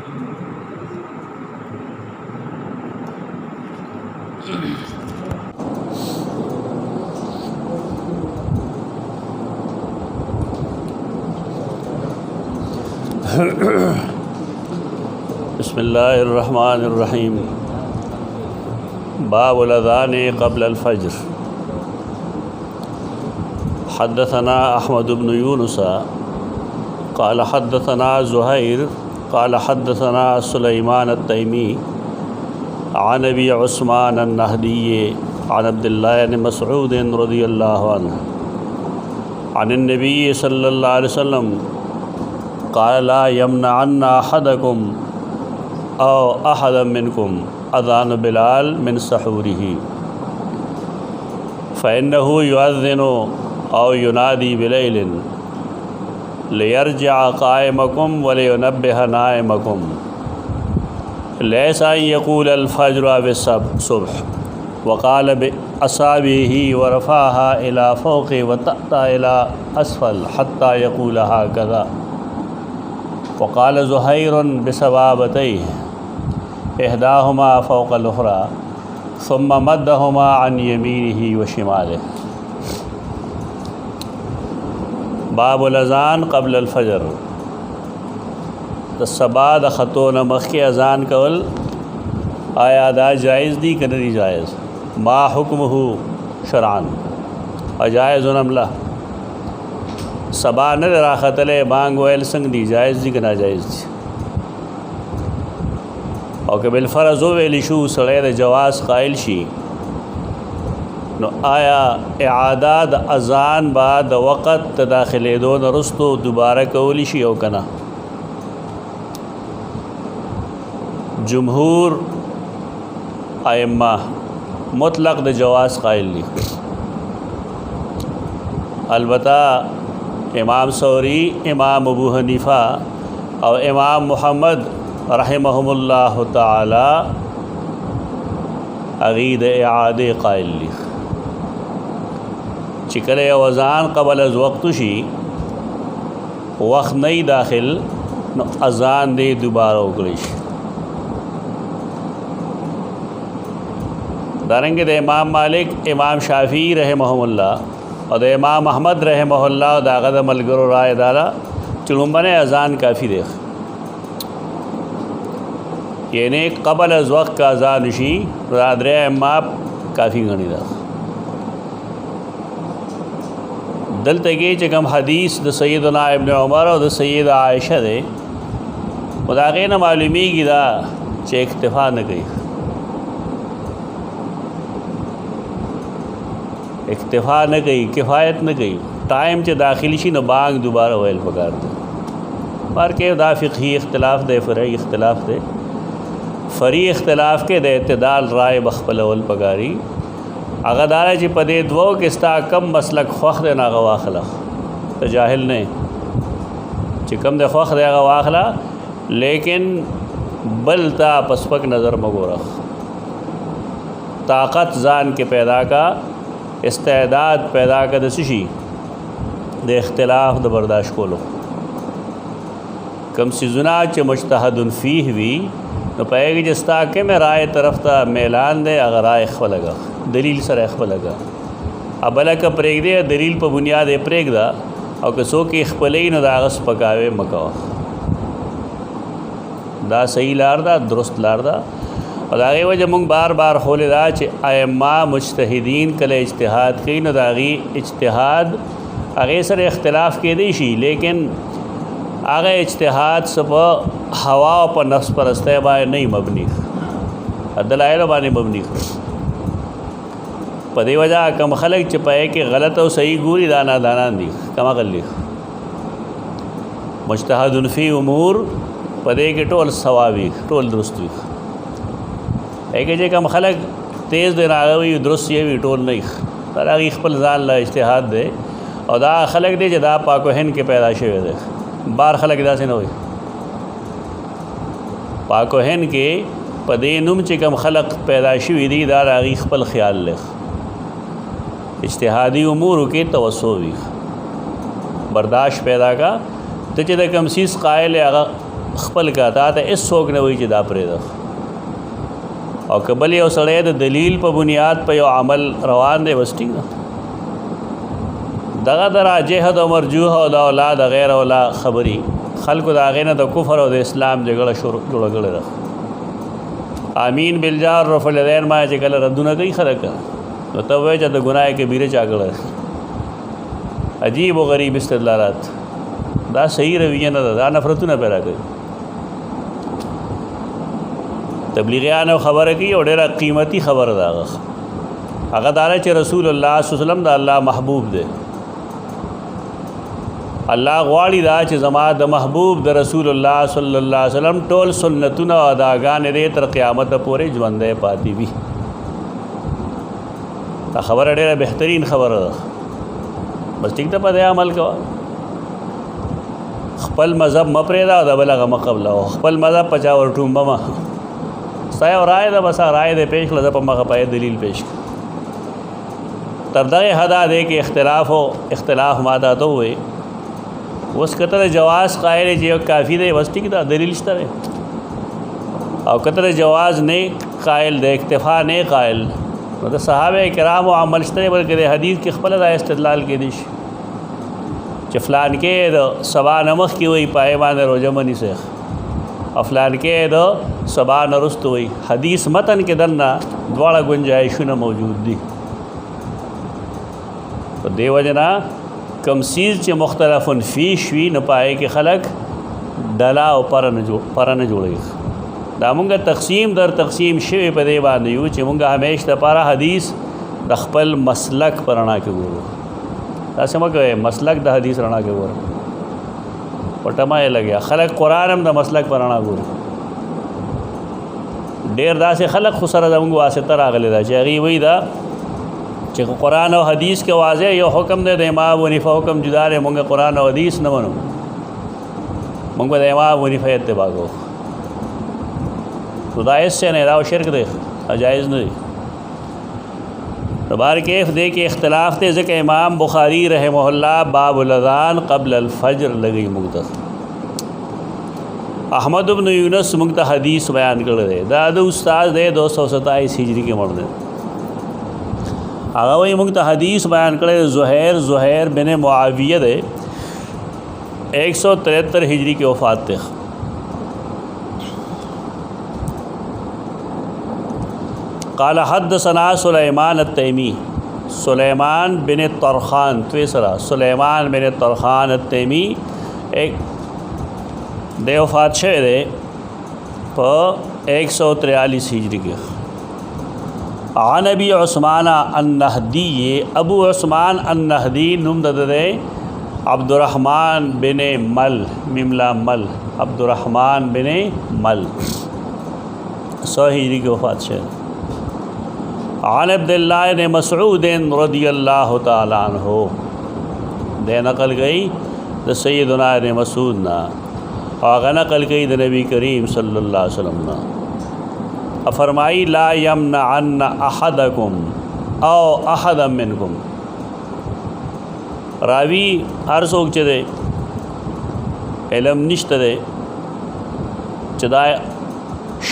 बिस्मिल्लाहिर्रहमानिर्रहीम। बाबुल अज़ान क़ब्ल अल-फ़ज्र। हद्दसना अहमद इब्न यूनुस क़ाल हद्दसना ज़ुहैर क़ाल हद्दसना सुलैमान अत-तैमी अन अबी उस्मान अन-नहदी अन अब्दुल्लाह इब्न मसऊद रज़ियल्लाहु अन्हु अन नबी सल्लल्लाहु अलैहि वसल्लम क़ाल ला यमनअन्ना अहदकुम औ अहदम मिनकुम अज़ान बिलाल मिन सहूरिही फ़इन्नहु युअज़्ज़िनु औ युनादी बिलैलिन लियरजिअ क़ाइमकुम व लियुनब्बिह नाइमकुम लैसा अन यक़ूल अल-फ़ज्र अव-सुब्ह व क़ाल बिअसाबिही व रफ़अहा इला फ़ौक़ि व तअता इला अस्फ़ल हत्ता यक़ूल हकज़ा फ़क़ाल ज़ुहैरुन बिसवाबतैहि इहदाहुमा फ़ौक़ल उख़रा सुम्मा मद्दहुमा अन यमीनिही व शिमालिही। बाबुल अज़ान क़ब्ल अल-फ़ज्र। त सबा द ख़तो न मख़के अज़ान कवल आया दा जायज़ दी कि नहीं जायज़? मा हुक्मुहु शरअन अजायज़ुन अम ला? सबा न राख़तले बांग वैल संग दी जायज़ दी कि नाजायज़ दी? और कि बिलफ़रज़ वेली शू सड़े द जवाज़ क़ाइल शी नो आया इआदा द अज़ान बाद वक़्त दाखिले दो न रुस्तो दोबारा कवली शी औ कना? जुमहूर आइम्मा मुतलक़ द जवाज़ क़ाइल ली। अलबत्ता इमाम सौरी, इमाम अबू हनीफ़ा और इमाम मुहम्मद रहमहुमुल्लाह ताला अगीद इआदे क़ाइल ली। चिकले अज़ान क़बल अज़ वक़्तुशी वक़्त नहीं दाखिल न अज़ान दे दोबारा उकलिश। दारंगे द इमाम मालिक, इमाम शाफ़ी रहमहुमुल्लाह और इमाम अहमद रहमहुल्लाह दागद मलगर राय दारा चुलुम्बन अज़ान काफ़ी देख यानी क़बल अज़ वक़्त का अज़ान शी रादर अम्मा काफ़ी गणी दा दल तक चकम हदीस द सैयदना इब्न उमर और द सैयद आयशा दे उदाक़े न मालूमी की दा चे इक्तिफ़ा न गई, इक्तिफ़ा न गई, किफ़ायत न गई। टाइम च दाखिली शी न बांग दोबारा वैल पकार दे बार के दा फ़िक़ही इख्तिलाफ़ दे, फ़रई इख्तिलाफ़ दे, फ़री इख्तिलाफ़ के दे इत्तिदाल राय बख़्पल वल पकारी अगदारा ची पदे दो किस्ता कम मसलक ख़्वख़ दे ना गवाखला तो जाहिल ने चिकम दे ख़्वख़ दे गवाखला लेकिन बलता पसपक नज़र मगोरख ताक़त जान के पैदा का इस्तेदाद पैदा का दसी दे इख्तिलाफ़ द बर्दाश्त को लो कम सिजुना च मुज्तहदुन फ़ीह वी तो पाएगी जिसता के मैं राय तरफ ता मैलान दे अगर राय ख लगा दलील सर ख लगा अब बला का प्रेग दे दलील पर बुनियाद प्रेग दा और कसो की खपलई न दागस पकावे मका दा सही लार दा दुरुस्त लार दा और आगे वजह मुंग बार बार खोले दा च अय्मा मुज्तहिदीन कले इज्तिहाद कई न दागी इज्तिहाद आगे सर इख्तिलाफ़ के देशी लेकिन आगे इज्तिहाद सब हवा पर नफ्स पर अस्तेबा नहीं मबनी दलाइल बानी मबनी पदे वजह कम खलक चपाए कि गलत और सही गुरी दाना दाना दी कमा कर ली मुज्तहदुन फ़ी उमूर पदे के टोल सवाबी टोल दुरुस्ती एक जे कम खलक तेज़ दिन आ गई दुरुस्त ये भी टोल नहीं ताकि खपल जान ला इज्तिहाद दे और दा खलक दे जदा पाको हन के पैदाश दे बार खलक दा से न हुई पाको हन के पदे नुम चिकम खलक पैदाशी विधि दार आगी खपल ख्याल ले इज्तिहादी उमूर के तवस्सो भी बर्दाश्त पैदा का तो चद कम सीस कायल خپل کا تا ته هیڅ څوک نه وایي چې دا پرېږده او که بل یو سړی د دلیل په بنیاد په یو عمل روان دی بس ټیک ده دغه د راجح د مرجوح او د اولاد غیر اولا خبري خلکو د هغې نه د کفر او د اسلام جګړه جوړه کړې ده امین بالجار رفع الیدین ما چې کله ردونه کوي خلک نو ته وایې چې د ګناه کبیره چا کړی عجیب و غریب استدلالات دا صحیح رویه نه ده دا نفرتونه پیدا کوي تبلیغیانو خبره کوي او ډېره قیمتي خبره ده هغه دا چې رسول الله صلی الله علیه وسلم د الله محبوب دی الله غواړي دا چې زما د محبوب د رسول الله صلی الله علیه وسلم ټول سنتونه او اداګانې دې تر قیامت پورې ژوندی پاتې وي دا خبره ډېره بهترین خبره ده بس ټیک ده په دې عمل کوه خپل مذهب مه پرېږده او د بل هغه مه قبلوه خپل مذهب په چا ورټومبه مه ستا یو رایه ده بس رایه دې پېښ کړه زه په مخه پای دلیل پېښ کړه تر دغه حده دی کې اختلاف ماته ته ووایي اوس که ته د جواز قایل چې یو کافي دی بس ټیک ده دلیل شته دی او که ته د جواز نه قایل د اکتفا نه قایل نو د صحابه کرامو عمل شته دی بلکې د حدیث کې خپله دا استدلال کېدی شي چې فلان کې د سبا نه مخکې وایي پای باندې روژه مه نیسئ او فلان کې د سبا نه وروسته وایي حدیث متن کې دننه دواړه گنجایشونه موجود دي په دې وجه نه کم سیز چې مختلفن فیش وي نه پای کې خلک ډله او پره نه جوړوي دا مونږ تقسیم در تقسیم شوی په دې باندې یو چې مونږ همیشه دپاره حدیث د خپل مسلک په رڼا کې ګورو داسې مه کوئ مسلک د حدیث رڼا کې ګورو پټمه یې لګیا خلک قرآن هم د مسلک په رڼا ګوري ډېر داسې خلک خو سره زموږ واسطه راغلی ده چې هغوی وایي دا چې قرآن او حدیث کې واضح یو حکم دی د امام ابو حنیفه حکم جدا دی مونږ قرآن او حدیث نه منو مونږ به د امام ابو حنیفه اتباع کوو تو دا هېڅ شی نه دا شرک دی جایز نه دی بار کیف دے کہ اختلاف تے ذکر امام بخاری رحمہ اللہ باب الاذان قبل الفجر لگئی مقدس احمد بن یونس مقدس حدیث بیان کر دے دا استاد دے 227 ہجری کے مرد آگا وہی مقدس حدیث بیان کر دے زہیر بن معاویہ دے 173 ہجری کے وفات تے قال حدثنا سلیمان التیمی سلیمان بن طرخان تویسرا سلیمان بن طرخان التیمی ایک دے وفات شوی دے پا 143 ہجری کے عن ابی عثمان النہدی ابو عثمان النہدی نمدد دے عبدالرحمن بن مل مملا مل عبدالرحمن بن مل 100 ہجری کے وفات شوی دے عن عبداللہ بن مسعود رضی اللہ تعالیٰ عنہ دے نقل گئی دا سیدنا ابن مسعود نا آغا نقل گئی دا نبی کریم صلی اللہ علیہ وسلم نا فرمائی لا یمنعن احدکم او احدا منکم راوی ہر سوک چے دے علم نشت دے چدا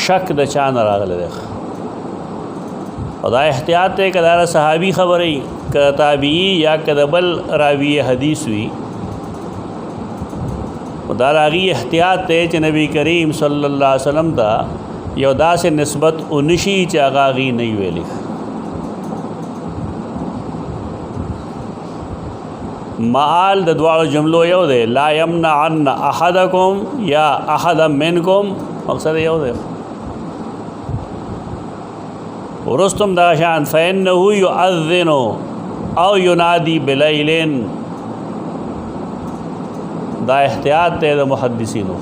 شک دا چان راغل دے خدا احتیاط تے کہ دارا صحابی خبری کہ تابعی یا کدبل راوی حدیث ہوئی دارا غی احتیاط تے کہ نبی کریم صلی اللہ علیہ وسلم تا یودا سے نسبت انشی چاگا غی نہیں ویلی معال د دوار جملو یو دے لا یمنعن احدکم یا احدا منکم مقصد یو دے ورستم داشان فإنه يؤذن او ينادي بليل دا احتیاط تے دا محدثینو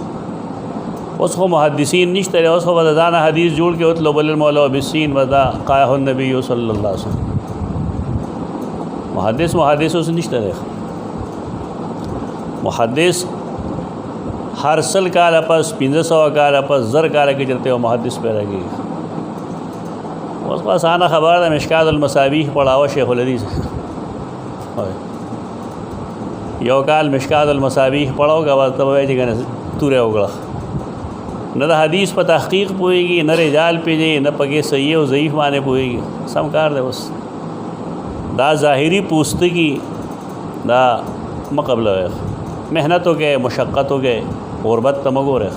اس کو محدثین نشتے رہے اس کو وزدانہ حدیث جوڑ کے اطلب المولا بسین وزا قائح النبی صلی اللہ علیہ وسلم محدث اس نشتے رہے محدث ہر سل کالا پس 500 کالا پس زر کالا کے چلتے ہو محدث پہ رہے اس کو آسانہ خبر ہے مشکات المصابیح پڑھا ہوا شیخ الحدیث یو کال مشکات المصابیح پڑھو گا بعد تب ویجی گنے تورے ہوگا نه د حدیث په تحقیق پوهېږي، نه رجال پېژني، نه پکې صحیح او ضعیف باندې پوهېږي. سم کار دی. اوس دا ظاهري پوستکی دا مقبله وي. محنت وکړئ، مشقت وکړئ، غربت ته مه ګورئ.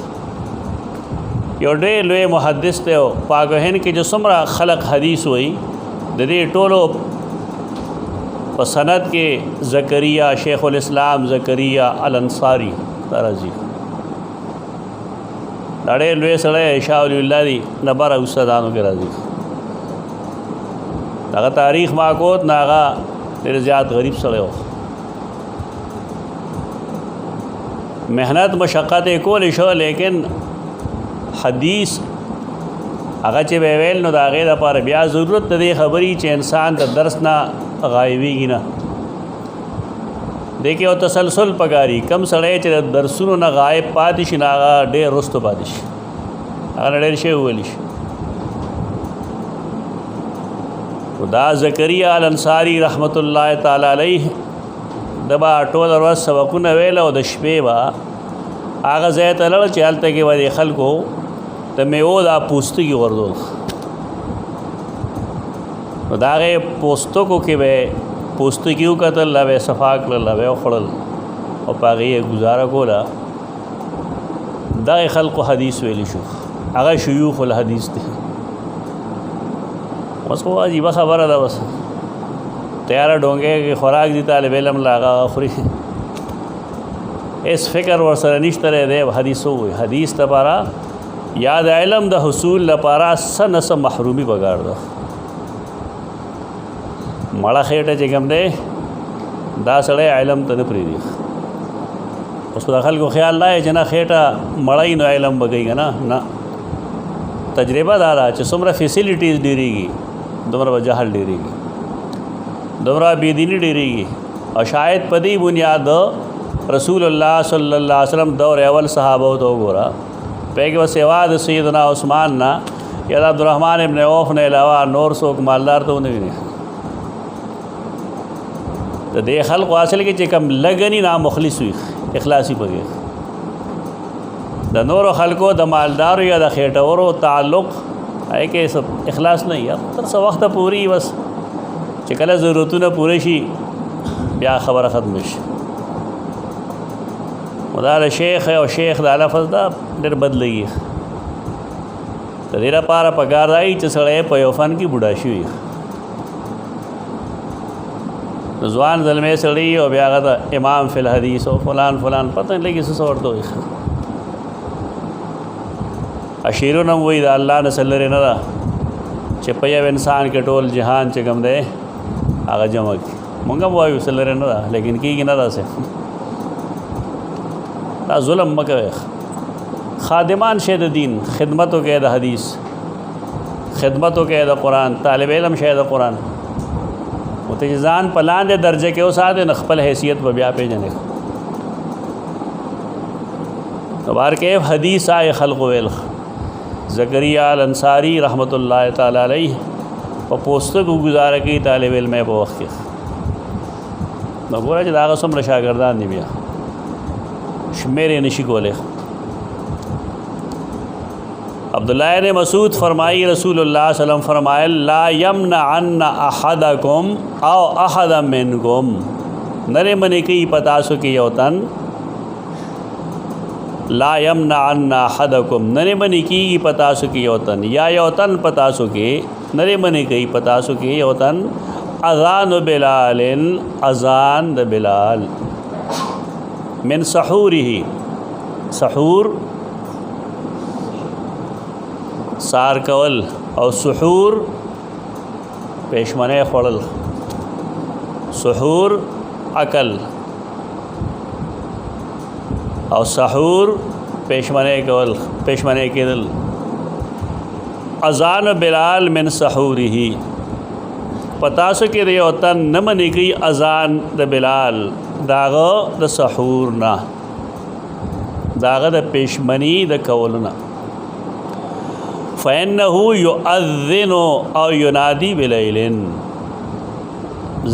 یو ډېر لوی محدث دی او پاک هند کې چې څومره خلق حدیث وایي د دې ټولو په سند کې زکریا شیخ الاسلام زکریا الانصاری راځي. دا ډېر لوی سړی شاه ولی الله دی، نبره استادانو کې راځي. هغه تاریخ ماکوت نه هغه ډېر زیات غریب سړی و. محنت مشقت یې کولی شو، لیکن حدیث هغه چې به ویل نو د هغې دپاره بیا ضرورت د دې خبرې چې انسان د درس نه غایبېږي نه. دې کې یو تسلسل پکاري. کم سړی چې د درسونو نه غایب پاتې شي نو هغه ډېر رستو پاتې شي، هغه ډېر شی وویلی شي. دا زکریا الانصاری رحمت الله تعالی علیه د به ټوله ورځ سبقونه ویل او د شپې به هغه ځای ته لاړ چې هلته کې به د خلکو د میوو دا پوستکي غورځول. نو د هغې پوستکو کې به پوستکي وکتل، لا به یې صفا کړل، لا به یې وخوړل او په هغې یې ګزاره کوله. دغې خلکو حدیث ویلی شو، هغه شیوخ الحدیث دی. بس خو عجیبه خبره ده، بس تیاره ډونګې کې خوراک دي، طالب علم لا هغه خوري، هېڅ فکر ورسره نشته دی. حدیث ووایي، حدیث دپاره یا د علم د حصول لپاره څه نه څه محرومي پکار ده. مړه خېټه چې کوم دی دا سړی علم ته نه پرېږدي. اوس د خلکو خیال دا چې نه خېټه مړی نو علم به کوي که نه. تجربه دا ده چې څومره فیسیلیټیز ډېرېږي دومره به جهل ډېرېږي، دومره بېدیني ډېرېږي. او شاید په دې بنیاد رسول الله صلی الله علیه وسلم دور اول صحابه ته وګوره، په کې به سوا د سیدنا عثمان نه یا د عبدالرحمن ابن عوف نه علاوه نور څوک مالدار ته ونه ویني. د دې خلقو اصل کې چې کوم لګني نامخلص وي، اخلاصي پکې. د نورو خلکو د مالدارو یا د خېټورو تعلق هغې کې اخلاص نه وي، تر څه وخته پورې بس چې کله ضرورتونه پوره شي بیا خبره ختمه شي. دا د شیخ او شیخ دا لفظ دا ډېر بد لګي. د دې لپاره پکار دی چې سړی په یو فن کې بوډا شي وي، ځوان زلمی سړی او بیا هغه د امام فی الحدیث او فلان فلان پته نه لګي څه ورته وایي. اشیرونه وایي د الله نه څه لرې نه ده چې په یو انسان کې ټول جهان چې کوم دی هغه جمع کړي. مونږ هم وایو څه لرې نه ده، لیکن کېږي نه داسې. دا ظلم مه کوئ. خادمان شی د دین، خدمت وکړئ د حدیث، خدمت وکړئ د قرآن، طالب علم شی د قرآن. او ته چې ځان په لاندې درجه کې وساتې نو خپل حیثیت به بیا پېژنې. نو بهرکیف حدیث آئے خلق ویل. زکریا الانصاری رحمت الله تعالی علیہ په پوستکو گزاره کوي طالب علم په وخت کې. نو ګوره چې د هغه څومره شاګردان دي بیا شمیر یې نشي کولی. عبداللہ ابن مسعود فرمائی رسول اللہ صلی اللہ علیہ وسلم فرمائے لا یمنعن احدکم او احد منکم، نرے منی کی پتاسو کی یوتن، لا یمنعن احدکم نرے منی کی پتاسو کی یوتن، یا یوتن پتاسو کی نرے منی کی پتاسو کی یوتن، اذان بلال، اذان د بلال، من سحوره، سحور سار کول او سحور پیشمنه خوړل، سحور عقل او سحور پیشمنه کول، پیشمنه کېدل. اذان بلال من سحوره، پتاسو کې دی وطن نه منې کوي اذان د بلال داغه د سحور نه، داغه د پیشمنی د کولونه. فإنه يؤذن او ينادي بليل،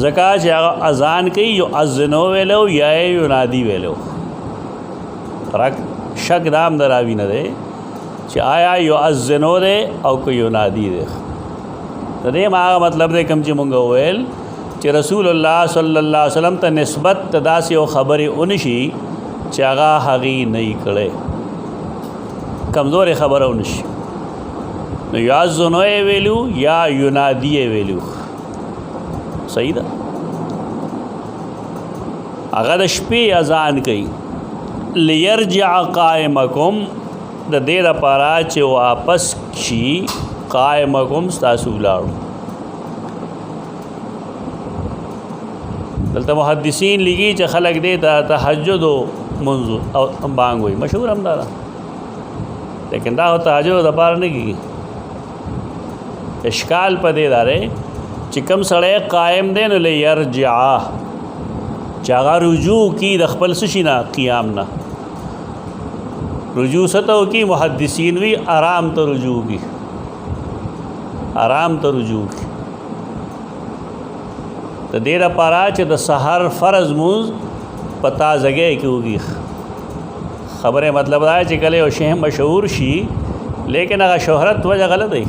زکا چې هغه اذان کوي يؤذنو ویلو یا ينادي ویلو. رک شک دام دراوی نه دی چې آیا یؤذنو دی او که ینادي دی. د دې هغه مطلب دی کوم چې مونږ وویل چې رسول الله صلی الله علیه وسلم ته نسبت ته داسې یو خبرې ونشي چې هغه هغې نه یې کړی، کمزورې خبره ونشي. نو یؤذنو یې ویلو یا ینادي یې ویلو، صحیح ده. هغه د شپې اذان کوي لیرجع قائمکم، د دې لپاره چې واپس شي قائمکم ستاسو ولاړو. دلته محدثین لیکي چې خلک دې ته تهجد او منځ او بانګ وایي، مشهور هم دا ده، لیکن دا تهجد لپاره نه کېږي. اشکال په دې داره چې کوم سړی قائم دی نو لیرجع چې هغه رجوع کی د خپل څه نه قیام نه رجوع ستو کی. محدثین وی آرام ته رجوع کی، آرام ته رجوع کی. د دې لپاره چې د سحر فرض مونځ په تازګۍ کې وږي. خبره مطلب دا چې کله یو شی مشهور شي لیکن هغه شهرت وجه غلط دی.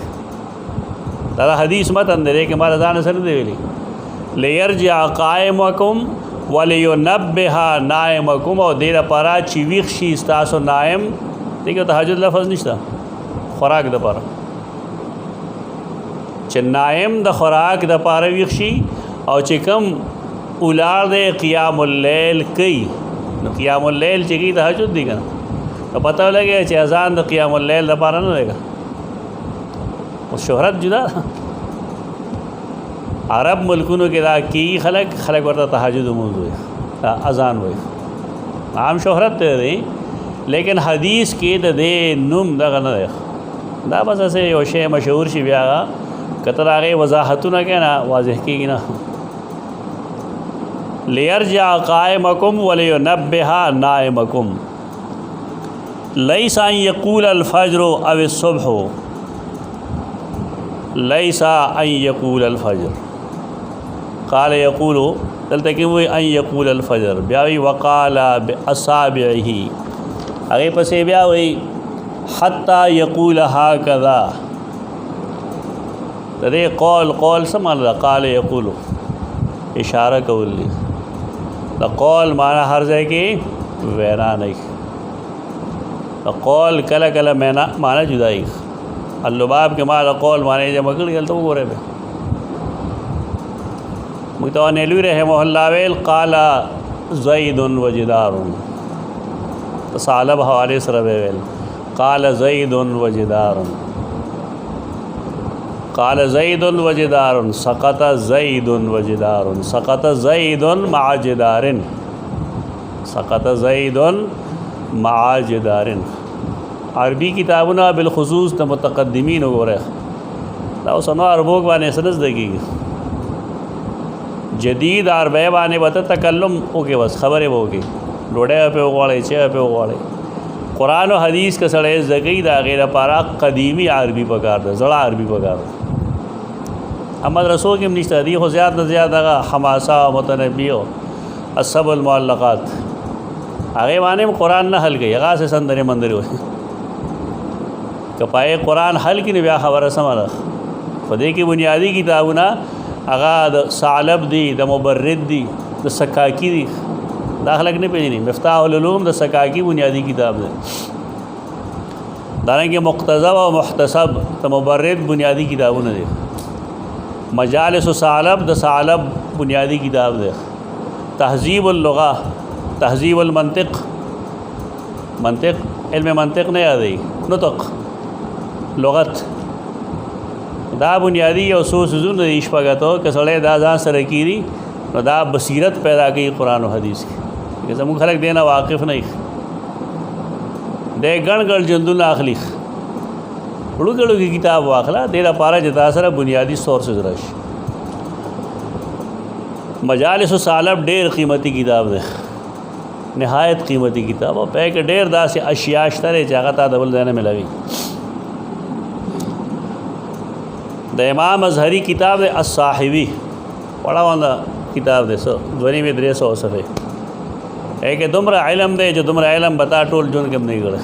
دا حدیث متن دی کې ما ځان سره دی ویلي لیرجع قائمکم ولینبه نائمکم، او دې لپاره چې ویښ شي ستاسو نائم. دیکھو تهجد لفظ نشته، خوراک د پاره چې نائم د خوراک د پاره ویښ شي، او چې کم اولاد د قیام اللیل کوي نو قیام اللیل چې کی تهجد دی کنه، نو پته لګي چې اذان د قیام اللیل د پاره نه لګا، او شهرت جدا. عرب ملکونو کې دا کی خلک ورته تهجد مونږ وایي، اذان وایي، عام شهرت دی. لیکن حدیث کې د دې نوم دغه نه دی، دا بس اسه یو شی مشهور شي بیا کتر هغه وضاحتونه کنا واضح کیږي نه. لیرجع قائمکم ولینبه نائمکم لیس ان یقول الفجر او الصبح، لیس ان یقول الفجر قال یقول، دلته کې وی ان یقول الفجر، بیا وی وقال باصابعه، هغه پسې بیا وی حتی یقول هکذا. د دې قول سمال قال یقول اشاره کول دي. د قول معنا هر ځای کې وینا نه، د قول کله کله معنا جدای. اللباب کې ما د قول معنی جمع کړی دلته وګورئ. متوانیلوی رحمه الله ویل قال زید وجدار، تصالب حوالے سره ویل قال زید وجدار، قال زید وجدار، سقط زید وجدار، سقط زید مع جدار، سقط زید مع جدار. عربی کتابونه بالخصوص د متقدمین وګوره، دا اوس نو عربو باندې سرز دګي جدید عربی باندې وته تکلم اوکې بس خبره وږي ډوډۍ په وغواړي چې په وغواړي. قرآن او حدیث کا سړی زګي دا غیره پارا قدیمی عربی پکار ده، زړه عربی پکار ده. احمد رسول کې نشته دی، خو زیات نه زیات هغه حماسه متنبی او السب المعلقات هغه باندې قرآن نه حل کوي، هغه سه سندره مندره وي. کپای قرآن حل کې بیا خبره سمره خدای کې بنیادی کتابونه هغه د ثعلب دی، د مبرد دی، د سکاکی دی، داخلك نه پیژني. مفتاح العلوم د سکاکی بنیادی کتاب دی. دارنګه مقتضب او محتسب د مبرد بنیادی کتابونه دي. مجالس ثعلب د ثعلب بنیادی کتاب دی. تهذیب اللغه، تهذیب المنطق، منطق علم منطق نه یادي، نطق لغت، دا بنیادی او سوسزونه د شپږاتو کسړې دا ځان سره کیږي نو دا بصیرت پیدا کوي قرآن او حدیث کې. که زموږ خلک دینا واقف نه دي، د ګڼ ګڼ جندونه اخلي، وړو کې کتاب واخلا د لپاره چې تاسو سره بنیادی سورسز راشي. مجالس ثعلب ډېر قیمتي کتاب دی، نهایت قیمتي کتاب، او په کې ډېر داسې اشیاء شته چې هغه ته د بل ځای نه ملوي. د امام ازهری کتاب دی الصاحبی، بڑا والا کتاب دی، سو دونی میں 300 صفحے ایک دومره علم دی چې دومره علم بتا ټول جون کې نه غړ.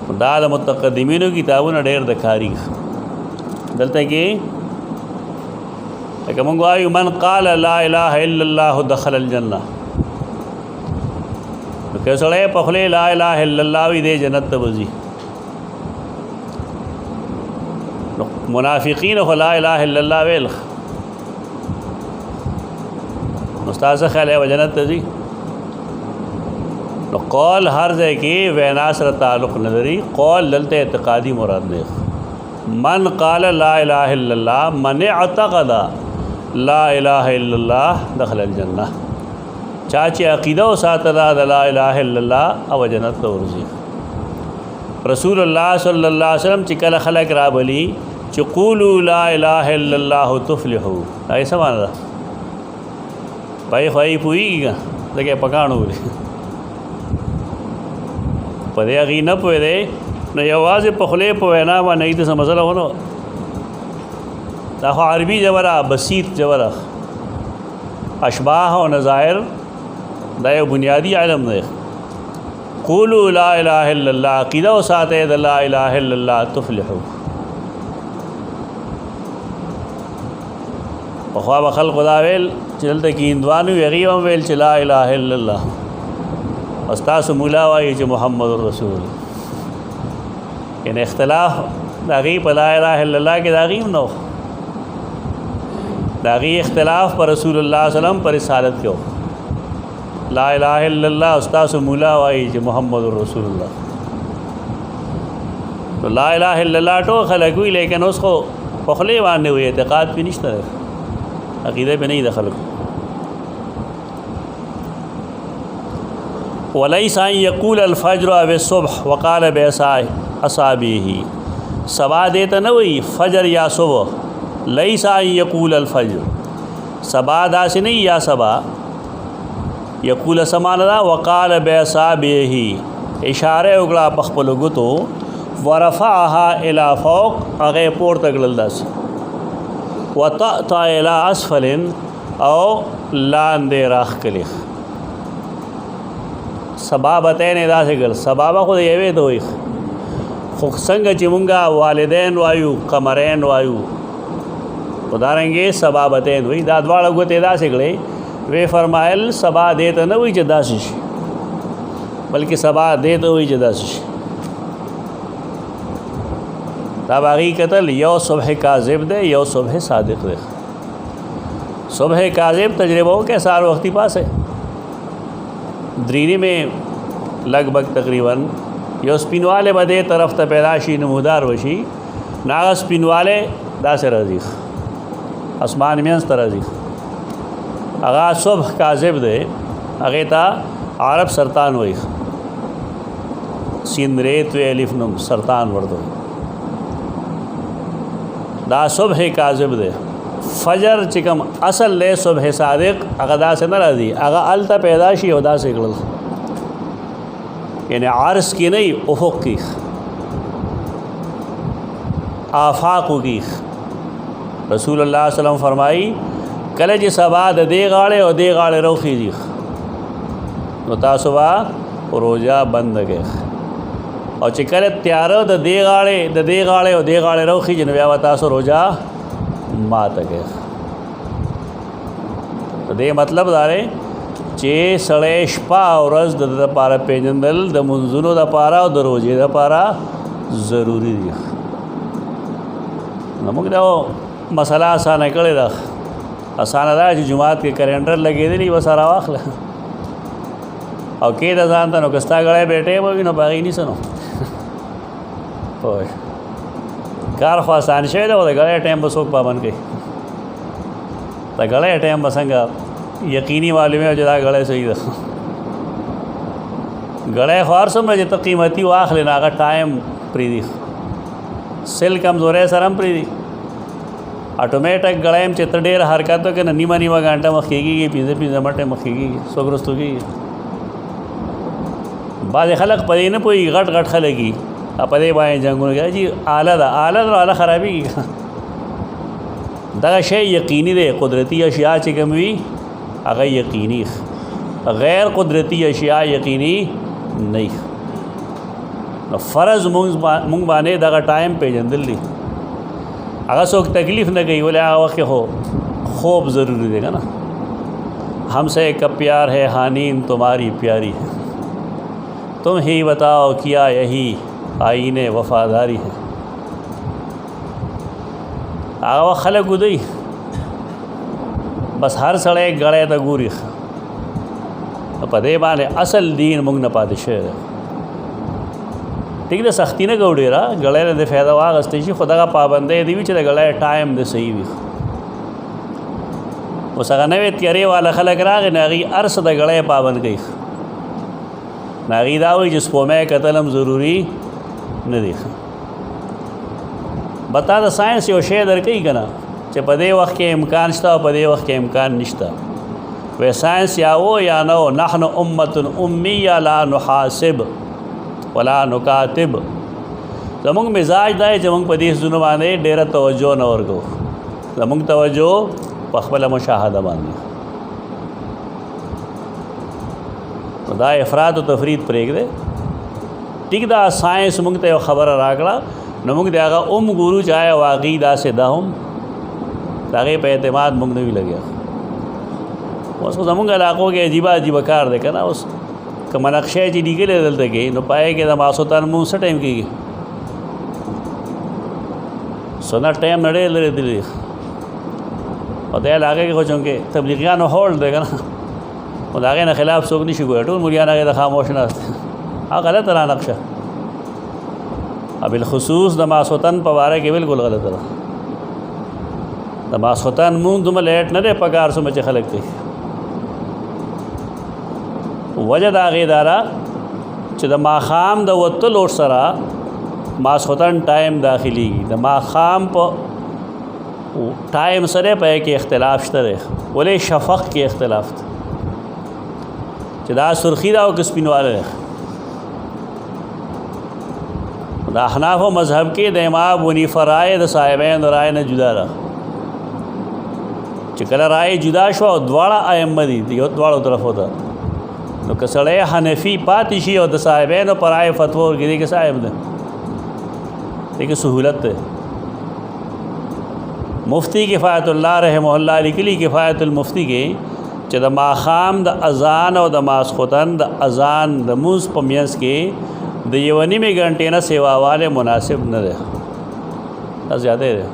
دا د متقدمینو کتابونه ډېر د کاری دلته کې لکه مونږ وایو من قال لا اله الا الله دخل الجنه، نو که سړی په خولې لا اله الا الله وي دی جنت ته وځي. نو منافقین خو لا اله الا الله ویل، نو ستاسو خیال یې جنت ته ځي؟ نو قول هر ځای کې وینا سره تعلق نه لري، قول دلته اعتقادي مراد دی. من قال لا اله الا الله، من اعتقد لا اله الا الله دخل الجنه، چا چې عقیده او ساتله د لا اله الا الله او جنت ته ورځي. رسول الله صلی الله علیه وسلم چې کله خلک رابلی چې قولوا لا اله الا الله تفلحوا، دا څه معنی ده؟ پای خوای پوېږي دغه پکانو په دې هغې نه پوهېدی، نو یوازې په خولې په وینا باندې د څه مسله ونه، دا خو عربي ژبه بسیط ژبه، اشباح او نظائر دا یو بنیادی علم دی. قولوا لا اله الا الله، عقیده وساتئ د لا اله الا الله تفلحوا. پخوا به خلقو دا ویل چې دلته کې هندوانو هغې هم ویل چې لا اله الا الله، استاسو مولا وایي چې محمد رسول. یعنی اختلاف د هغې په لا اله الا الله کې د هغې هم نه و، د هغې اختلاف په رسول الله صلی الله علیه وسلم په رسالت کې و. لا اله الا الله استاسو مولا وایي چې محمد رسول الله. نو لا اله الا الله ټول خلک وي، لیکن اوس خو په خولې باندې وي، اعتقاد پې نشته، عقیده پې نه وي د خلکو. وليس أن يقول الفجر او الصبح وقال بأصابعه، سبا دیتا نه وي فجر یا صبح، ليس أن يقول الفجر، سبا داسې نه یا سبا یقول سمانه دا وقال بأصابعه، اشاره وکړه په خپلو ګوتو، ورفعها الى فوق، هغې پورته کړل داسې، وطأطأ الى اسفل، او لاندې راښکلي. سبابتین داسې کړل، سبابه خو د یوې ته وایي، خو څنګه چې مونږه والدین وایو، قمرین وایو، خو دارنګې سبابتین وایي، دا دواړه ګوتې داسې کړې. وی فرمایل سبا دې ته نه وایي چې داسې شي، بلکې سبا دې ته وایي چې داسې شي. دا باغی قتل یو صبح کاذب دے، یو صبح صادق دے. صبح کاذب تجربہ ہو کہ سار وقتی پاس ہے دریری میں لگ بھگ تقریباً یو سپینوالے بدے طرف تا پیداشی نمودار وشی، ناغ سپینوالے دا سے رزیخ اسمان مینس تا رزیخ. اغا صبح کاذب دے، اغیتا عرب سرطان ویخ، سین ریت وی الف نم سرطان وردو، دا صبح کاذب دے. فجر چکم اصل لے صبح صادق اغا دا سے نہ راضی، اغا علتا پیداشی او دا سے گلل، یعنی عرض کی نہیں افق کی، آفاق کی. رسول اللہ صلی اللہ علیہ وسلم فرمائی کله چې سبا د دې غاړې او دې غاړې روخیږي، نو تاسو به روژه بند کړئ، او چې کله تیاره د دې غاړې او دې غاړې روخیږي، نو بیا به تاسو روژه ماته کړئ. د دې مطلب دا دی چې سړی شپه او ورځ د ده دپاره پېژندل د منځونو دپاره او د روژې دپاره ضروري دي. نو موږ دا مسله اسانه کړې ده. اسانه دا چې جماعت کې کلینډر لګېدلی بس راواخله او کې د ځان ته، نو که ستا غړی بیټې به وي نو په هغې نیسه، نو پوه کار خو اسان شوی دی، خو د غړی ټایم به څوک پابند کوي؟ د غړی ټایم به څنګه یقیني معلومې چې دا غړی صحیح ده؟ غړی خو هر څومره چې ته قیمتي واخلې نو هغه ټایم پرېږدي، سل کمزوری سره هم پرېږدي. اټومیټک غړایم چې ته ډېر حرکت وکړې نو نیمه غنټه مخکې کېږي، 5 منټه مخکې کېږي، څوک وروستو کېږي. بعضې خلک په دې نه پوهېږي، غټ غټ خلک وي په دې باندې جنګونه کوي، جي آله ده، آله خرابېږي. دغه شی یقیني دی، قدرتي اشیاء چې کوم وي هغه یقیني، غیر قدرتی اشیاء یقینی نه. نو فرض مونږ باندې دغه ټایم پیژندل دي. هغه څوک تکلیف نه کوي ولې هغه وخت خو خوب ضروری دی که نه. हमसे कब प्यार है हानीन तुम्हारी प्यारी है, तुम ही बताओ किया यही आईने वफादारी है. هغه خلک ودی بس هر سړی غړی ته ګوري. په دې باندې اصل دین موږ نه پاتې شوی دی. ټیک ده سختی نه کوو ډېره، غړی نه د فایده واخیستی شي، خو دغه پابندۍ دې وي چې د غړی ټایم د صحیح وي. اوس هغه نوې تیارې والا خلک راغی نو هغوی هر څه د غړی پابند کوي. نو هغوی دا وایي چې سپومی کتل هم ضروري نه دی. بتا د ساینس یو شی درکوي که نه چې په دې وخت کې امکان شته او په دې وخت کې امکان نشته. وی ساینس یا و یا نو نحن امت امیه لا نحاسب ولا نکاتب. زمونږ مزاج دا چې موږ په دې څیزونو باندې ډېره توجه نه ورکوو. زمونږ توجه په خپله مشاهده باندې. دا افراط و تفرید پرېږدی. ټیک دا ساینس موږ ته یو خبره راکړه نو موږ د هغه ګورو چې آیا واقعي داسې ده هم د هغې په اعتماد موږ نه وي لګیا. اوس خو زمونږ علاقو کې عجیبه عجیبه کار دی که نه. اوس که منقشه چې لیکلی دلته کې نو پای کې د ماسخوتن مونځ څه ټایم کېږي؟ سنت ټایم نه ډېر لرې تللی او دې علاقې کې خو چونکې تبلیغیانو هولډ دی که نه، خو د هغې نه خلاف څوک نه شي ګویا. ټول ملیان هغې ته خاموش ناست دي. هغه غلطه را نقشه بالخصوص د ماسخوتن په باره کې بالکل غلطه ده. د ماسخوتن مونځ دومره لیټ نه دی پکار څومره چې خلک کوي. وجه د هغې دا ده چې د ماښام د وتلو سره ماسخوتن ټایم داخلېږي. د ماښام په ټایم سره په کې اختلاف شته دی. ولې شفق کې اختلاف دی چې دا سرخي ده او که سپینواله دی. د احنافو مذهب کې د امام حنیفه رایې د صاحبین د رایې نه جدا ده چې کله رایې جدا شو او دواړه ائمه دي یو دواړو طرفو ته، نو که سړی حنفي پاتې شي او د صاحبینو پر رایې فتوا ورکړي دې کې صاحب ده، دې کې سهولت ده. مفتی کفایت الله رحمه الله لیکلي کفایت المفتی کې چې د ماښام د اذان او د ماسخوتن د اذان د مونځ په منځ کې د یوه نیمې ګنټې نه سیواوالی مناسب نه دی. دا زیاده دی.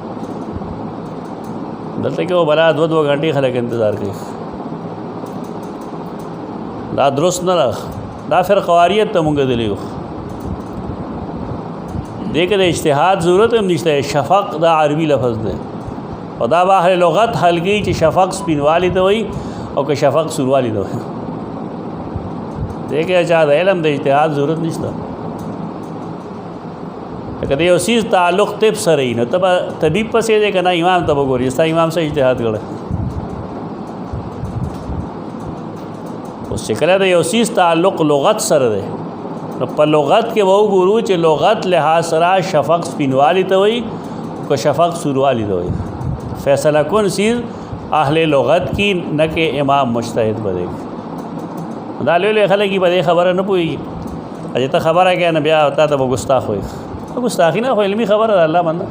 دلته کې و بلا 2 غنټې خلک انتظار کوي. دا درست نه ده. دا فرقواریت ته مونږ دلی یو. دې کې د اجتهاد ضرورت هم نشته. شفق دا عربي لفظ دی او دا به اهل لغت حل کوي چې شفق سپینوالی ته وایي او که شفق سوروالی ته وایي. دې کې چا د علم د اجتهاد ضرورت نشته. که د یو څیز تعلق طب سره وي نو ته به طبیب پسې دی که نه امام ته به ګورې ستا امام څه اجتهاد کړی. اوس چې کله د یو څیز تعلق لغت سره دی نو په لغت کې به وګورو چې لغت لحاظ سره شفق سپینوالی ته وایي که شفق سوروالی ته وایي. فیصله کن چیز اهل لغت کی نه کې امام مجتهد به دی. دا لوی لوی خلک په دې خبره نه پوهېږي. چې ته خبره کوې نه بیا تا ته به ګستاخ وایي. ګستاخي نه خو علمي خبره ده. الله بنده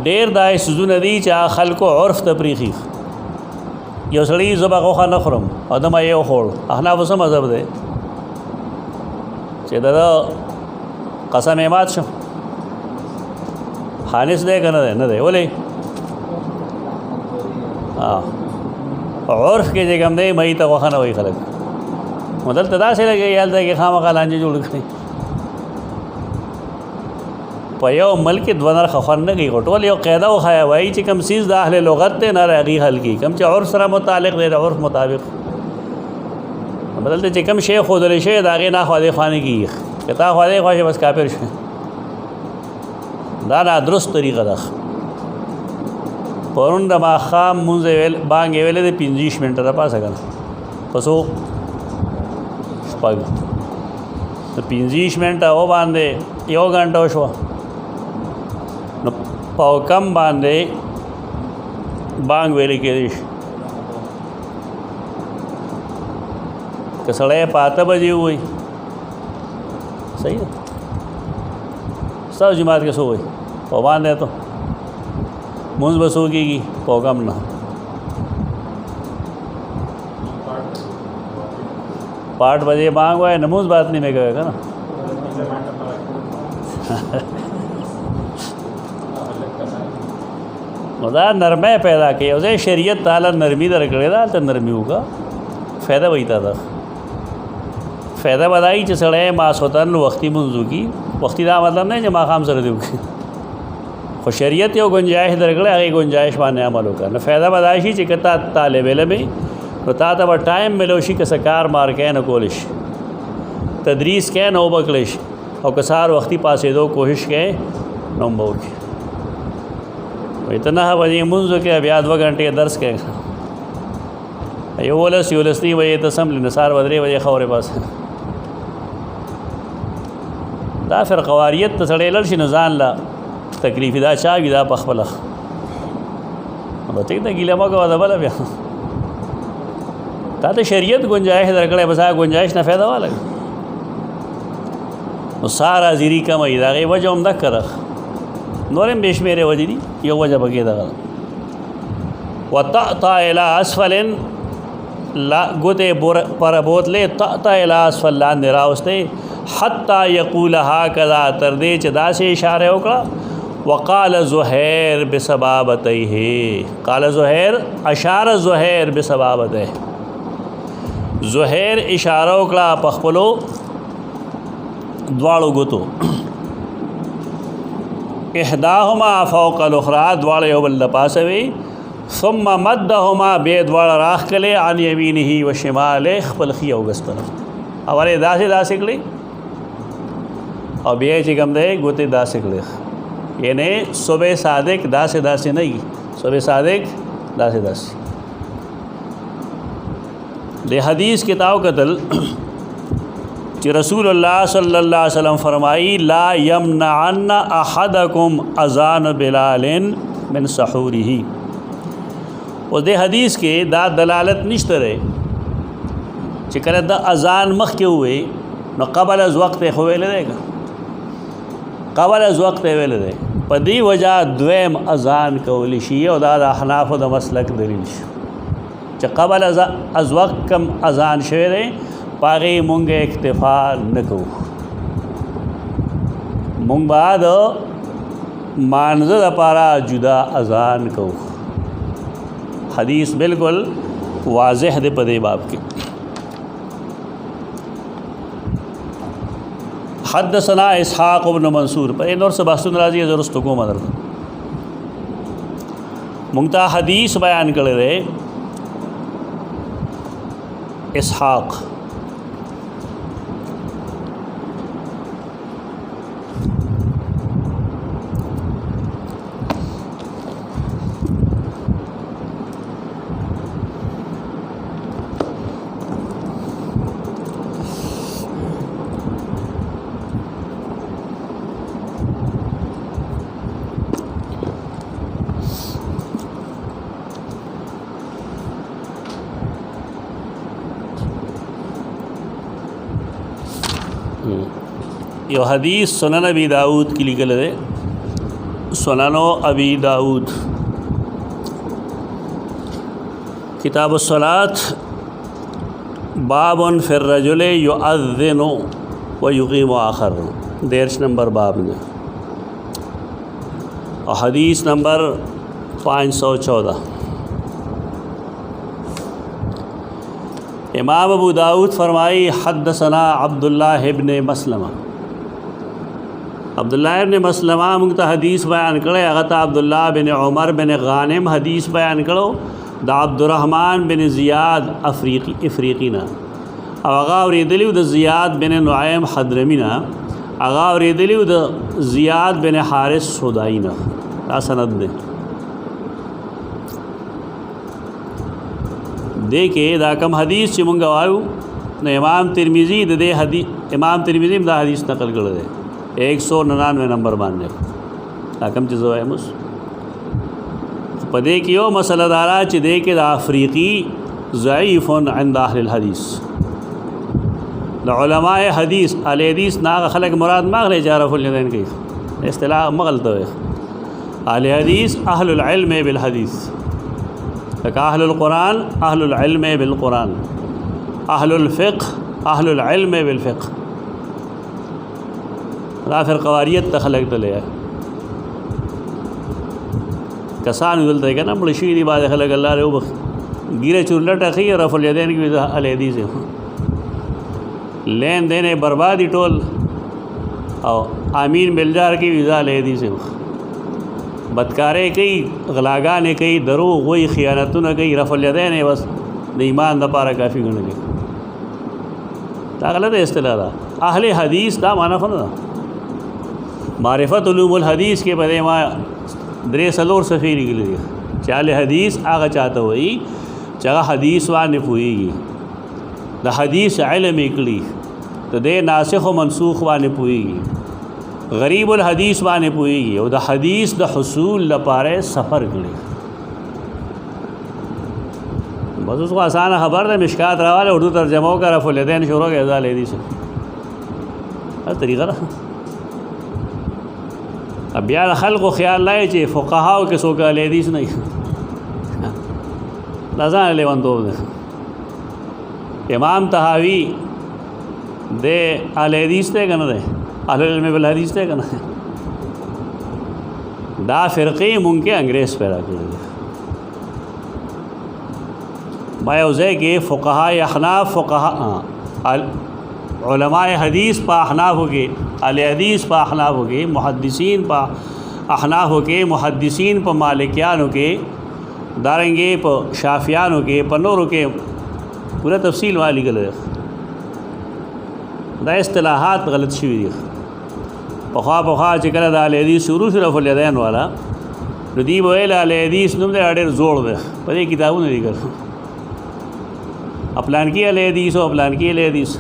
ډېر داسې څیزونه دي چې هغه خلکو عرف ته پرېښي. یو سړي زه به غوښه نه خورم او ده ما یې وخوړ. احنافو څه مذهب دی چې د ده قسم یې مات شو؟ خانس دی که نه دی؟ نه دی. ولې عرف کې چې کوم دی مئی ته غوښه نه وایي خلک. نو دلته داسې لګي هلته کې خامخا لانجې جوړ کړي. په یو ملک کې 2 نرخه خوند نه کوي. ټول یو قاعده وښایه وایي چې کوم څیز د اهل لغت دی نه هغې حل کړي، کوم چې عرف سره متعلق دی د عرف مطابق. بدلته چې کوم شی ښودلی شوی د هغې نه خوا دې خوا نه کېږي. که تا خوا دې خوا شي بس کافر شي. دا نادرست طریقه ده. پرون د ماښام مونځ بانګ یې ویلی دی 25 منټه ده پاسه که نه په څو شپږ د 25 منټه و باندې 1 غنټه وشوه نو په کم باندې بانګ ویلی کېدی شي. که سړی په 8 بجې ووایي सही है सब जमात के सो गई पवान दे तो मुंज बस होगी पोगम ना पाठ बजे मांग हुआ है नमूज बात नहीं में कहेगा ना मज़ा नरमे पैदा किए उसे शरीयत ताला नरमी दर करे था तो नरमी होगा फ़ायदा वही था फ़ायदा बदाई चसड़े मासोतन वक्ती मंजू की वक्ती दा मतलब नहीं जमा खाम सर दूँगी और शरीयत यो गुंजाइश दर करे आगे गुंजाइश माने अमल होगा न फ़ायदा बदाइशी चिकता तालिब इल्म तो ता तब टाइम मिलोशी के सकार मार के न कोलिश तदरीस के न बकलिश और कसार वक्ती पासे दो कोशिश के नम्बो के इतना वजी मुंज़ के अब याद 2 घंटे दर्स के ये ओलस यूलस नहीं वही तसम्ल नसार बदरे वजह खौरे पास दा फिर कवारियत तसड़े लड़शी नजान ला तकलीफ़ी दा चाह दा पखबला बच्चे तो गीला मौका वादा बला ब्या ता तो शरीयत गुंजाइश दरकड़े बसा गुंजाइश ना फ़ायदा वाला वो सारा ज़ीरी कम ही दागे वजह उमदा कर नौरम बेश मेरे वजरी यो वजह बगे दा व ता इला असफलिन ला गुते पर बोतले ता इला असफल ला निरावस्ते हत्ता यकूल हाकदा तरदे चदा से इशारे होकड़ा वक़ाल ज़ुहैर बिसबाबतैहि क़ाल ज़ुहैर अशार ज़ुहैर बिसबाबतैहि ज़ुहैर इशारा होकड़ा पखपलो द्वाड़ो गुतो इहदाहुमा फ़ौक़ल उख़रा द्वाड़े ओबल पासवे सुम्मा मद्दहुमा बे द्वाड़ा राख कले आन यमीनिही व शिमाले खपलखी औगस्तर हमारे दासे दासिकले और बे चिकम दे गुते दासिकले यानी सुबह सादिक दासे दासे नहीं सुबह सादिक दासे दासे ले हदीस किताब कतल कि रसूलुल्लाह सल्लल्लाहु अलैहि वसल्लम फरमाई ला यमनअन्ना अहदकुम अज़ान बिलालिन मिन सहूरिही उस दे हदीस के दा दलालत निश्तरे चिकर द अज़ान मख के हुए न कबल अज़ वक्त हुएले देगा कबल अज़ वक्त वेले दे पदी वजह द्वेम अज़ान कौलिशी और दादा हनाफ द मसलक दलील च कबल अज़ वक्त कम अज़ान शेरे पागे मुंगे इक्तिफा न को मुंग बाद मानजद पारा जुदा अज़ान को हदीस बिल्कुल वाज़ेह दे पदे बाप के हद्दसना इसहाक़ इब्न मंसूर पर इन और से बास्तुन राजी ज़रूरत को मदर मुंगता हदीस बयान कर रहे इसहाक़ यो हदीस सुनन अबी दाऊद की लिखल है सुननो अबी दाऊद किताबुस्सलात बाबुन फिर रजुले युअज़्ज़िनु व युक़ीमु आखर 1.5 नंबर बाब में और हदीस नंबर 514 इमाम अबू दाऊद फरमाई हद्दसना अब्दुल्लाह इब्न मसलमा अब्दुल्लाह इब्न मसलमा मुंगता हदीस बयान करे अगता अब्दुल्लाह बिन उमर बिन गानिम हदीस बयान करो दा अब्दुर्रहमान बिन ज़ियाद अफ़रीक़ीना अगा औरीदली द ज़ियाद बिन नुआइम हदरमीना अगा औरीदली द ज़ियाद बिन हारिस सुदाईना दा सनद ने देखे दा कम हदीस चिमुंगा वायु न इमाम तिरमिज़ी दे हदीस इमाम तिरमिज़ी दा हदीस नकल कर दे 199 नंबर मानने दा कम चीज़ है मुस पदे कियो मसला दारा च दे के दा अफ़रीक़ी ज़ईफ़ुन इंद अहलिल हदीस د علماء حدیث اهل حدیث نا خلق مراد مغله جارف الیدین کی اصطلاح مغلط ہے. اهل حدیث اهل العلم بالحدیث، اهل القرآن اهل العلم بالقرآن، اهل الفقه اهل العلم بالفقه. دا پھر قواریت تخلق دلے کسان دلتے کہ نا ملشی دی بعد خلق اللہ رہے وہ گیرے چولٹا خی رفع الیدین کی اہل حدیث لین دینے بربادی ٹول او آمین بلجار کی ویزا اہل حدیث بدکارے کئی غلاگانے کئی دروغ وہی خیانتوں نہ کئی رفع الیدین بس د ایمان دا پارا کافی گنے گی. دا غلط اصطلاح دا. اہل حدیث دا معنی خو نه معرفت علوم الحدیث کے بدے ما درې څلور صفحې لګلې چې اهل حدیث هغه چاته وایي چې هغه حدیث باندې پوهېږي، د حدیث علم یې کړي، د دې ناسخ و منسوخ باندې پوهېږي، غریب الحدیث باندې پوهېږي او د حدیث د حصول لپاره سفر کړي. بس اس کو آسان خبر ده مشکات راواله اردو ترجمه وکړه رفع الیدین شروع کړه اهل حدیث هر طریقه ده. اب بیا خلق و خیال لائے چې فقهاو کې څوک اهل حدیث نه دا ځان لیوانتوب ده. امام طحاوی د اهل حدیث ته که نه دی؟ اهل العلم بالحدیث ته که نه دی؟ دا فرقې مونږ کې انګریز پیدا کړي دي. ما یو ځای کې فقهای احناف علماء حدیث پا احنافو کے، اہل حدیث پا احنافو کے، محدثین پا احنافو کے، محدثین پا مالکیانو کے، دارنگے پا شافیانو کے، پا نورو کے پورا تفصیل والی گلے دا اصطلاحات غلط شوی دی. پخوا چکل دا اہل حدیث شروع رفع الیدین والا ردیب ویل اہل حدیث نم دے اڈیر زوڑ دے پدے کتابوں نے دیگر اپلان کی اہل حدیث ہو اپلان کی اہل حدیث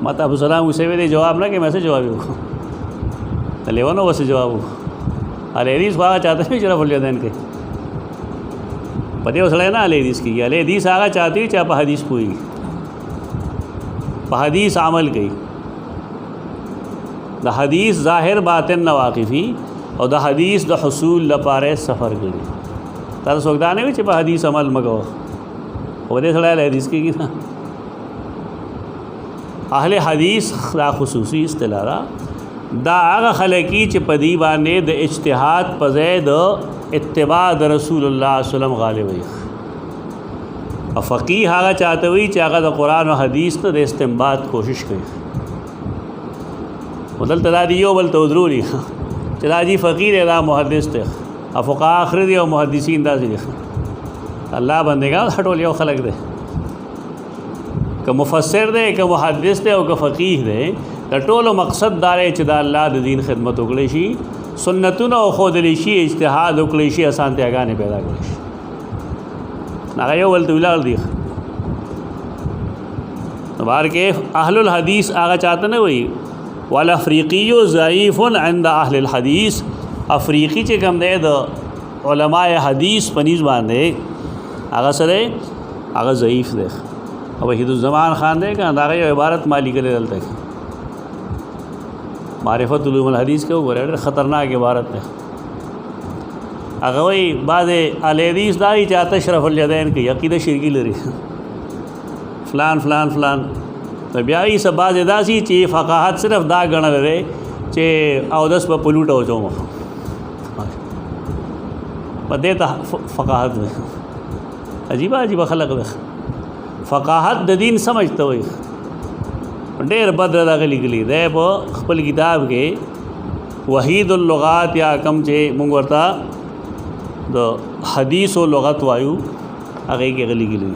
مت ابو سلام اسے بھی جواب نہ کہ میں سے جواب ہو لیوانو ویسے جواب ہو اہل حدیث خواہ چاہتے ہیں رفع الیدین کے پتہ وسلے نا اہل حدیث کی اہل حدیث آگا چاہتی ہے چاہے پا حدیث پوئی پا حدیث عمل کی دا حدیث ظاہر باطن نہ واقفی اور دا حدیث دا حصول لپارے سفر کری تارا سوکدانے بھی چاہے پا حدیث عمل مگو ودے سڑا اہل حدیث کی نا اہل حدیث دا خصوصی اصطلاح دا آغا خلقی چی پدی بانے دا اجتہاد پزید اتباع دا رسول اللہ صلی اللہ علیہ وسلم غالب ہوئی اور فقیہ آغا چاہتے ہوئی چی آغا دا قرآن و حدیث دا استنباط کوشش کری مدل تدا دیو بل تودروری چلا جی فقیر دا محدث تے افقہ آخر دی و محدثین دا سی اللہ بندے گا ہٹو لیو خلق دے کہ مفسر دے کہ محدث دے او کہ فقیہ دے دا ټولو مقصد دارے چې دا اللہ دا دین خدمت وکړي شي سنتونه وښودلی شي اجتهاد وکړي شي اسانتیاګانې پیدا کړي شي هغه یو بل ته ولاړ دي. بهر کې اهل الحدیث هغه چاته نه وایي والافریقی ضعیف عند اهل الحدیث افریقی چې کوم دی د علماء حدیث په نسبت باندې هغه سره هغه ضعیف دی. اب وحید الزمان خان دے کہ انداغ عبارت مالی کے لیے دلتے ہیں معرفت علوم الحدیث کے اوپر خطرناک عبارت ہے. اگوئی بعض اہل حدیث داری چاہتا شرف الیدین کی عقیدہ شرکی لری فلان فلان فلان تو بیائی سب بعض اداسی چی فقاہت صرف دا گنا لرے چی او دس پا پلوٹا ہو چاہوں پا دیتا فقاہت میں عجیبہ خلق دے فقاہت د دین سمجھتا ہوئی ډیر بدر دغه لیکلی دی په خپل کتاب کې وحید اللغات یا کم چې مونږ ورته د حدیث او لغت وایو هغه کې غلی لیکلی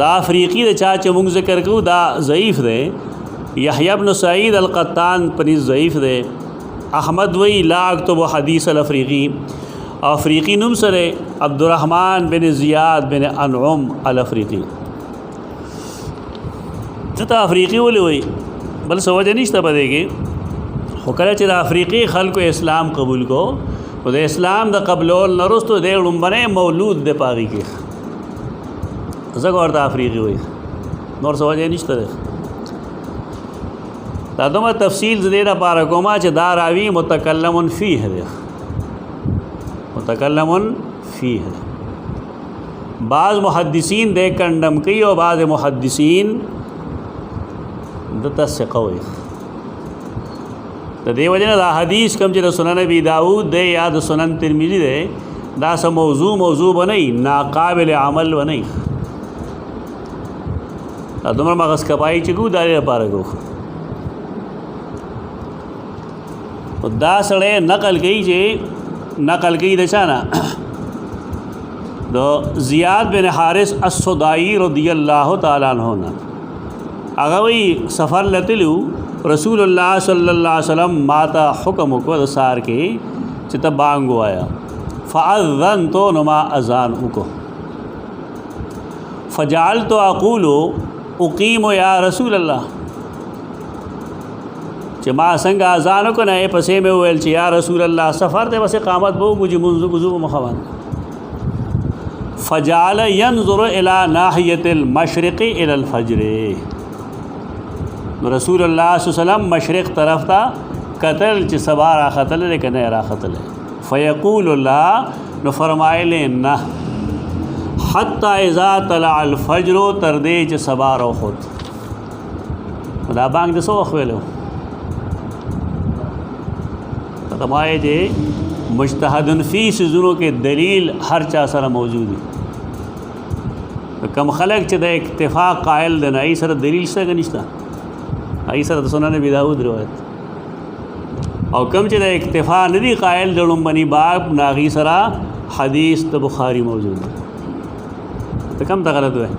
دا افریقی د چا چې مونږ ذکر کوو دا ضعیف دی. یحیی بن سعید القطان پنځ ضعیف دی. احمد وی لا اکتب حدیث الافریقی افریقی نم سره عبدالرحمن بن زیاد بن انعم الافریقی تا افریقی ولی وی بل سوجہ نشتا پدے گی خو کله چې د افریقی خلکو اسلام قبول کو او د اسلام د قبلول نرستو د لومبنه مولود د پاغي کې زګ ورته افریقی وی نور څه وجه نشته دی. دا دومره تفصیل زه دې دپاره کومه چې دا راوي متکلم فیه دی، متکلم فیه. بعض محدثین دې کنډم کوي او بعض محدثین دته ثقه وایي. د دې وجه نه دا حدیث کوم چې د سنن ابي داود دی یا د سنن ترمذی دی دا څه موضوع به نه وي، ناقابل عمل به نه وي. دا دومره مغز کپایي چې کو دا یې لپاره کو. دا سړی نقل کوي چې نقل کوي د چا نه؟ د زیاد بن حارث السدائی رضی الله تعالی عنہ نه. هغه وی سفر لتلو رسول الله صلی الله علیه وسلم ماته حکم وکړ د سار کې چې ته بانګ وایا. فاذنت نو ما اذان وکړو. فجعلت اقول اقیم یا رسول الله، چې ما څنګه اذان وکړ نه پسې مې وویل چې یا رسول الله سفر ته بس اقامت به وکړو منځ وضو مخوان. فجعل ينظر الى ناحيه المشرق الى الفجر. رسول الله صلی الله علیه وسلم مشرق طرف ته قتل چې سبا را خطل دې کنه را خطل. فیقول الله نو فرمایله نه حتی اذا طلع الفجر تر دې چې سبا را خود. دا بانګ د سو خویلو تمایه دې مجتهدن فی سزونو کې دلیل هر چا سره موجود دی. کم خلق چې د اکتفا قائل دی نه ای سره دلیل څنګه نشته، ای سره د سنن ابي داود روایت. او کم چې د اکتفا ندی قائل د لومبني باب ناغي سره حدیث د بخاری موجود دی. ته کم ته غلط وای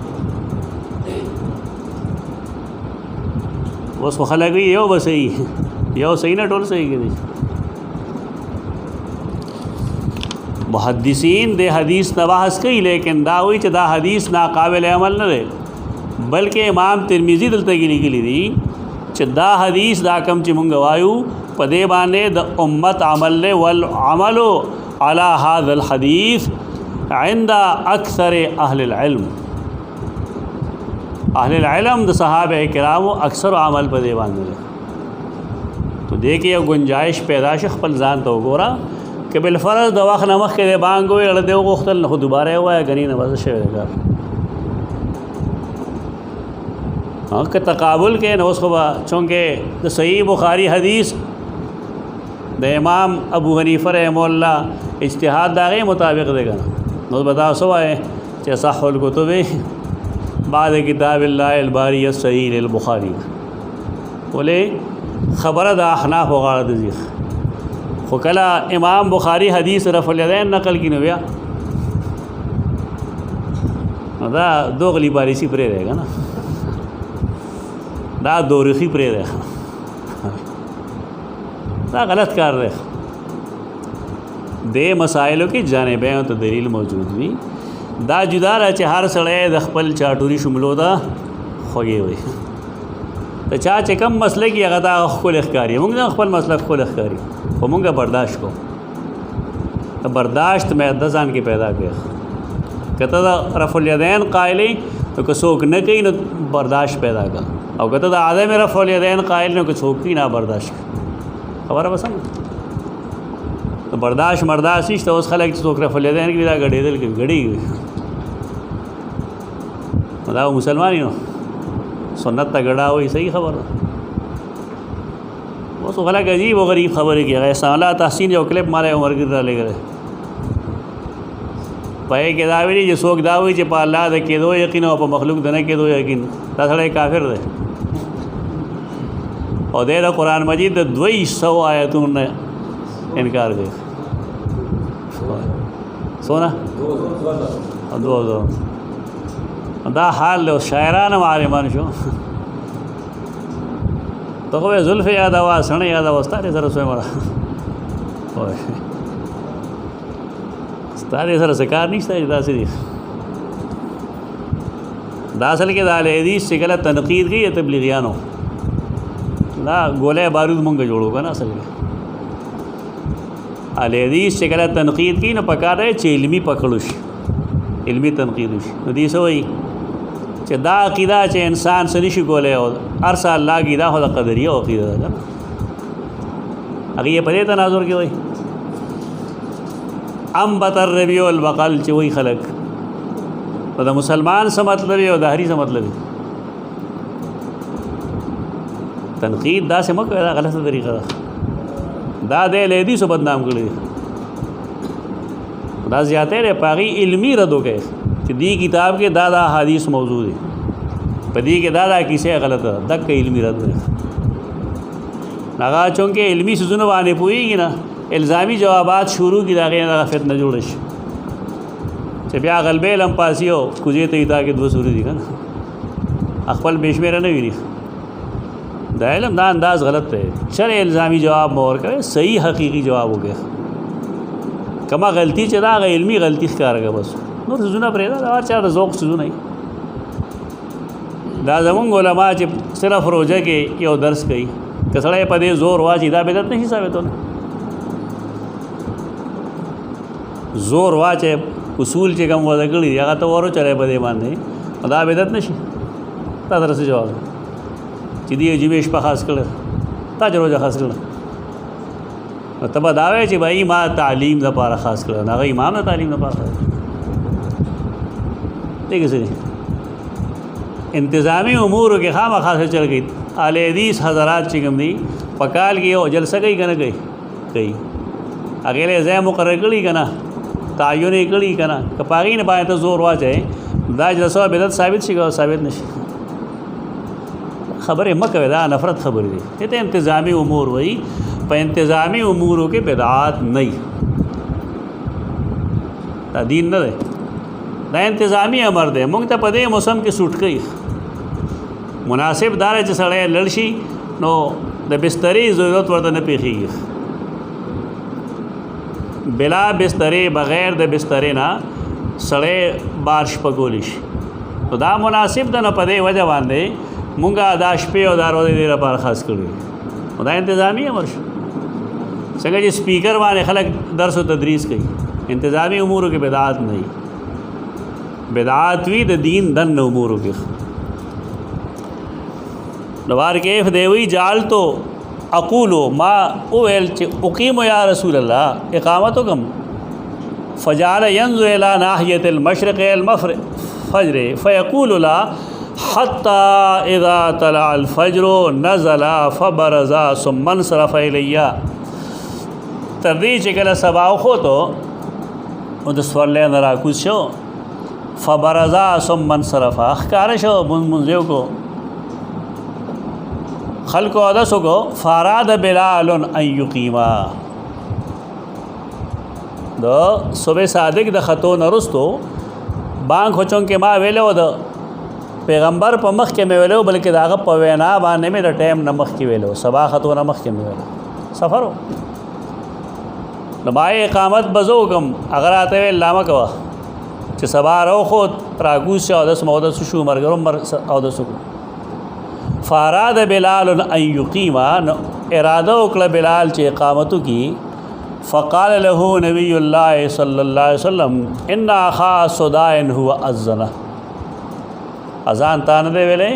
اوس خلک یو به صحیح یو صحیح نه ټول صحیح کېږي. محدثین د حدیث نه بحث کوي لیکن دا وایي چې دا حدیث ناقابل عمل نه دی، بلکې امام ترمذی دلته لیکلی دی چې دا حدیث دا کم چې مونږ وایو په دې باندې د امت عمل له والعمل على هذا الحديث عند اکثر اهل العلم. اهل العلم د صحابه کرامو اکثر عمل په دې باندې. تو دې کې یو گنجائش پیدا شي خپل ځان ته وګوره کہ بالفرض د وخت نه مخکې د بانګ وي اړه دی غوښتل خو دوباره وایي غنی نه وځه شوی دی. که تقابل کې نو اوس خو چونکې د صحیح بخاری حدیث د امام ابو حنیفه رحمه الله اجتهاد داغه مطابق دی کنه. نو بتاو سو ہے چې صح الکتب بعد کتاب الله الباری الصحیح للبخاری. ولې خبره د احناف وغاړه د ذیخ خو کله امام بخاری حدیث رفع الیدین نقل کی نو بیا دا دوغلی باریسی پرې رہے نا، دا دورخی پرې رہے، دا غلط کار رہے. دے مسائلو کې جانبین ته دلیل موجود وي. دا جدا را چې هر سړی د خپل چاټوري شملو دا خوږی وي. ته چا چې کم مسله کې هغه دا خپل اخکاری، موږ نه خپل مسله خپل اخکاری خو موږ برداشت کو. ته برداشت مې د ځان کې پیدا کړ. کته دا رفع الیدین قائلی نو که څوک نه کوي نو برداشت پیدا کړه، او کته دا عدم رفع الیدین قائل نو که څوک نه برداشت. خبره وسم برداشت مرداشت نشته. اوس خلک چې څوک رفع الیدین کې دا غړېدل کې غړي دا مسلمان نو سنت ته غړا وایي صحیح خبره. اوس خلک عجیب او غریب خبرې کوي. هغه سالا تحسین یو کلپ ماره عمر کې را لګره پای کې دا ویلي چې څوک دا وایي چې په الله د کېدو یقین او په مخلوق د نه کېدو یقین دا سړی کافر دی. او د قرآن مجید د 200 آیتونو نه انکار کوي. سونا دو دا حال له شاعرانه معلمان شو ته خو زلف یاد وا سن یاد واستاره سره سوې مړه وای ستاره سره سکار نشته دا سې دي. دا اصل کې دا حدیث چې کله تنقید کوي تبلیغیانو دا ګولې بارود مونږ جوړو کنه. اصل کې حدیث چې کله تنقید کوي نو پکاره چې علمی پکړو شي، علمی تنقید شي. نو دې سوې چې چې دا عقیده چې انسان څه نشي کولی او هر څه الله عقیده خو د قدریه عقیده ده که نه هغې یې په دې تناظر کې وایي انبت الربیع البقل چې وایي خلک نو د مسلمان څه مطلب او د هري څه مطلب تنقید داسې مه کوئ دا غلطه طریقه ده دا د اهل حدیثو بدنام کړی دی دا زیاتی دی په هغې علمي رد وکړئ چې دې کتاب کې دا حدیث موضوع دی په دې کې دا کیسه غلطه ده دقه علمي رد دی هغه چونکې علمي څیزونه باندې پوهېږي نه الزامي جوابات شروع کړي د هغې نه فتنه جوړه شي چې بیا غلبې لمپاسي او کوزې ته دا کې 2 سورې دي که نه خپل بې شمېره نه ویني د علم دا انداز غلط دی شرع الزامي جواب مه ورکوئ صحیح حقیقي جواب وکړئ کما غلطي چې دا هغه علمي غلطي ښکاره کړه بس نور څیزونه پرېږده دا هر چا د ذوق څیزونه وي دا زمونږ علما چې صرف روژه کې یو درس کوي که سړی په دې زور واچي دا بدعت نشي ثابتونه زور واچي اصول چې کوم وضع کړي دي هغه ته ور وچلوي په دې باندې دا بدعت نشي تا در څه جواب چې دې جمعې شپه خاص کړه تا چې روژه خاص کړه نو ته به دا وایې چې بھائی ما تعلیم دپاره خاص کړه هغه امام د تعلیم دپاره خاص دی که څه دی انتظامی امورو کې خامخا څه چل گئی اهل حدیث حضرات چې کوم دي په کال کې یو جلسه کوي که نه کوي کوي هغې له ځای مقرر کړي که نه تعین یې کړي که نه که په هغې نه باندې ته زور واچوې دا جلسه بدعت ثابت شي که ثابت نه شي خبرې مه کوئ دا نفرت خبرې دي دې ته انتظامي امور وایي په انتظامي امورو کې بدعات نه دا دین نه دی دا انتظامي امر دی موږ ته په دې موسم کې سوټ کوي مناسب دار چې سړی لړ شي نو د بسترې ضرورت ورته نه پیښیږي بلا بسترې بغیر د بسترې نه سړی بار شپه کولی شي نو دا مناسب ده نه په دې وجه باندې مونږ دا شپې او دا ورځې دې لپاره خاص کړي نو دا انتظامي امر شو څنګه چې سپیکر باندې خلک درس او تدریس کوي انتظامي امورو کې بدعات نه وي بدعات وي د دین دن امورو کې نوار کیف دیوی جال تو اقولو ما اویل چې اقیم یا رسول الله اقامت کم فجعل ينظر الى ناحيه المشرق الفجر فيقول لا حتى اذا طلع الفجر نزل فبرز ثم انصرف الي تر دې چې کله سبا خو ته او د سوالې نه راکوز شو فبرز ثم انصرف اخکار شو منځو کو خلق عدسو کو فاراد بلال ان یقیما دو صبح صادق د خطو نرستو بانک هچون کې ما ویلو د پیغمبر په مخ کې مې ویلو بلکې داغه په وینا باندې مې د ټیم نه مخ کې ویلو سبا خطو نه مخ کې مې ویلو سفرو نمای اقامت بزو کم اگر آتے وی لامه کوا چې سبا رو خود راگوز شا اودس مودس شو مرگرم اودس کو فاراد بلال ان یقیما اراده وکړه بلال چې اقامتو کی فقال له نبی الله صلی الله علیه وسلم ان اخا صداء هو اذن اذان تان دے ویلے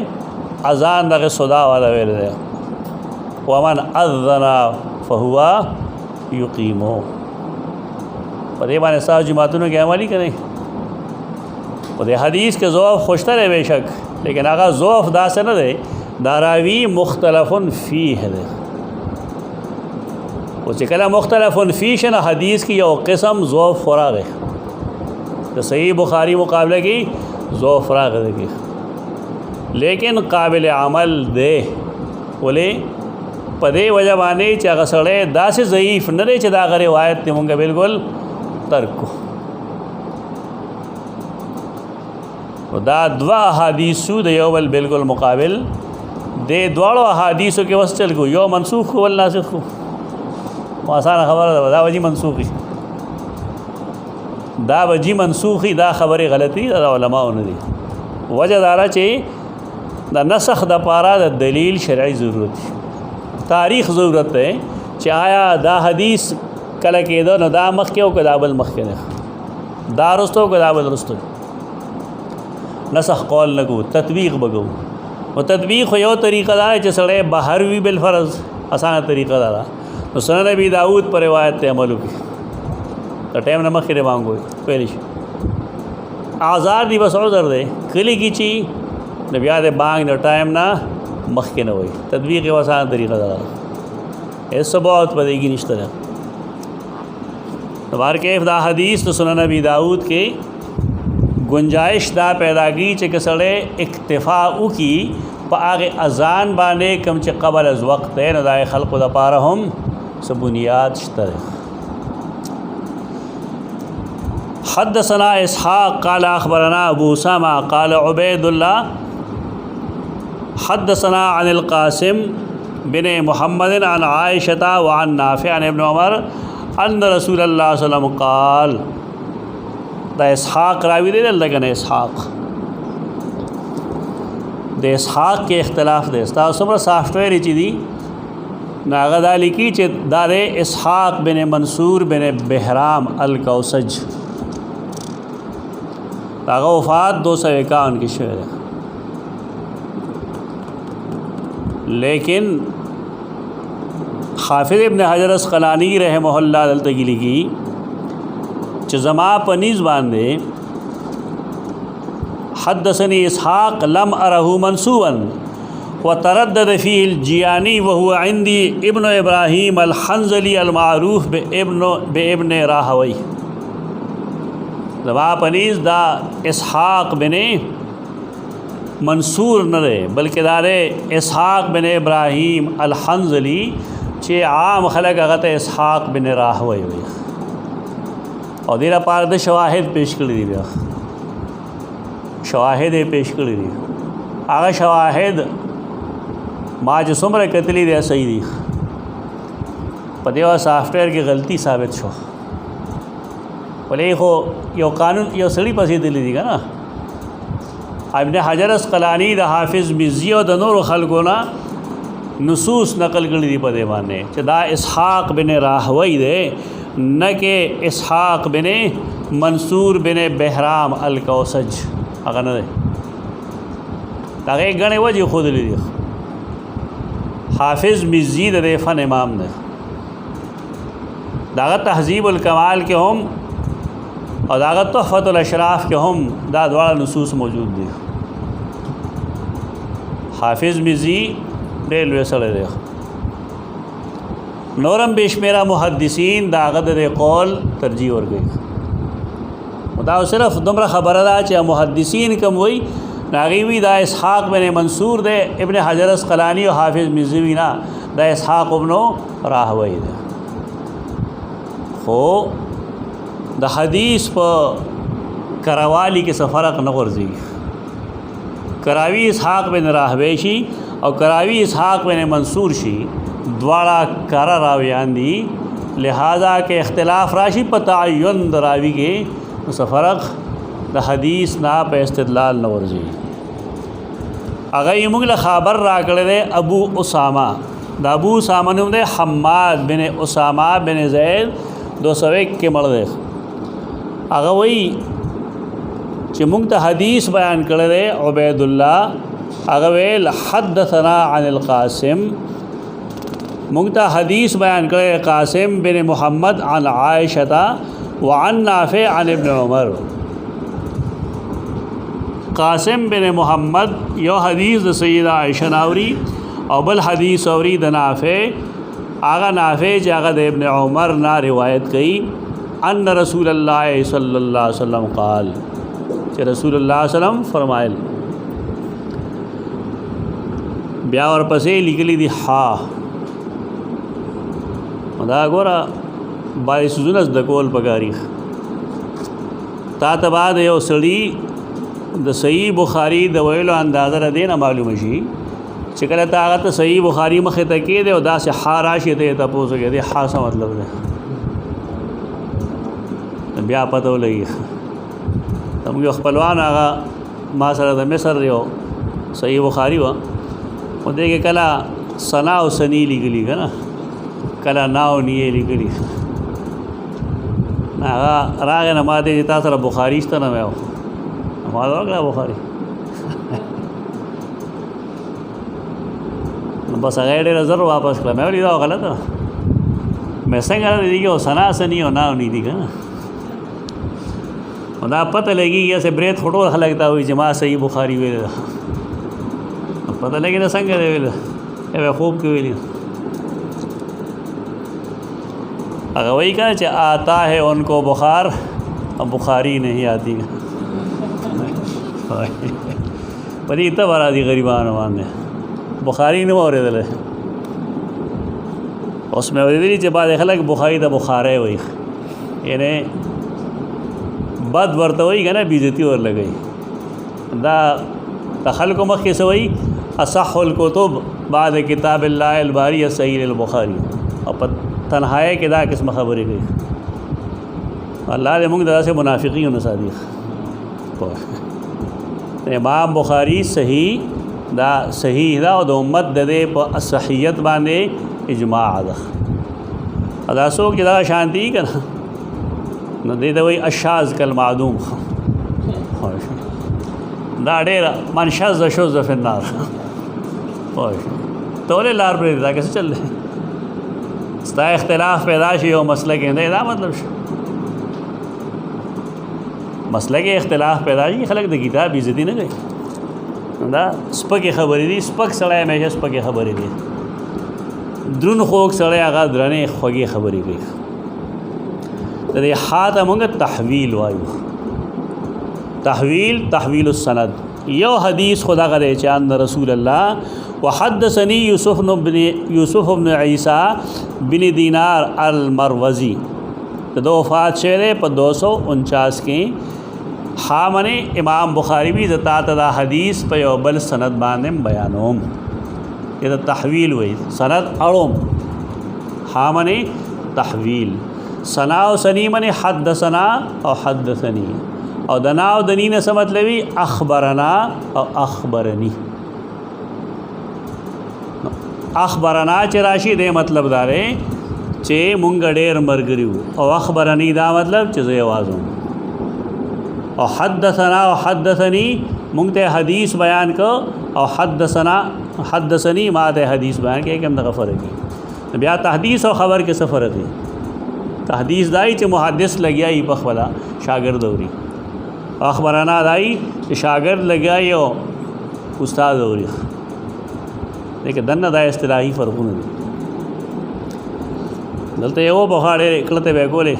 اذان دغه صدا والا ویلے ومن اذن فهو یقیمو په دې باندې ساو جماعتونو کې عملی کړي په دې حدیث کې ضعف خوشته دی بشک لیکن هغه ضعف داسې نه دی داراوی مختلفن فیه ده او چې کله مختلفن فیه شنه حدیث کی یو قسم ضعف فراغ ہے تو صحیح بخاری مقابلہ کی ضعف فراغ ہے لیکن قابل عمل دے بولے پدې وجه باندې چې هغه سړی داسې ضعیف نه دی چې دا هغه روایت ته مونږ بالکل ترک کو دا دوا حدیثو د یو بل بالکل مقابل دې دواړو احادیثو کې وسچل کو یو منسوخ ول ناسخ کو آسان خبره ده دا وجی منسوخی دا وجی منسوخی دا خبره غلطی دا علماء نه دي وجه دارا چې دا نسخ د پاره د دلیل شرعي ضرورت تاریخ ضرورت ہے چې آیا دا حدیث کله کېدو نو دا مخ کې او کدا بل مخ کې دا رستو کدا بل رستو नसख कौल न को तत्वीक बगो और तत्वीक हो तरीक़ा दार है सड़े बाहर भी बिलफ़र्ज़ आसान तरीक़ा दारा तो सुनन नबी दाऊद पर रिवायत अमल की तो टाइम न मखे मांगो पहले आज़ार दी बस उज़र दे कली की ची न याद बांग न टाइम ना मख के न हुई तदवीक आसान तरीक़ा दारा ऐसा बहुत पदेगी निश्तर तबार के दा हदीस तो सुनन नबी दाऊद के गुंजाइश दा पैदा की चे सड़े इक्तिफ़ा की पागे अजान बाने कम चे कबल अज़ वक्त है नदाए खल्क़ दा पारा हम सब बुनियाद शतर हद्दसना इसहाक़ क़ाल अख़बरना अबू उसामा क़ाल उबैदुल्लाह हद्दसना अनिल क़ासिम बिन मुहम्मद अन आयशा व अन नाफ़ि अन इब्न उमर अन रसूलुल्लाह सल्लल्लाहु अलैहि वसल्लम क़ाल द इसहाक़ रावी दे लगन इसहाक़ दे इसहाक़ के इख्तलाफ दे समर सॉफ्टवेयर ही दी नागदाली की चे दारे इसहाक़ बिन मंसूर बिन बहराम अल कौसज दागा वफ़ात 251 की शेर है लेकिन हाफिज़ इब्न हजर अस्क़लानी रहमहुल्लाह दलतगिली की चज़मा पनीज़ बांधे हद्दसनी इसहाक़ लम अरहू मनसूबन व तरद्दद फ़ीहिल जियानी व हुवा इंदी इब्न इब्राहीम अल हंज़ली अल मारूफ़ बे इब्न राहवई ज़मा पनीज़ दा इसहाक़ बिन मंसूर न रहे बल्कि दारे इसहाक़ बिन इब्राहीम अल हंज़ली चे आम खलक अगत इसहाक़ बिन राहवई हुई और देरा पारद शवाहिद पेश कर दी शवाहिद पेश कर दी आगा शवाहिद माँ जो सुमर कतली दे सही दी पदेवा सॉफ्टवेयर की गलती साबित शो बोले हो यो कानून यो सड़ी पसी दिली दी ना इब्न हजर अस्क़लानी द हाफिज़ मिज़्ज़ी और द नूर खलकोना नसूस नकल कर दी पदे माने चदा इसहाक़ बिन राहवई दे न के इसहाक़ बिन मंसूर बिन बहराम अल कौसज अगर न ताकि गणे वजह खुद ली हाफिज़ मिज़्ज़ी दे फ़न इमाम ने दागत तहज़ीबुल कमाल के हम और दागत तोहफ़तुल अशराफ के हम दादवाड़ा नसूस मौजूद दी हाफिज़ मिज़्ज़ी रेलवे सड़े दे नौरम बेशमेरा मुहद्दिसीन दागत दे कौल तरजीह और गई मुदा सिर्फ दुमरा खबर दा चे मुहद्दिसीन कम वही नागीवी दा इसहाक़ बिन मंसूर दे इब्न हजर अस्क़लानी और हाफिज़ मिज़्ज़ी ना दा इसहाक़ इब्न राहवई दे हो द हदीस पर करावाली के सफ़रक न वर्जी करावी इसहाक़ बिन राहवेशी और करावी इसहाक़ बिन मंसूर शी द्वारा करा रावियान दी लिहाजा के इख्तिलाफ राशि पतायुन रावी के सफ़रक द हदीस ना पे इस्तिदलाल न वर्जी अगर ये मुगल ख़बर रा करे दे अबू उसामा द अबू उसामा ने दे हम्माद बिन उसामा बिन ज़ैद 201 के मर्द अगर वही चिमुंगत हदीस बयान करे दे उबैदुल्लाह अगवेल हद्दसना अनिल क़ासिम मुंगता हदीस बयान करे क़ासिम बिन मुहम्मद अन आयशा व अन नाफ़ि अन इब्न उमर क़ासिम बिन मुहम्मद यो हदीस द सय्यदा आयशा नावरी और बल हदीस अवरी द नाफ़ि आगा नाफ़ि जागा द इब्न उमर ना रिवायत कई अन्न रसूलुल्लाह सल्लल्लाहु अलैहि वसल्लम क़ाल कि रसूलुल्लाह सल्लम फरमायल ब्या और पसे लिखली दी हा मदा गोरा बारिश जुनस दकोल पगारी तातबाद यो सड़ी द सही बुखारी द वैलो अंदाज़ा देना मालूम शी चिकल ताकत सही बुखारी मखे तके दे दा से हा राशि थे तपोस के दे हा सा मतलब दे ब्या पतो लगी तम के खपलवान आगा मासर द मिसर रहो सही बुखारी हुआ वो देखे कला सना और सनी लिखली है ना कला नाव नहीं लिखली राग नमाते जिता सर बुखारी इस तरह में ما دا بخاری بس هغه ډېر زر واپس کړه. مې ویل دا غلطه مې څنګه دې کې سنا سنی او نه ونی دي کنه دا پتہ لګي یا سے بریت خټور خلک تا وي جما صحیح بخاری ویل پتہ لګي نه څنګه دی ویل اے خوب کې ویل هغه وایي کنه چې آتا ہے ان کو بخار اب بخاری نہیں آتی پدې ته ورا دي غریبانو باندې بخاری نه اوریدل اوس مې اوریدلی چې بعد خلک بخاری ته بخاره وایي یعنی بد ورته وایي کنه بیزتی ور لګي دا خلکو مخکې سوي اصح الکتب بعد کتاب الله الباری صحیح البخاری او په تنهایی کې دا قسم خبرې کوي. الله دې موږ داسې منافقین نه صادق امام بخاری صحیح دا صحیح دا او د امت د دې په صحیحیت باندې اجماع ده. ادا څوک چې دا شانتی کنه نو دې ته وایي الشاذ کالمعدوم دا ډېر من شذ شذ فی النار ته ولې لار پرېږدې دا کیسه چل دی ستا اختلاف پیدا شي یو مسله کې دی دا مطلب شو مسله کې اختلاف پیدا شي خلک د کتاب عزت نه کوي دا سپکې خبرې دي سپک سړی همیشه سپکې خبرې دي درون خوږ سړی هغه درنې خوږې خبرې کوي. د دې حاته موږ تحویل وایو تحویل السند یو حدیث خدا غره چې ان رسول الله وحدثني یوسف بن عیسی بن دینار المروزی د وفات شوه په 249 کې حامنه امام بخاری بھی ذات دا حدیث په یو بل سند باندې بیانوم دا تحویل وی سند اړوم حامنه تحویل سنا او سنی من حدثنا او حدثنی او دنا او دنی نه سمت لوي اخبرنا او اخبرنی اخبرنا چې راشي دې مطلب دارې چې مونږ ډېر مرګریو او اخبرنی دا مطلب چې زه आवाजوم او حدثنا او حدثنی مونږ ته حدیث بیان کو او حدثنی ما ته حدیث بیان کې کوم دغه فرق دی. بیا تحدیث او خبر کې څه فرق دی؟ تحدیث دای چې محدث لګیای په خپل شاګرد اوري اخبرنا دای چې شاګرد لګیای او استاد اوري لیکن دنه دا اصطلاحي فرقونه دي. دلته یو بخاری کړته به کولې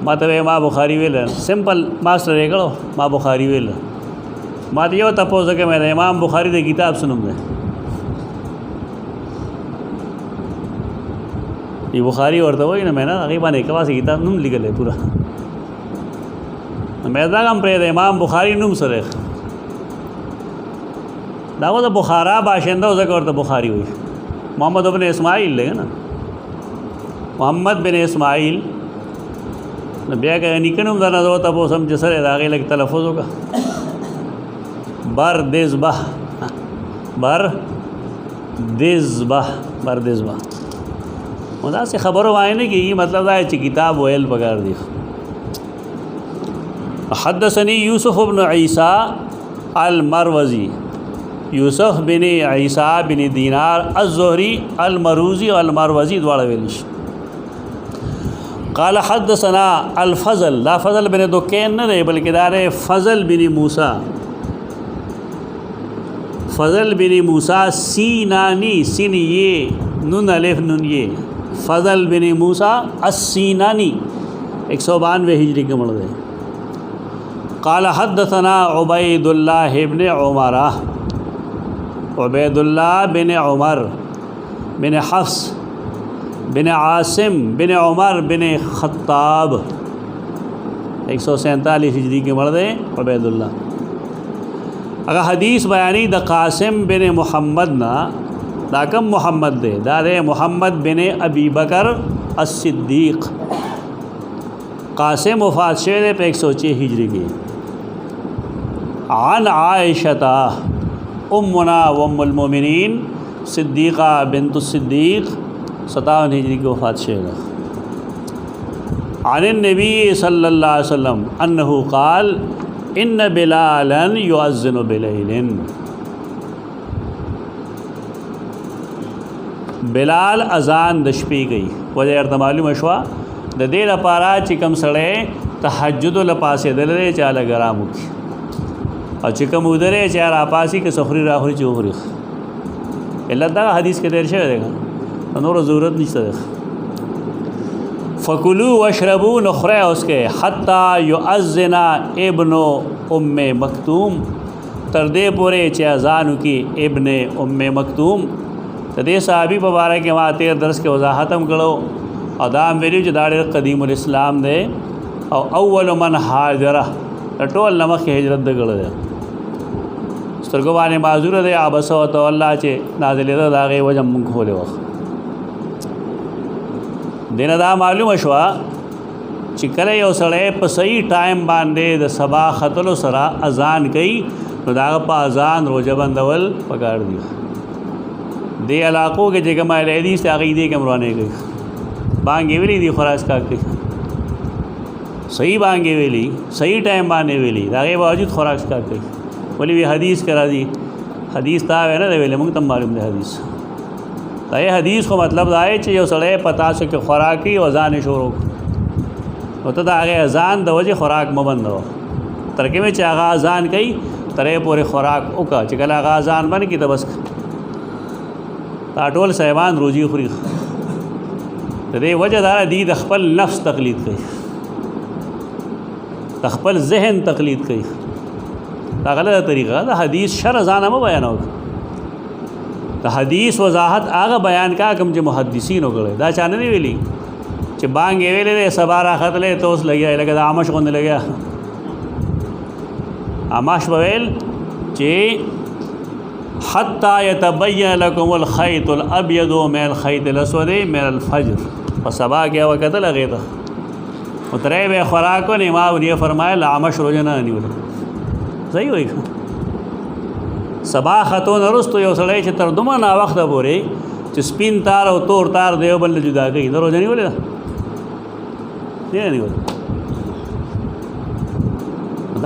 ما ته ما بخاری ویل سمپل ماستر یې کړو ما بخاری ویل ما ته یو تاسو کې مې امام بخاری د کتاب سنوم ده یہ بخاری ورته وای نه مې نه هغه باندې کواس کتاب نوم لیکل پورا مې دا هم پرې د امام بخاری نوم سره دا و د بخارا باشنده او ځکه ورته بخاری وای محمد ابن اسماعیل لګ نه محمد بن اسماعیل بیا که نکنم دا نه تاسو سم چې سره دا غي لګ تلفظ وکړه بردزبه مدا سے خبرو آئے نا کہ یہ مطلب ہے کہ کتاب ویل پکار دی. حدثني یوسف بن عیسی المروزی یوسف بن عیسی بن دینار الزہری المروزی والمروزی دواړه ویل شي. قال حدثنا الفضل لا فضل بن دکین نه دی بلکې دا فضل بن موسی سینانی سین یہ نون الف نون یہ فضل بن موسی السینانی 192 ہجری کے مڑ گئے. قال حدثنا عبید اللہ بن عمر بن حفص بن عاصم بن عمر بن خطاب 147 ہجری کے مڑ گئے عبید اللہ. اگر حدیث بیانی دا قاسم بن محمد نا دا کم محمد دے دا دے محمد بن ابی بکر الصدیق قاسم وفات شوه پہ 106 ہجری کی. عن عائشہ امنا وام المؤمنین صدیقہ بنت الصدیق 57 ہجری کی وفات شوه. عن النبی صلی اللہ علیہ وسلم انہو قال इन बिलालन युअज़्ज़िनु बिलैलिन, बिलाल अजान द शपी गई वजह अर्थ मालूम शवा द दे लपारा चिकम सड़े तहज्जुद लपासे दलरे चाल गराम की और चिकम उदरे चार आपासी के सखरी राहुरी चोहरी अल्लाह हदीस के देर से देगा नूर ज़रूरत नहीं सर फ़कुलू वशरबू नखरे उसके हत्ता युअज़्ज़िना इब्नो उम्मे मक्तूम तरदे पूरे चाजान की इब्ने उम्मे मक्तूम तदे साहबी मुबारक के वहाँ तेर दरस के वजाहतम करो और दाम मेरी जो दाड़े कदीमुल इस्लाम दे और अव्वल मन हाजरा टोल नमक के हिजरत दे गड़ दे सरगवाने माजूर दे आबस तो अल्लाह चे नाजिल दागे वजह मुंह खोले वक्त दिन दा मालूम शवा चिकले यो सड़े प सही टाइम बांधे द सबा खतलो सरा अजान कई तो दाग पा अजान रोजा बंदवल पकड़ दी दे इलाक़ों के जगह मालदी से आगई दे के मरवाने गई बांगे वेली दी खुरास का सही बांगे वेली सही टाइम बांधे वेली दागे बावजूद खुराक का गई बोली भी हदीस करा दी हदीस ता है ना दे वेले मुंग तम मालूम दे हदीस ये हदीस को मतलब आए जो सड़े पता से कि खुराकी अजान शुरू होता था आगे अजान द वजह खुराक मबंद हो तरके में चागा अजान कई तरे पूरे खुराक उका चिकल आगा अजान बन की तो बस ताटोल साहिबान रोजी खुरी रे वजह दारा दी तखपल नफ्स तकलीद कई तखपल जहन तकलीद कई गलत तरीक़ा था हदीस शर अजान में बयान होगा तो हदीस वजाहत आगा बयान का कम जो मुहद्दिसीन हो गए दा चाने नहीं वेली चे बांगे वेले दे सबारा खत ले तो उस लगे लगे आमश को लगे आमाश बवेल चे हत्ता यतबय्यन लकुमुल खैतुल अब्यदु मिनल खैतिल अस्वद मिनल फज्र और सबा क्या वक़्त लगे था उतरे बे खुराक ने इमाम ने फरमाया आमश रोजना नहीं बोले सही हुई सबा खतो नरुस तो यो सड़े चे तरदुमा ना वक्त बोरे चे स्पिन तार और तोर तार देव बल जुदा गई तो रोजा नहीं बोले नहीं बोले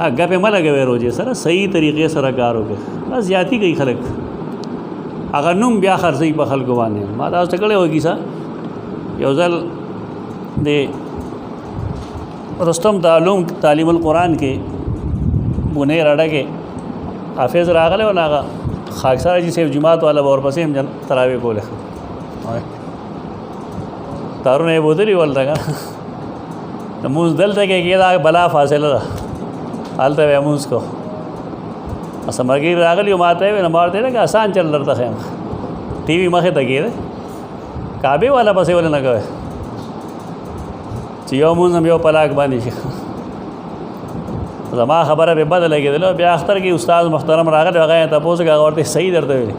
अग्गा पे मल गए रोजे सर सही तरीके से रकार हो गए बस जाती गई खलक अगर नुम ब्या खर सही बखल को वाने माता तकड़े होगी सा योजल दे रुस्तम तालीमुल कुरान के बुने रड़ा के हाफिज़ रागले और नागा खाकसारा जी से जुमात वाला और पसे हम जन तरावे को ले तारू ने बोतली बोल रहा तो मुझदल तक एक बला फासिल हालत है मुझ को असमगी रागल यू मारते हुए मारते ना कि आसान चल रहा था खैम टी वी मखे तकी काबे वाला पसे वाले न कहे चियो मुझ हम यो पलाक बानी जमा खबर है बेबद लगे दिलो ब्या अख्तर की उस्ताद मुख्तरम रागल वगैरह तपोस का औरतें सही दर्द हुए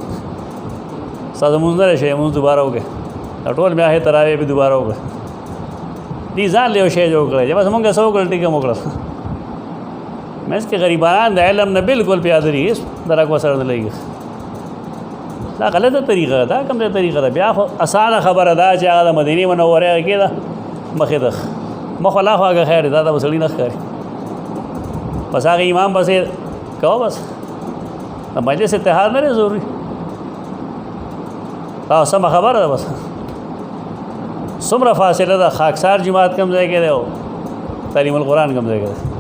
साज मुंजर शे मुंज दोबारा हो गए टोल में आहे तरावे भी दोबारा हो गए दी जान ले शे जो करे बस मुंगे सौ गलती का मोकड़ा मैं इसके गरीबान दलम ने बिल्कुल प्यादरी इस दरक वसर लगी ला गलत तरीक़ा था कम से तरीक़ा था ब्या आसान खबर अदा चाह मदीने मनोवर के मखे तक मखला खा के खैर दादा बसड़ी न खैर बस आगे इमाम बस कहो बस मजलिस इत्तेहाद मेरे ज़रूरी सब खबर है बस सुमर फासिल था खाकसार जमात कम जाए के दे तालीमुल कुरान कम जाए के दे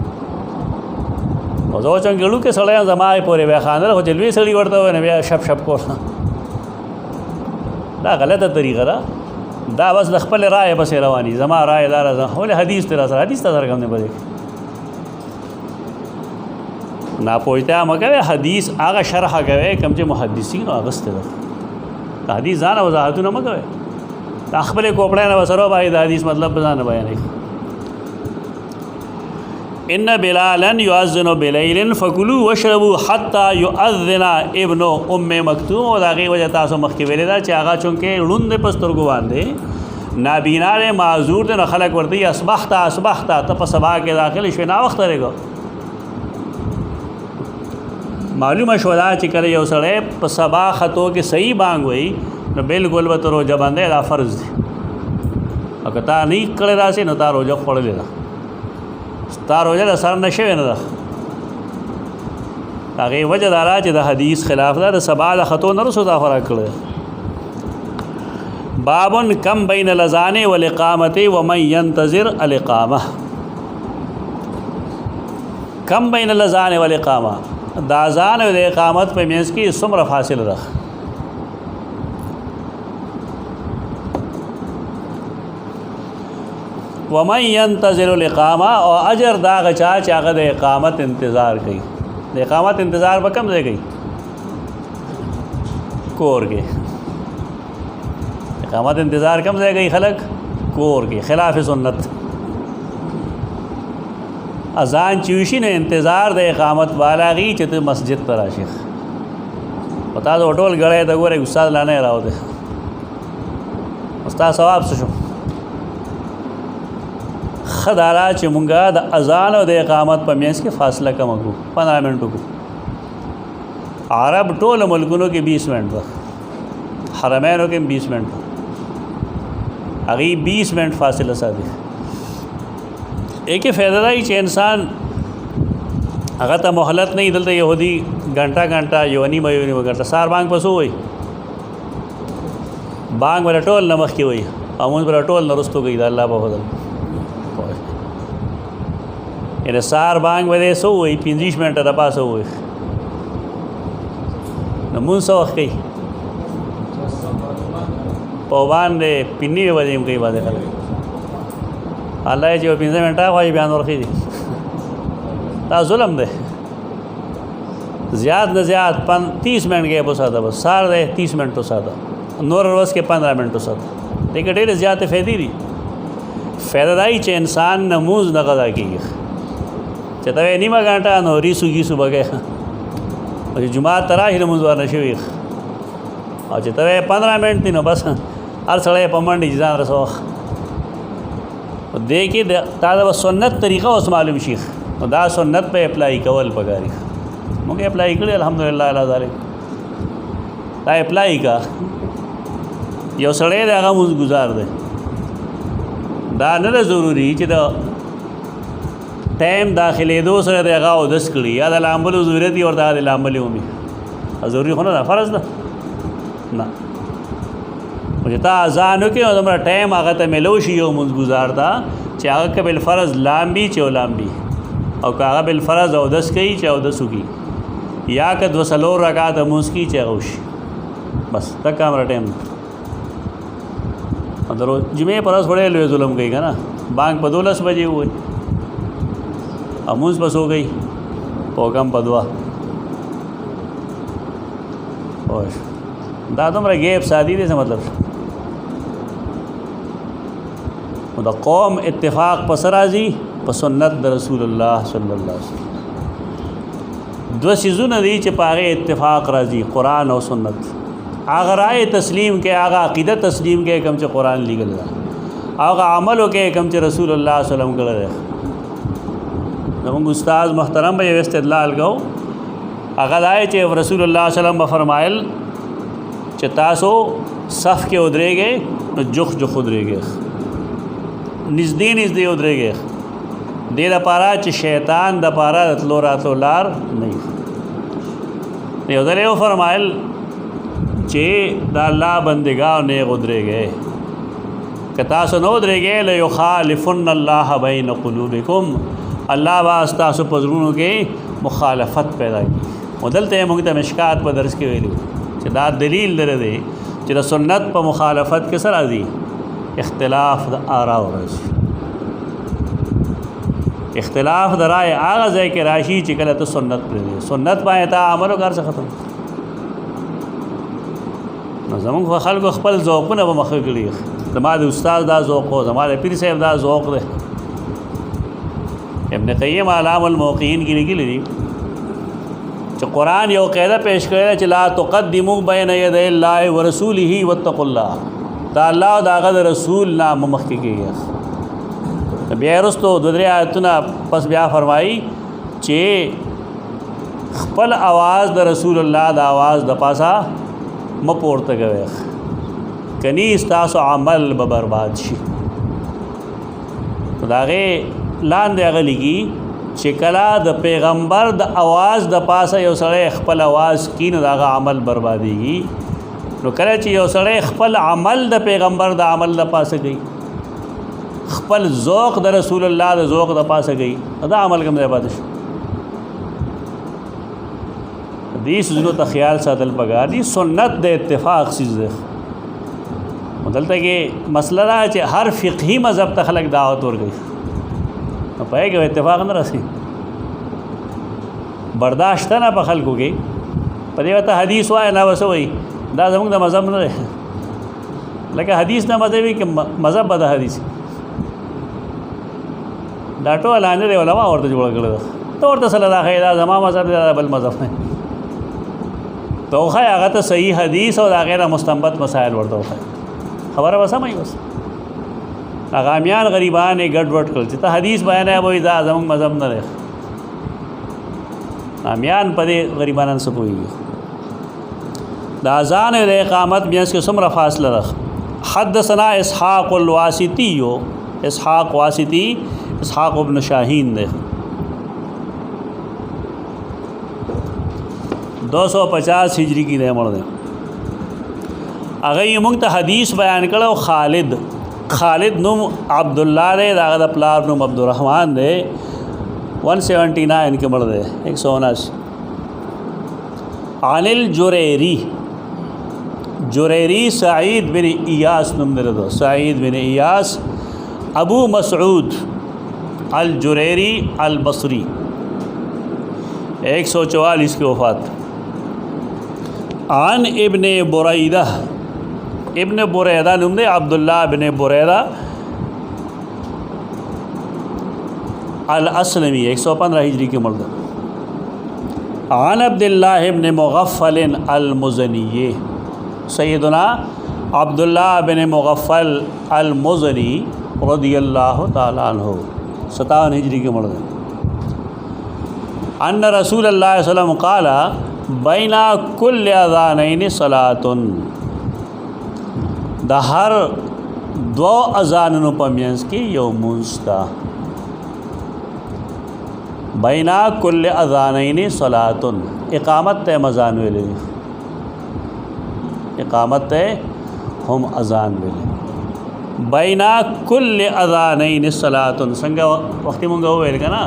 और जो चंगेड़ू के सड़े जमाए पूरे ब्या खानर हो जलवी सड़ी बढ़ता हुए ब्या शप को दा गलत तरीक़ा था दा बस लखपल राय बस रवानी जमा राय दारा बोले हदीस तेरा सर हदीस तजर हमने बजे ना पहुँचता मगर हदीस आगा शरह गए कम से मुहद्दिसीन अगस्त हदीस जाना वजाहत न मगर अखबले कोपड़े न बसरो भाई हदीस मतलब बजाना भाई नहीं इन्न बिलालन युअज़्ज़िनु बिलैलिन फ़कुलू वशरबू हत्ता युअज़्ज़िना इब्नु उम्मे मक्तूम और आगे वजह तासो मख के वेले दा चागा चूँकि रुंद पस्तर को बांधे नाबीना ने माजूर दे न खलक वर्ती असबहता तप सबा के दाखिल इस ना वक्त रहेगा मालूम अशवदा चिकर यो सड़े सबा ख़तों के सही बांग हुई न बिल्कुल व तो रोजा बांधे दा फ़र्ज़ अगर ता नहीं करे से न ता रोजा खोड़ लेना ता रोजा सर नशे न هغه وجه دا چې د حدیث خلاف دا د سبا د خطو نه رسو دا خوراک کړی. بابن کم بین الاذان والاقامت ومن ينتظر الاقامه. کم بین الاذان والاقامه، د اذان او د اقامت په منځ کې څومره فاصله ده؟ ومن ينتظر الاقامه، او اجر دا غچا چې هغه د اقامت انتظار کوي. د اقامت انتظار به کم ځای کوي؟ کور کې. اقامت انتظار کم ځای کوي خلک؟ کور کې، خلاف سنت. اذان چې وشي نو انتظار د اقامت والا غي چې ته مسجد ته راشي. پتا دا ټول غړې د ګوره استاد لانه راوته. استاد ثواب څه شو؟ خدارا چې مونږه د اذان او د اقامت په منځ کې فاصله کم وکړو، 15 منټ وکړو. عرب ټول ملکونو کې 20 منټ ده، حرمینو کې 20 منټ، هغه 20 منټ فاصله ساتي. ایک فائدہ دی چې انسان هغه ته مهلت نه دلته يهودي غنټه یو نیمه غنټه سار بانګ پسو وي، بانګ ور ټول نمخ کې وي، امون ور ټول نرستو گئی دا الله په فضل. ان سار بانګ ولې سو وي 25 منټه د پاسه وي، نو مون سو کوي په باندې پینی وځم کوي باندې خلک الله چې 15 منټه وایي بیان ورخي دي. دا ظلم دی. زیاد نه زیاد 30 منټ کې به ساده بس سار دی 30 منټو ساده، نور ورځ کې 15 منټو ساده. دغه ډېر زیات فائدې دي. فائدہ دی چې انسان نماز نه قضا کیږي. چې ته نیمه غنټه نو ریسو گیسو بګه او جمعه تراهی نماز ورنه شوی، او چې ته 15 منټ نو بس هر سړی په منډه ځان رسو. دیکھیں دا سنت طریقہ اوس معلوم شیخ، دا سنت پہ اپلائی کول پکاري. موږ اپلائی کړی الحمدلله علی ذلک. دا اپلائی کا یو سړی دا هغه موږ گزار دی. دا نه ضروری چې دا ټایم داخلي دو سره دا هغه او دس کړی یا د لامبل ضرورت دی ورته د لامبل ومي ضروری خو نه فرض ده نه. چې تا اذانو کې او دمره ټایم هغه ته ملو شي یو منځ گزار دا چې هغه که بالفرض لامبي چې لامبي، او که هغه بالفرض او دس کوي چې او دس وکړي، یا که 2 رکعات منځ کې چې هغه وشي، بس تک هغه ټایم. درو جمعې پر ورځ وړې لوی ظلم کوي که نه، بانک په 12 بجې ووایي او منځ بس هو گئی پوکم په 2. دا دومره ګیپ سادي دی څه مطلب؟ دا قوم اتفاق پس راځي په سنت د رسول الله صلی الله علیه وسلم. 2 سيزونه دي چې په هغه اتفاق راځي، قرآن او سنت. هغه رائے تسلیم کې، هغه عقیده تسلیم کې کوم چې قرآن لیکل دی، هغه عملو کې کوم چې رسول الله صلی الله علیه وسلم کړی دی. زموږ استاد محترم به یو استدلال کو، هغه دا چې رسول الله صلی الله علیه وسلم فرمایل چې تاسو صف کې ودرېږئ نو جخ ودرېږئ، نږدې ودرېږئ، دې لپاره چې شیطان د پاره د تلو راتلو لار نه وي. یو ځل یې فرمایل چې د الله بندګانو نه ودرېږئ، که تاسو نه ودرېږئ لیخالفن الله بین قلوبکم، الله به ستاسو په زړونو کې مخالفت پیدا کړي. دلته موږ ته مشکات په درس کې ویلو چې دا دلیل لري دی چې د سنت په مخالفت کې سره راځي اختلاف د آراء راځي. اختلاف د رائے هغه ځای کې راشي چې کله ته سنت پرې سنت باندې ته عمل وکړ څه ختم. نو زموږ خلکو خپل ذوقونه به مخه کړي، زما د استاد دا ذوق او زما د پیر صاحب دا ذوق دی. ابن قیم علام الموقعین کې لیکلي دي چې قرآن یو قاعده پیش کړی چې لا تقدموا بین یدی الله ورسوله واتقوا الله، دا الله او دا غد رسول نام مخکې کېږي. بیا وروسته 2-3 آیتونه پس بیا فرمایي چې خپل आवाज़ د رسول الله د आवाज़ د پاسه مپورته کوي، کني ستاسو عمل به برباد شي. دا غي لاندې هغه لګي چې کله د پیغمبر د आवाज़ د پاسه یو سړی خپل आवाज़ کین داغه عمل بربادېږي، نو کله چې یو سړی خپل عمل د پیغمبر د عمل د پاسه کوي، خپل ذوق د رسول الله د ذوق د پاسه کوي، دا عمل کوم ځای پاتې شو. دې سوزونو ته خیال ساتل پکار دي. سنت د اتفاق چیز ده. دلته کې مسله دا چې هر فقهي مذهب ته خلک دعوت ورکوي، نو پای کې اتفاق نه راسي، برداشت نه په خلکو کې. په دې وته حدیث وای نه وسوي دا زموږ د مذهب نه ده، لکه حدیث نه مذهب کې مذهب به د حدیث دا ټول لاندې علماء ورته جوړ کړل، ته ورته سره دا خیر دا زما مذهب دا بل مذهب نه، توخه هغه ته صحیح حدیث او دا غیر مستنبط مسائل ورته وخه خبره وسمه یوس. اغامیان غریبان ګډ وډ کړل چې ته حدیث بیان وای دا زموږ مذهب نه دی، امیان په دې غریبانان څه پوهیږي. د اذان او د اقامت بیاس کې څومره فاصله ده. حدثنا اسحاق الواسطی، اسحاق واسطی اسحاق ابن شاہین دے 250 ہجری کی دے مړ دے. هغه یې موږ ته حدیث بیان کړو. خالد نوم عبدالله دے، داغه د پلار نوم عبدالرحمن دے. 179 کې مړ دے 179. عن الجریری سعید بن ایاس نوم دے، سعید بن ایاس ابو مسعود الجریری البصری 144 کی وفات. عن ابن بریدہ، ابن بریدہ نوم دے عبداللہ ابن بریدہ الاسلمی 115 ہجری کی مرد. عن عبداللہ ابن مغفل المزنی، سیدنا عبداللہ ابن مغفل المزنی رضی اللہ تعالیٰ عنہ 57 ہجری کی مرد. ان رسول اللہ صلی اللہ علیہ وسلم قال بین کل اذانین صلاۃ، د هر دو اذانونو په منځ کې یو مونځ ده. بین کل اذانین صلاۃ، اقامت ته اذان ویلې، اقامت ته هم اذان ویلې. بین کل اذانین صلاۃ، څنګه وخت مونږ وویل کنه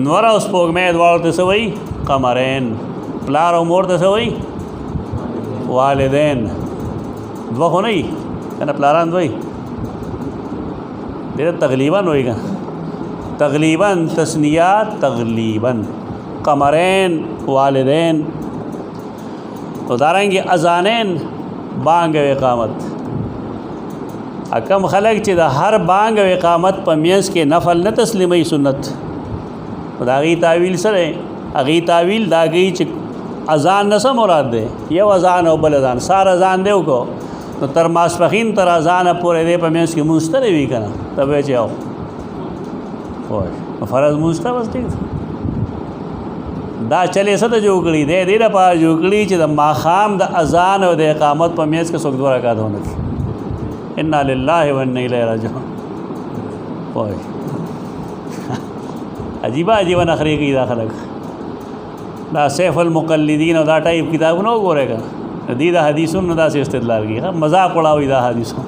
نور اوس پوګمې دواړو ته سوي قمرین، پلار او مور ته سوي والدین، دوه خو نه وي کنه پلاران دوی ډېر تغلیبا وایي کنه، تغلیبا تسنیه تغلیبا قمرین والدین. او دارنګه اذانین بانګ او اقامت. اکم خلق چې د هر بانګ او اقامت په میانس کې نفل نه تسلیمي سنت، دا غي تعویل سره غي تعویل دا غي چې اذان نه سم مراد ده، یو اذان او بل اذان سار اذان دیو کو نو تر ماسپخین تر اذان پورې دې په میانس کې مستری وی کنه تبه چاو وای فرض مستری بس ٹھیک دا چلے ست جو کړي دې دې لپاره جو کړي چې د ماخام د اذان او د اقامت په میانس کې څوک دوه رکعات هونه کی. ان لله و انا الیه راجعون. وای عجیبه نخرې کوي دا خلک. دا سیف المقلدین او دا ټایپ کتابونه وګورئ کنه، دې دا حدیثونو دا سه استدلال کوي، مذاق وړاوي دا حدیثو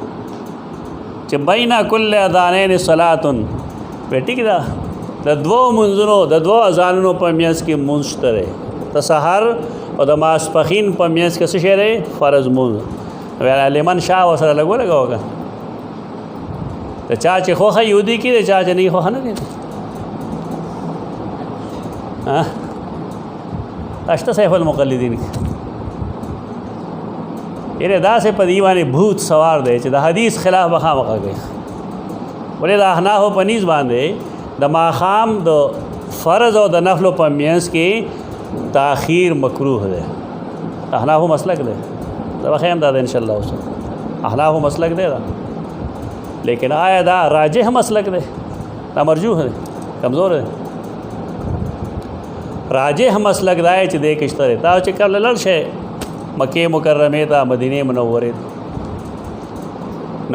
چې بین کل اذانین صلات، بیٹی کی دا د دوه منځونو د دوه اذانونو په میانس کې مونځ تره، د سحر او د ماسپخین په میانس کې څه شی دی فرض مونځ. ویل لمن شاء وسره لګوګه ته چا چې خوخه یودي کې چا چې نه خوخه نه دي ها اشته سیف المقلدین یره دا سه په دیوانه بھوت سوار دی چې د حدیث خلاف بخامخه کوي. ولې د احناف په نيز باندې د ماخام د فرض او د نفل په میانس کې تاخير مکروه ده. احناف مسلک ده، دا خیم دا ان شاء الله اوس احناف مسلک ده، لیکن آیا دا راجح مسلک ده؟ دا مرجوح ده، کمزور ده. راجح مسلک دا چې د کشتره تا چې کله لړ شي مکه مکرمه ته مدینه منوره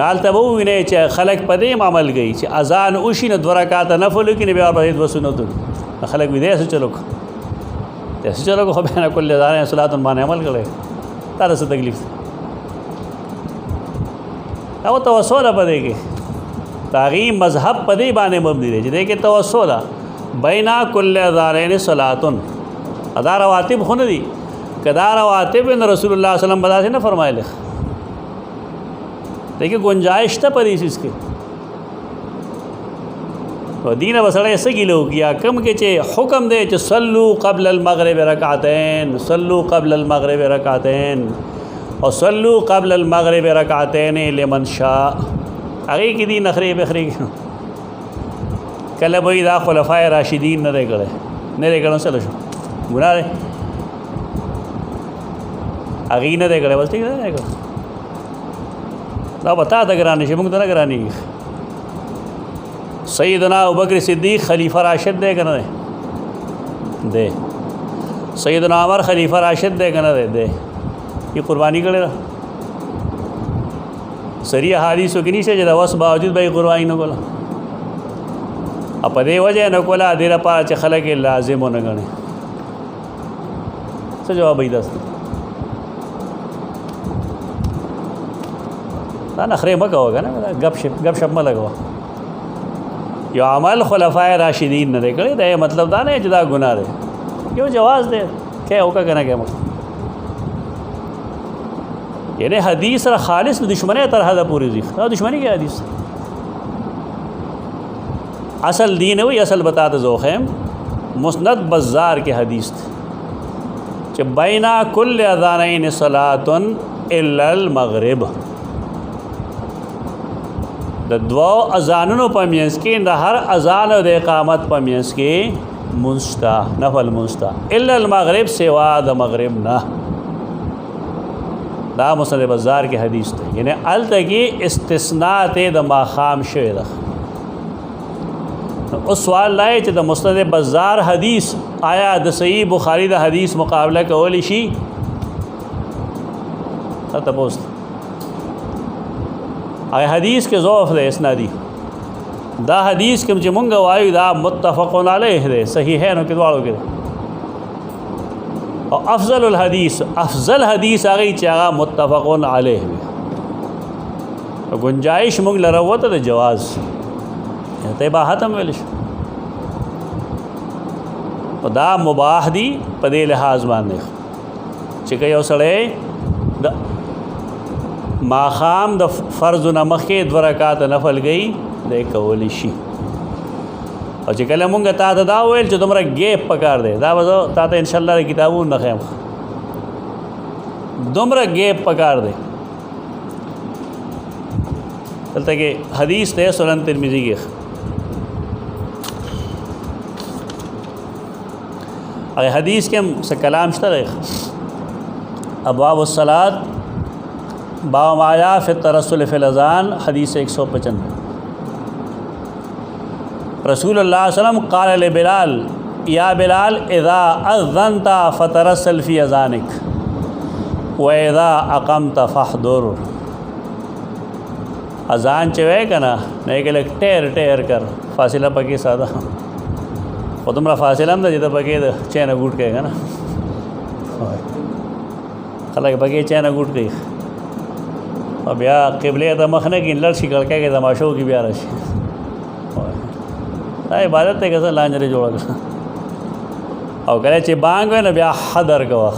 نال ته وو نه چې خلق په دې عمل گئی چې اذان او شي نه 2 رکعات نفل کې نه بیا په 2 سنت خلق بھی دے ایسے چلو خو بینا کل ادارے صلاتن باندې عمل کړي تا څه تکلیف او توسل پدې کې تاغي مذهب پدې باندې مبني دی چې دې کې توسل بینا کل ادارین صلاتن ادا رواتب خو نه دي کدا رواتب رسول الله صلی الله علیه وسلم بدا سے نہ فرمایله دیکھیں گنجائش تھا پدې اس کې و دینه وسړی سګیلو کیا کم کې چې حکم دی چې صلو قبل المغرب رکعتین صلو قبل المغرب رکعتین او صلو قبل المغرب رکعتین لمن شاء هغه کې دي نخري بخري کله به دا خلفای راشدین نه کړي نه کړي سره شو ګناه ده هغه نه کړي بس ټیک نه کړي دا بتا د ګرانې چې موږ ته نه ګرانې سیدنا ابوبکر صدیق خلیفہ راشد دے کنا دے سیدنا عمر خلیفہ راشد دے کنا دے یہ قربانی کرے رہا سری حدیث کی نہیں سے جدا وس باوجود بھائی قربانی نہ کولا اپ دے وجہ نہ کولا دیر پا چ خلق لازم نہ گنے سے جواب بھائی دس تا نخرے مکہ ہوگا نا گپ شپ مہ لگوا یو عمل خلفائے راشدین نه کړي دا مطلب دا نه چې دا ګناه دی یو جواز دی کې او کا کنه کې یعنی حدیث را خالص دشمنی تر حد پوری دی دا دشمنی کې حدیث اصل دین وی اصل بتا د زوخم مسند بازار کې حدیث چې بینا کل اذانین صلات الا المغرب د دو اذانونو په مینس کې د هر اذان او د اقامت په مینس کې منستا نفل منستا الا المغرب سوا د مغرب نه دا مسند بازار کې حدیث ده یعنی التکی استثناء ته د ماخام شوی ده او سوال لای چې د مسند بازار حدیث آیا د صحیح بخاری د حدیث مقابله کولی شي تاسو اے حدیث کے ضعف دے اسنادی دا حدیث کم چې مونږ وایو دا متفق علیه دی صحیحین کې دواړو کې او افضل الحدیث افضل حدیث هغه چې هغه متفق علیه وي گنجائش مونږ لروته د جواز ته با ختم ویل شو دا مباح دی په دې لحاظ باندې چې یو سړی د ماخام د فرض نمخ کې 2 رکعات نفل گئی د کولی شي او چې کله مونږ تا ته دا ویل چې تمره گیپ پکار دی دا وځو تا ته ان شاء الله کتابونه نه خیم دومره گیپ پکار دی دلته کې حدیث ته سنن ترمذی کې اے حدیث کې څه کلام شته ابواب الصلاۃ باب مایا فی الترسل فی الاذان حدیث 195 رسول اللہ صلی اللہ علیہ وسلم قال لبلال یا بلال اذا اذنت فترسل فی اذانک و اذا اقمت فاحضر اذان چوے کنا نہیں کہ لگ ٹیر ٹیر کر فاصلہ پکی سادہ وہ تمہارا فاصلہ ہم دا جتا پکی چینہ گوٹ کہے گا نا خلق پکی چینہ گوٹ کہے او بیا قبله ته مخ نه کې لړ شي کړکې کې تماشو کې بیا راشي دا عبادت ته کسه لانجره جوړه او کله چې بانګ وي نو بیا حذر کوه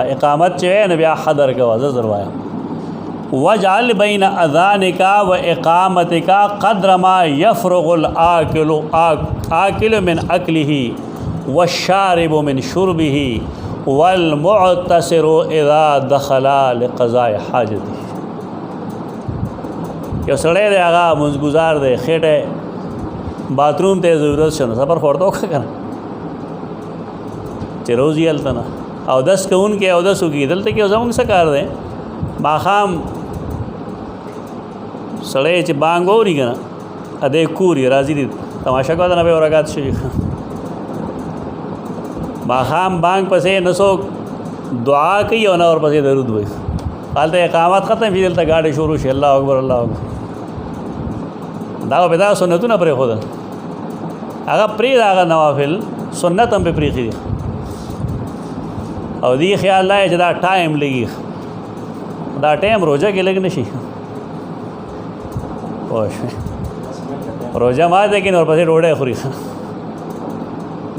اقامت چې وي نو بیا حذر کوه زر وایا وجعل بین اذانک و اقامتک قدر ما يفرغ الاكل من اكله والشارب من شربه والمعتصر اذا دخل لقضاء حاجته یو سړی دی هغه منځګزار دی خېټه باتروم ته ضرورت شنه سفر خورته وکړه چې روزي هلته نه او دس کوونکې او دس وکړي دلته کې زموږ څه کار دی ماښام سړی چې بانګ اوري که نه ادې کوري راځي دي تماشا کوه د نبی ورکات شوي ماخام بانگ پسے نسو دعا کی اور نہ اور پسے درود ہوئی حالت اقامت ختم پھر دلتا گاڑی شروع شی اللہ اکبر اللہ اکبر دعوی پیدا سنتو نہ پرے خود هغه پرې هغه نوافل سنت هم په پرېخي او دی خیال لای چې دا ټایم لګي دا ټایم روزه کې لګ نشي پوه روزه ما ده کې نور پسې ډوډۍ خوري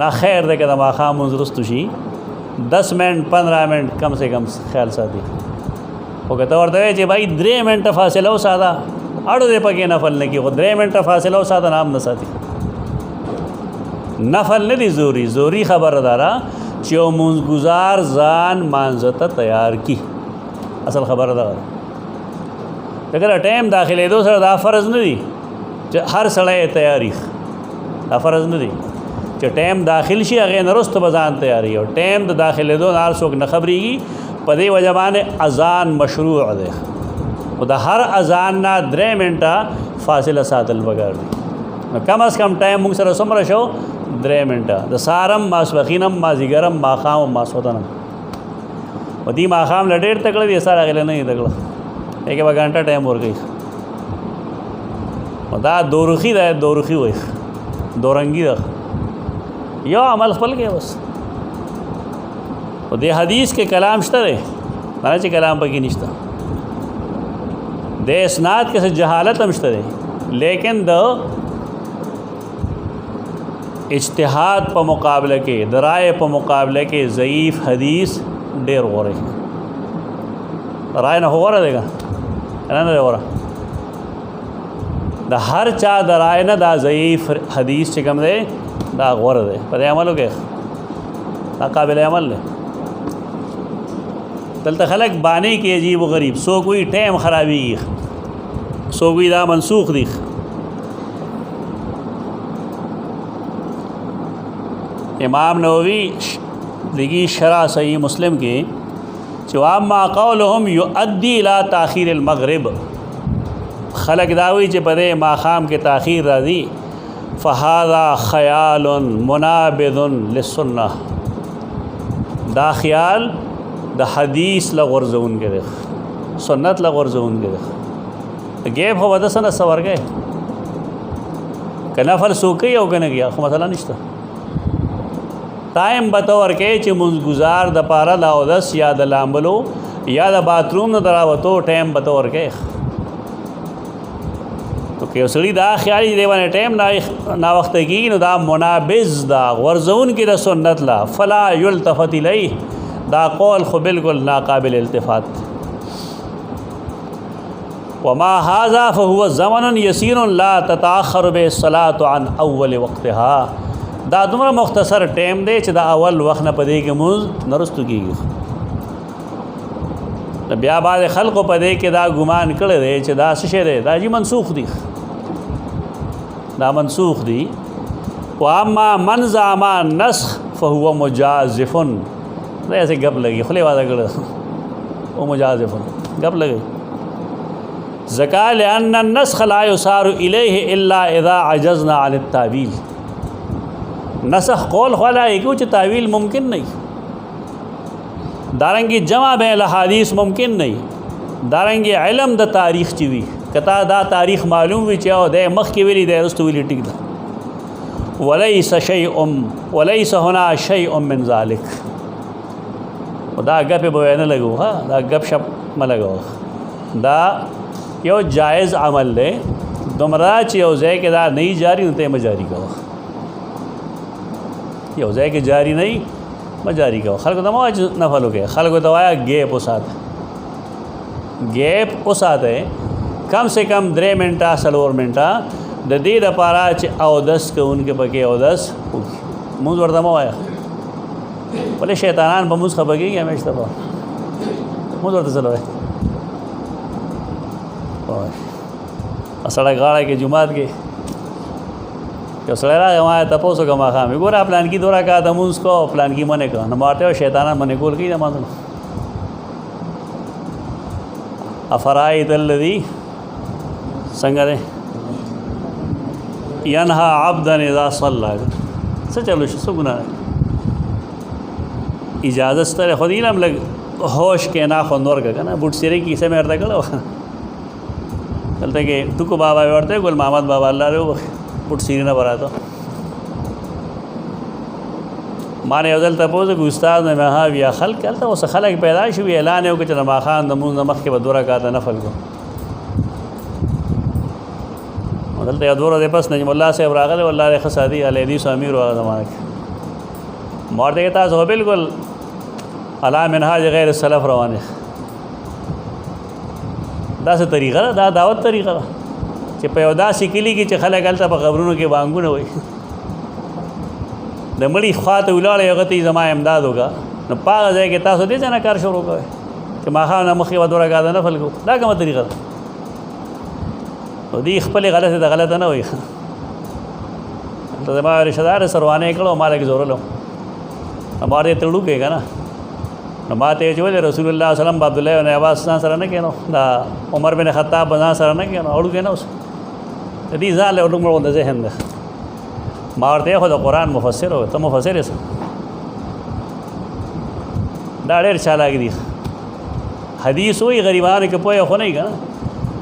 نا خیر ده که د ماښام لمونځ وروسته شي 10 منټ 15 منټ کم سے کم خیال ساتي خو که ته ورته وایې چې بھائی 3 منټه فاصله وساته اړو دی پکې نفل نه کي خو 3 منټه فاصله وساته نه هم نه ساتي نفل نه دی زوري خبره داره چې یو مونځګزار ځان مانځه ته تیار کی اصل خبره ده دغه ټایم داخلېدو سره دا فرض نه دی چې هر سړی تیاری دا فرض نه دی چې ټایم داخل شي هغې نه وروسته به ځان تیاري او ټایم د داخلېدو نه هر څوک نه خبرېږي په دې وجه باندې اذان مشروع دی خو د هر اذان نه 3 منټه فاصله ساتل پکار دي نو کم از کم ټایم موږ سره څومره شو 3 منټه د سارم ماسپښینم مازدیګرم ماښام ماسخوتنم په دې ماښام له ډېر تکړه دي ساره غلی نه دي تکړه هغې به ګنټه ټایم ورکوي دا دورخي ده دورخي وایي دورنګي ده یو عمل خپل کې بس او دې حدیث کې کلام شته دی نه چې کلام پکې نشته د اسناد کې څه جهالت هم شته دی لیکن د اجتهاد په مقابله کې د رائے په مقابله کې ضعیف حدیث ډېر غوره رائے نه غوره دی که نه غوره د هر چا د رائے نه دا ضعیف حدیث چې کوم دی دا غوره دی په دې عمل وکړئ دا قابل عمل دی دلته خلک بانې کې عجیب و غریب سو کوئی ټایم خرابېږي سو کوئی دا منسوخ دی امام نووي لګي شرح صحیح مسلم کې چې واما قولهم يؤدي الى تاخير المغرب خلق داوي چې په دې ماښام کې تاخير راځي فهذا خیال منابذ للسنه دا خیال د حدیث لغورځون کې دی سنت لغورځون کې دی غیب هو د سنت سورګه که نفل سوکي او کنه گیا خو مثلا نشته ټایم بتور کې چې مونږګزار د پاره لا اودس یا د لامبلو یا د باتروم نه دراوتو ټایم بتور کې تو کې وسړي دا خیالي دی باندې ټایم نا وخت کې نو دا منابذ دا ورزون کې د سنت لا فلا یلتفت الیه دا قول خو بالکل ناقابل التفات وما هذا فهو زمن يسير لا تتاخر به الصلاه عن اول وقتها دا دومره مختصر ټایم دی چې دا اول وخت نه پدې کې مونږ نرستو کېږي بیا بعد خلکو پدې کې دا ګمان کړی دی چې دا څه شی دی دا جی منسوخ دی دا منسوخ دی واما من زعم النسخ فهو مجازف دا ایسے گپ لگی خلی وعدہ کړه او مجازف گپ لگی ذکا لأن النسخ لا يسار الیه الا اذا عجزنا عن التاویل نسخ قول خلا ہے کہ تعویل ممکن نہیں دارنگی جمع بین الاحادیث ممکن نہیں دارنگی علم د تاریخ چوی کتا دا تاریخ معلوم وی چاو دے مخ کی ویلی دے رستو ویلی ٹک دا ولیس شیء ولیس هنا شیء من ذالک دا گپ بوے نہ لگو ہاں دا گپ شپ ما لگو دا یو جائز عمل لے دمرا چ یو زے کہ دا نہیں جاری تے مجاری کا یو ځای کې جاری نه مجاری کو خلکو ته مواج نفل وکړي خلکو ته وایا گیپ وساته کم سے کم 3 منټه 4 منټه د دې لپاره چې اودس کوونکې پکې اودس موږ ورته موایا ولې شیطانان به موږ خبرېږي همیشه به موږ ورته چلوي اسړه غاړه کې جمعات کې یو سړی راغی ما تپوس وکړه ماښام ګوره پلان کې 2 رکعته لمونځ کو پلان کې منې کړه نو ما ورته ویل شیطانان منې کول کوي د لمانځه افرایت الذي څنګه دی ینها عبدا اذا صلى څه چلو شو څه ګناه اجازه ستره خو دې هم لږ هوش کې نه خوند ورکړه که نه بوټ سیرې کیسه مې ورته کړه دلته کې ټکو بابا ورته ګل محمد بابا الله له بوټ سیرې نه براته ما نه یو ځل تپوس کو استاد نه ها بیا خلک هلته اوس خلک پیدا شو اعلان یو چې ماخان د مونږ مخکې به 2 رکعات نفل کو دلته یو دوره د پس نجم الله صاحب راغله والله خصادي علی حدیث امیر و زمانه کې مرده تاسو بالکل علا منهاج غیر السلف روانه دا څه طریقه دا دعوت طریقه چې په یو داسې کلی کې چې خلک هلته په قبرونو کې بانګونه وایي د مړي خواته ولاړ یو غتی زما امداد وکړه نو په هغه ځای کې تاسو دې ځای نه کار شروع کوئ چې ماښام نه مخکې به 2 رکعاته نفل کوو دا کومه طریقه ده نو دې خپلې غلطه نه وایي ته زما رشته دار سروانه کړو ما لږ زورلو ما دې تړو کې که نه نو ما ته یې چې ولې رسول الله صلی الله علیه وسلم عبدالله بن عباس ځان سره نه کېنو دا عمر بن خطاب به ځان سره نه کېنو اړو کې نه اوس د دې ځان له اړو د ذهن ده ما ورته خو د قرآن مفسر و ته مفسر یې دا ډېر چالاک دي حدیث وایي غریبانو کې پوهه خو نه وي که نه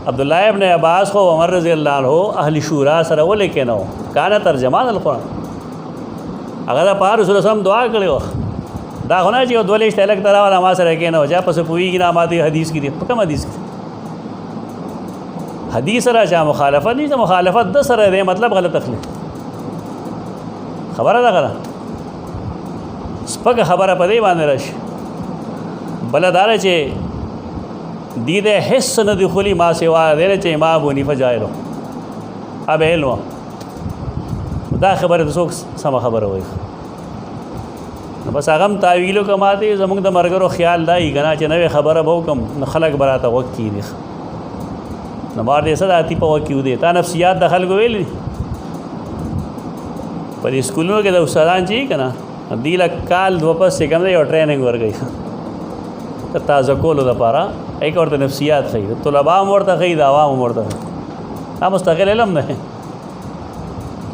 عبدالله ابن عباس خو عمر رضی الله عنه اهل شورا سره ولې کېنو کانه ترجمان القرآن هغه د پاره رسول الله دعا کړې وه دا خو نه چې یو 2 لیشت الګ ته راوله ما سره کېنو چا پسې پوهېږي نه ما ته حدیث کې دي په کوم حدیث کې حدیث سره چا مخالفت نشته مخالفت د سره دی مطلب غلط اخلي خبره ده غره سپکه خبره په دې باندې راشي بله دا چې دې د حس نه دخلي ما سوا دی چې امام ابو حنیفه جاهل اب علم دا خبره د څوک سمه خبره وایي نو بس هغه هم تاویلو که ماته زمونږ د مرګرو خیال دا وي که نه چې نوې خبره به وکړم نو خلک به راته غوږ کېږي نو مار دې څه د اتي په غوږ کې ودی تا نفسیات د خلکو ویلي په دې سکولونو کې د استادان چې که نه دوی له کال 2 پس چې کوم دی یو ټریننګ ورکوي د تازه کولو دپاره ایک ورته نفسیات ښیي د طلبا هم ورته ښیي د عوام هم ورته ښیي دا مستقل علم دی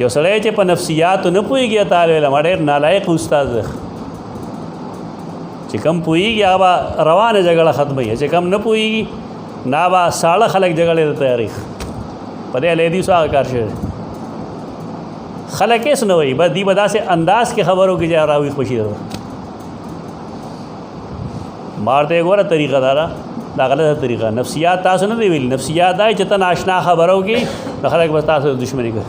یو سړی چې په نفسیاتو نه پوهېږي طالب علم ډېر نالایق استاد دی چې کم پوهېږي هغه به روانه جګړه ختموي چې کم نه پوهېږي نه به ساړه خلک جګړې ته تیاري په دې حدیثو هغه کار شوی خلک هېڅ نه وایي بس دوی به داسې انداز کې خبرو کې چې راوي خوشي ده ما ورته ګوره طریقه دا ده دا غلطه طریقه نفسیات تاسو نه دی ویلي نفسیات دا چې ته ناشنا خبرو کې نو خلک بس تاسو دشمني کوي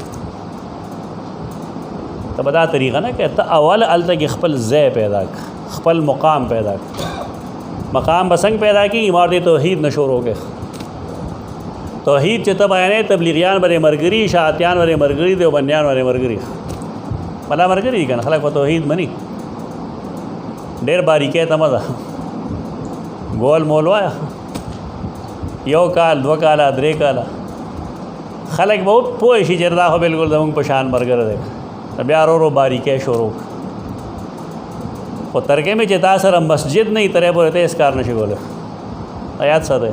ته به دا طریقه نه کوې ته اول هلته کې خپل ځای پیدا کړه خپل مقام پیدا کړه مقام به څنګه پیدا کړي ما ورته توحید نه شروع کړه توحید چې ته بیانې تبلیغیان به ملګري شاعتیان به ملګري دیوبندیان به ملګري ملا ملګري دي که نه خلک په توحید مني ډېر باریکۍ تمه ده ګول مول وایه 1 کال 2 کاله 3 کاله خلک به پوه شي چې دا خو بلکل زموږ په شان ملګری دی بیا ورو باریکۍ شروع خو ترکې مې چې تا سره مسجد نه وي ترې پورې ته هېڅ کار نشي کولی یاد ساته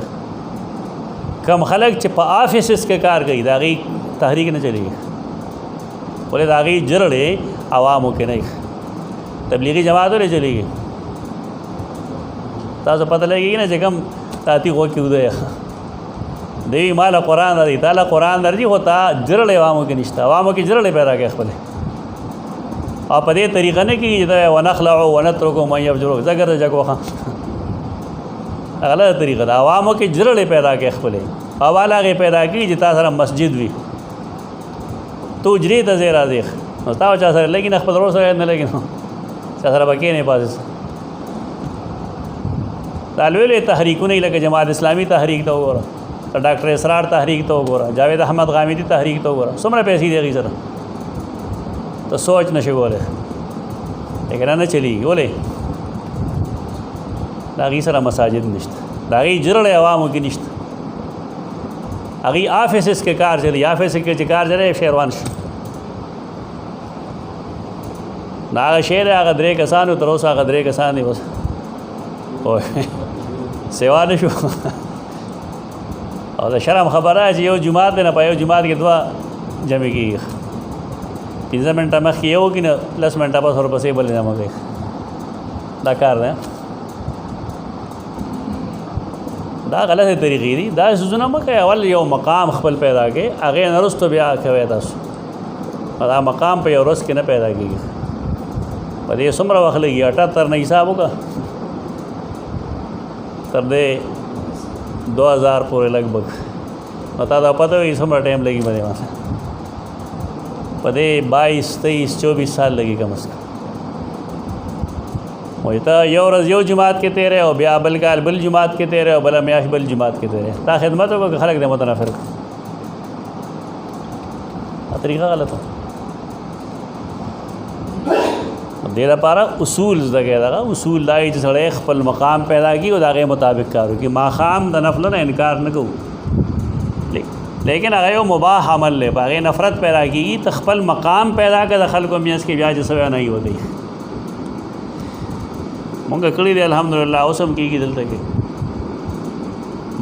کم خلک چې په آفیسز کې کار کوي د هغې تحریک نه چلېږي ولې د هغې جرړې عوامو کې نه تبلیغي جماعتو نه چلېږي تاسو پته لګېږي نه چې کم تاتی غوږ کې ودی دوی ماله قرآن درځي تا له قرآن درځي خو تا جرړې عوامو کې نشته عوامو کې جرړې پیدا کوي خپلې او په دې طریقه نه کېږي چې دا ونخلعو ونترکو من یفجرو زګر د جګ وخه غلطه طریقه ده عوامو کې جرړې پیدا کوي خپلې اول هغې پیدا کړي چې تا سره مسجد وي تو اجرې ته ځې راځې نو تا چا سره لګي نه خپل ورور سره نه لګي نو چا سره به کښېنې پاسې دا لوی لوی تحریکونه لکه جماعت اسلامي تحریک ته وګوره ډاکټر اسرار تحریک ته وګوره جاوید احمد غامدي تحریک ته وګوره څومره پیسې دي هغې سره ته سوچ نشي کولی لیکن نه چلیږي ولې د هغې سره مساجد نشته د هغې جرړې عوامو کې نشته هغې آفیسز کې کار چلی آفیس کې چې کار چلی شیروان شي نو هغه شی دی هغه 3 کسان تر اوسه هغه 3 کسان دي بس سیوا نه شو او د شرم خبره چې یو جماعت دی نه په یو جماعت کې 2 جمع کېږي 15 منټه مخکې یو کښېنه 10 منټه پس ورپسې بل جمع کوي دا کار دی دا غلطې طریقې دي دا څیزونه مه کوئ اول یو مقام خپل پیدا کړئ هغې نه وروسته بیا کوئ تاسو دا مقام په یو ورځ کې نه پیدا کېږي په دې څومره وخت لګي 78 نه حساب وکړه تر دې 2000 پورې لګبګ نو تا دا پته وي څومره ټایم لګي باندې واسه په دې 22 23 24 سال لګي کم از کم وایي ته یو ورځ یو جماعت کې تیرې او بیا بل کال بل جماعت کې تیرې او بله میاشت بل جماعت کې تیرې تا خدمت وکړه که خلک دې متنفر کړه طریقه غلطه دې لپاره اصول زده کړئ دغه اصول دا چې سړی خپل مقام پیدا کړي او د هغې مطابق کار وکړي ماښام د نفلو نه انکار نه کوو لیکن هغه یو مباح عمل دی په هغې نفرت پیدا کېږي ته خپل مقام پیدا کړه د خلکو منځ کې بیا چې څه نه وي وکړي مونږ کړي دی الحمدلله اوس هم کېږي دلته کې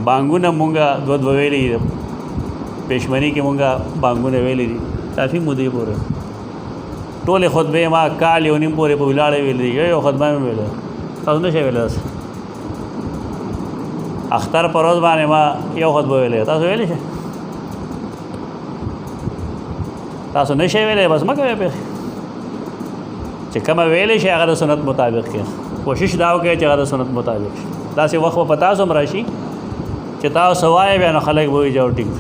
بانګونه مونږ دوه ویلي دي پېشمني کې مونږ بانګونه ویلي دي کافي مودې پورې ټولې خطبې ما کال یو نیم پورې په ولاړې ویلې دي یو خطبه مې ویله تاسو نه شئ ویلی داسې اختر په ورځ باندې ما یو خطبه ویلې تاسو ویلی شئ تاسو نه شئ ویلی بس مه کوئ پېښې چې کومه ویلی شئ هغه د سنت مطابق کې کوشش دا وکړئ چې هغه د سنت مطابق شي داسې وخت به په تاسو هم راشي چې تاسو څه وایئ بیا نو خلک به وایي چې ټیک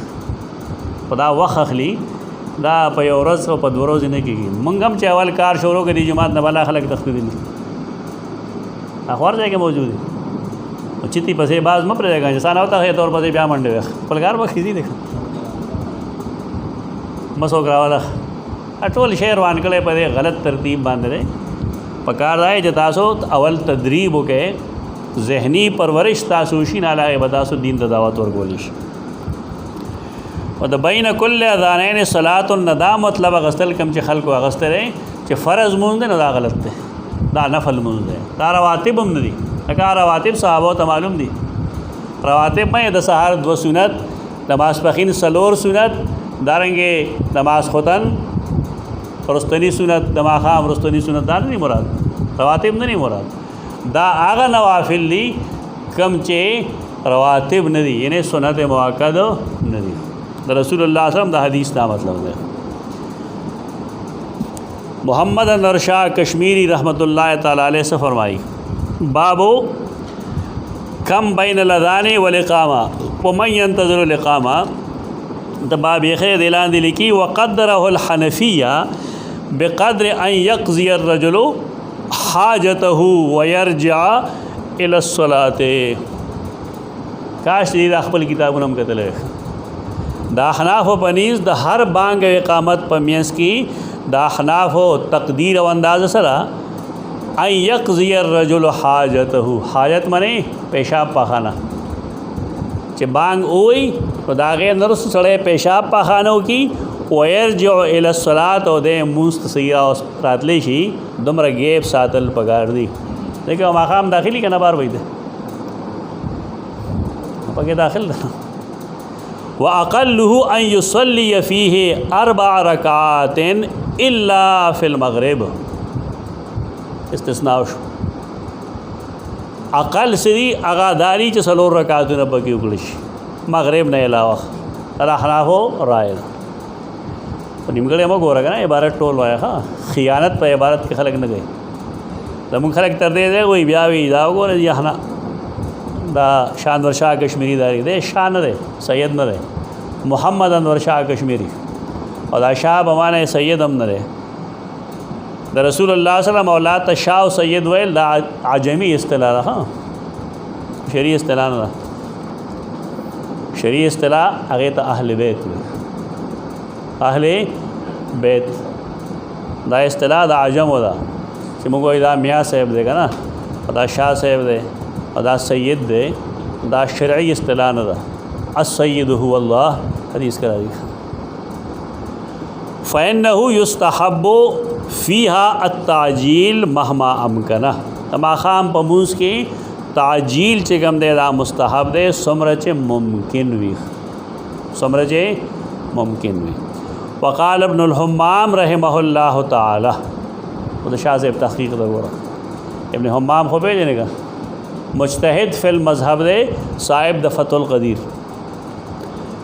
په دا وخت اخلي دا په یو ورځ او په دوه ورځې نه کېږي مونږ هم چې اول کار شروع کړي جماعت نه بالا خلک تښتېدلي اخبار ځای کې موجود دي چتي پسې باز مه پرېږدئ چې سانه وته طور پسې بیا منډې وي خپل کار به خېزي دی مه څوک راوله ټول شی روان کړی په دې غلط ترتیب باندې دی په کار دی چې تاسو اول تدریب وکړئ ذهني پرورش تاسو شي نه هغې به تاسو دین ته دعوت ورکولی شي او د بین کل اذانین صلات نه دا مطلب اغستل کم چې خلکو اغسته دی چې فرض مونځ دی نو دا غلط دی دا نفل مونځ دی دا رواتب هم نه دي لکه رواتب صحابو ته معلوم دي رواتب مې د سهار 2 سنت د ماسپښین 4 سنت دارنګې د ماسخوتن رستنی سنت د ماښام رستنی سنت دا نه مراد رواتب نه مراد دا هغه نوافل دي کم چې رواتب نه دي یعنی سنت مؤکد نه دي د رسول الله صلی الله علیه وسلم د حدیث دا مطلب دی محمد انور شاہ کشمیری رحمۃ اللہ تعالی علیہ سے فرمائی بابو کم بین الاذان والاقامہ ومن ينتظر الاقامہ د باب خیر اعلان دی لکی وقدره الحنفیہ بقدر ان يقضي الرجل حاجته ويرجع الى الصلاة کاش دې خپل کتابونه هم کتل دا احناف و پنیز د هر بانگ اقامت په مینس کی دا احناف و تقدیر و انداز سره ان یقضی الرجل حاجته حاجت منی پیشاب پاخانه چې بانگ اوئی نو دا غیر نرس سړی پیشاب پاخانو کی ويرجع الى الصلاة او د مست سیرا راتلی شي دومره گیپ ساتل پکار دی دیکھو مقام داخلی کنه بار وای دی پکې داخل ده وأقله أن يصلي فيه 4 ركعات إلا في المغرب استثناء شو اقل سری اغاداری چې 4 رکعاتونه پکې وکړي مغرب نه علاوه احنافو رائے په نیمګړې مو ګوره کنه عبارت ټول وایي ها خیانت په عبارت کې خلک نه گئے زموږ خلک تر دې دی وای بیا وی دا وګوره یا نه دا شاه انور شاه کشمیری داری دی شاه نه دی سید نه دی محمد انور شاه کشمیری او دا شاه بمانه سید هم نه دی د رسول الله صلی الله علیه وسلم اولاد شاه او سید ویل دا عجمی اصطلاح ده ها شریع اصطلاح نه شریع اصطلاح هغه ته اهل بیت اهل بیت دا اصطلاح د عجم ودا چې موږ دا میاں صاحب دی کنه دا شاه صاحب دی دا سید دے دا شرعی اصطلاح نہ دا السید هو اللہ حدیث کرا دی فإنه يستحب فيها التعجیل مهما امکنہ ماقام په مونځ کې تعجیل چې کوم دی دا مستحب دی څومره چې ممکن وي څومره چې ممکن وي وقال ابن الحمام رحمه الله تعالی او د شاه صاحب تحقیق دا ګوره ابن حمام خو پیژنې کا مجتہد فی المذہب دے صاحب د فتح القدیر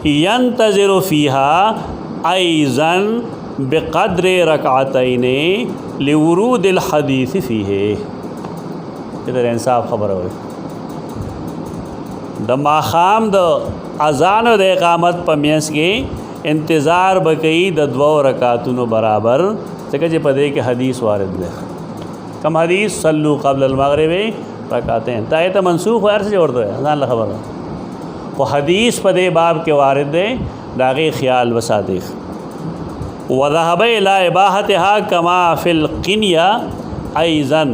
ینتظر فیہا ایزن बेक़द्र रकातैन लिवुरूदिल हदीस फ़ीहे। इधर इंसाफ खबर हो द माखाम द अजान व इक़ामत पमियस के इंतज़ार बकई द दो रकातुन बराबर तक पदे के हदीस वारिद ले कम हदीस सल्लू क़ब्ल अल-मग़रिब रकातैन तायत मनसूख वार से जोड़ दो है जान खबर वो हदीस पदे बाब के वारिद दे दागे ख्याल वसादिक़ वज़हब इला इबाहतिहा कमा फ़िल क़िनिया अइज़न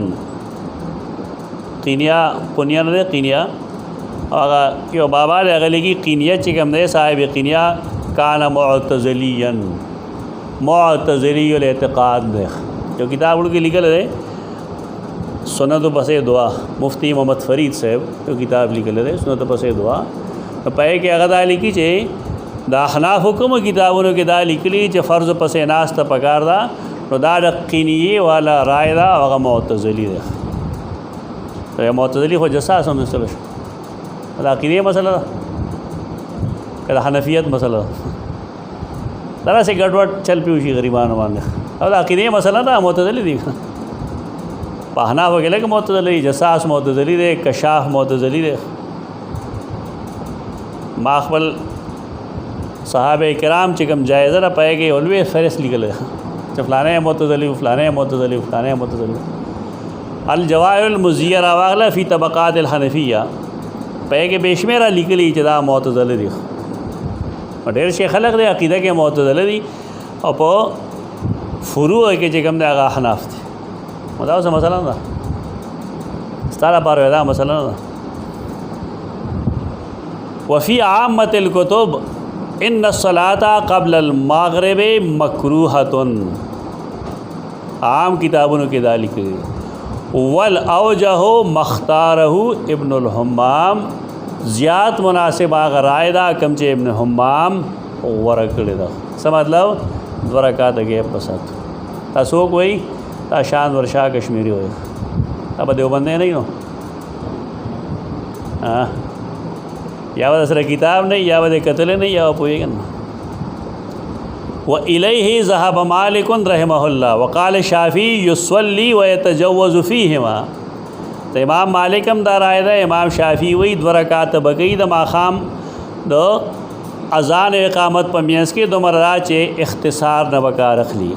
क़िनिया पुनिया ने क़िनिया और यो बाबा ने अगली की क़िनिया चिकम दे साहिब क़िनिया कान मुअतज़िलियुल एतिक़ाद दे जो किताब उनकी लिखल है सुन्नत पस दुआ मुफ्ती मोहम्मद फ़रीद साहब जो किताब लिखल है सुन्नत पस दुआ तो पे के अगदा लिखी चे दा अहनाफ हुक्म किताबों के दा लिखली चे फ़र्ज़ पस नास्त पकार दा तो दा क़िनिये वाला राय दा वगा मुअतज़िली दे तो यह मुअतज़िली को जसा समझ अक़ीदे मसला कदा हनफियत मसला तरह से गड़बड़ चल पी उसी गरीबान माने अब अक़ीदे मसला ना मुअतज़िली देखा पहना वगैरह के मुअतज़िली जसास मुअतज़िली दे कशाफ मुअतज़िली दे माक़बल सहाबे किराम चिकम जायज़ा पाए गए उलवे फ़हरिस्त लिखल है फ़लाने मुअतज़िली फ़लाने मुअतज़िली फ़लाने मुअतज़िली अल जवाहिरुल मुज़य्यरा वागला फ़ी तबक़ातिल हनफिया पे के बेशमेरा लिखली जदा मुअतज़िली दी और ढेर से खलक दे अक़ीदा के मुअतज़िली दी और पो फुरू के चिकम दे आगा हनाफ थे बताओ से मसला ना सतारा पार वेदा मसला ना वफ़ी आम्मतिल कुतुब इन्न सलाता क़ब्ल अल मग़रिब मकरूहतुन आम किताबों के दा लिखली वल अवजहो मख्तारहु इब्नुल हम्माम ज़्यात मुनासिब आगा रायदा कमचे इब्न हम्माम वरकड़ेदा समझ वरकात गे पसंद तासोक वही ता शान वर्षा कश्मीरी हो अब देवबंदे नहीं हो हाँ यावत असर किताब नहीं यावत कतले नहीं याव पोएगा ना व इलैहि ज़हब मालिकुन रहमहुल्लाह वक़ाल शाफ़ी युसल्ली व यतजव्वज़ु फ़ीहिमा तो इमाम मालिकम दार आयदा इमाम शाफ़ी वही दो रकात बकई द माखाम दो अज़ान इक़ामत पमियस के दो मर्रा चे इख्तिसार न बका रख ली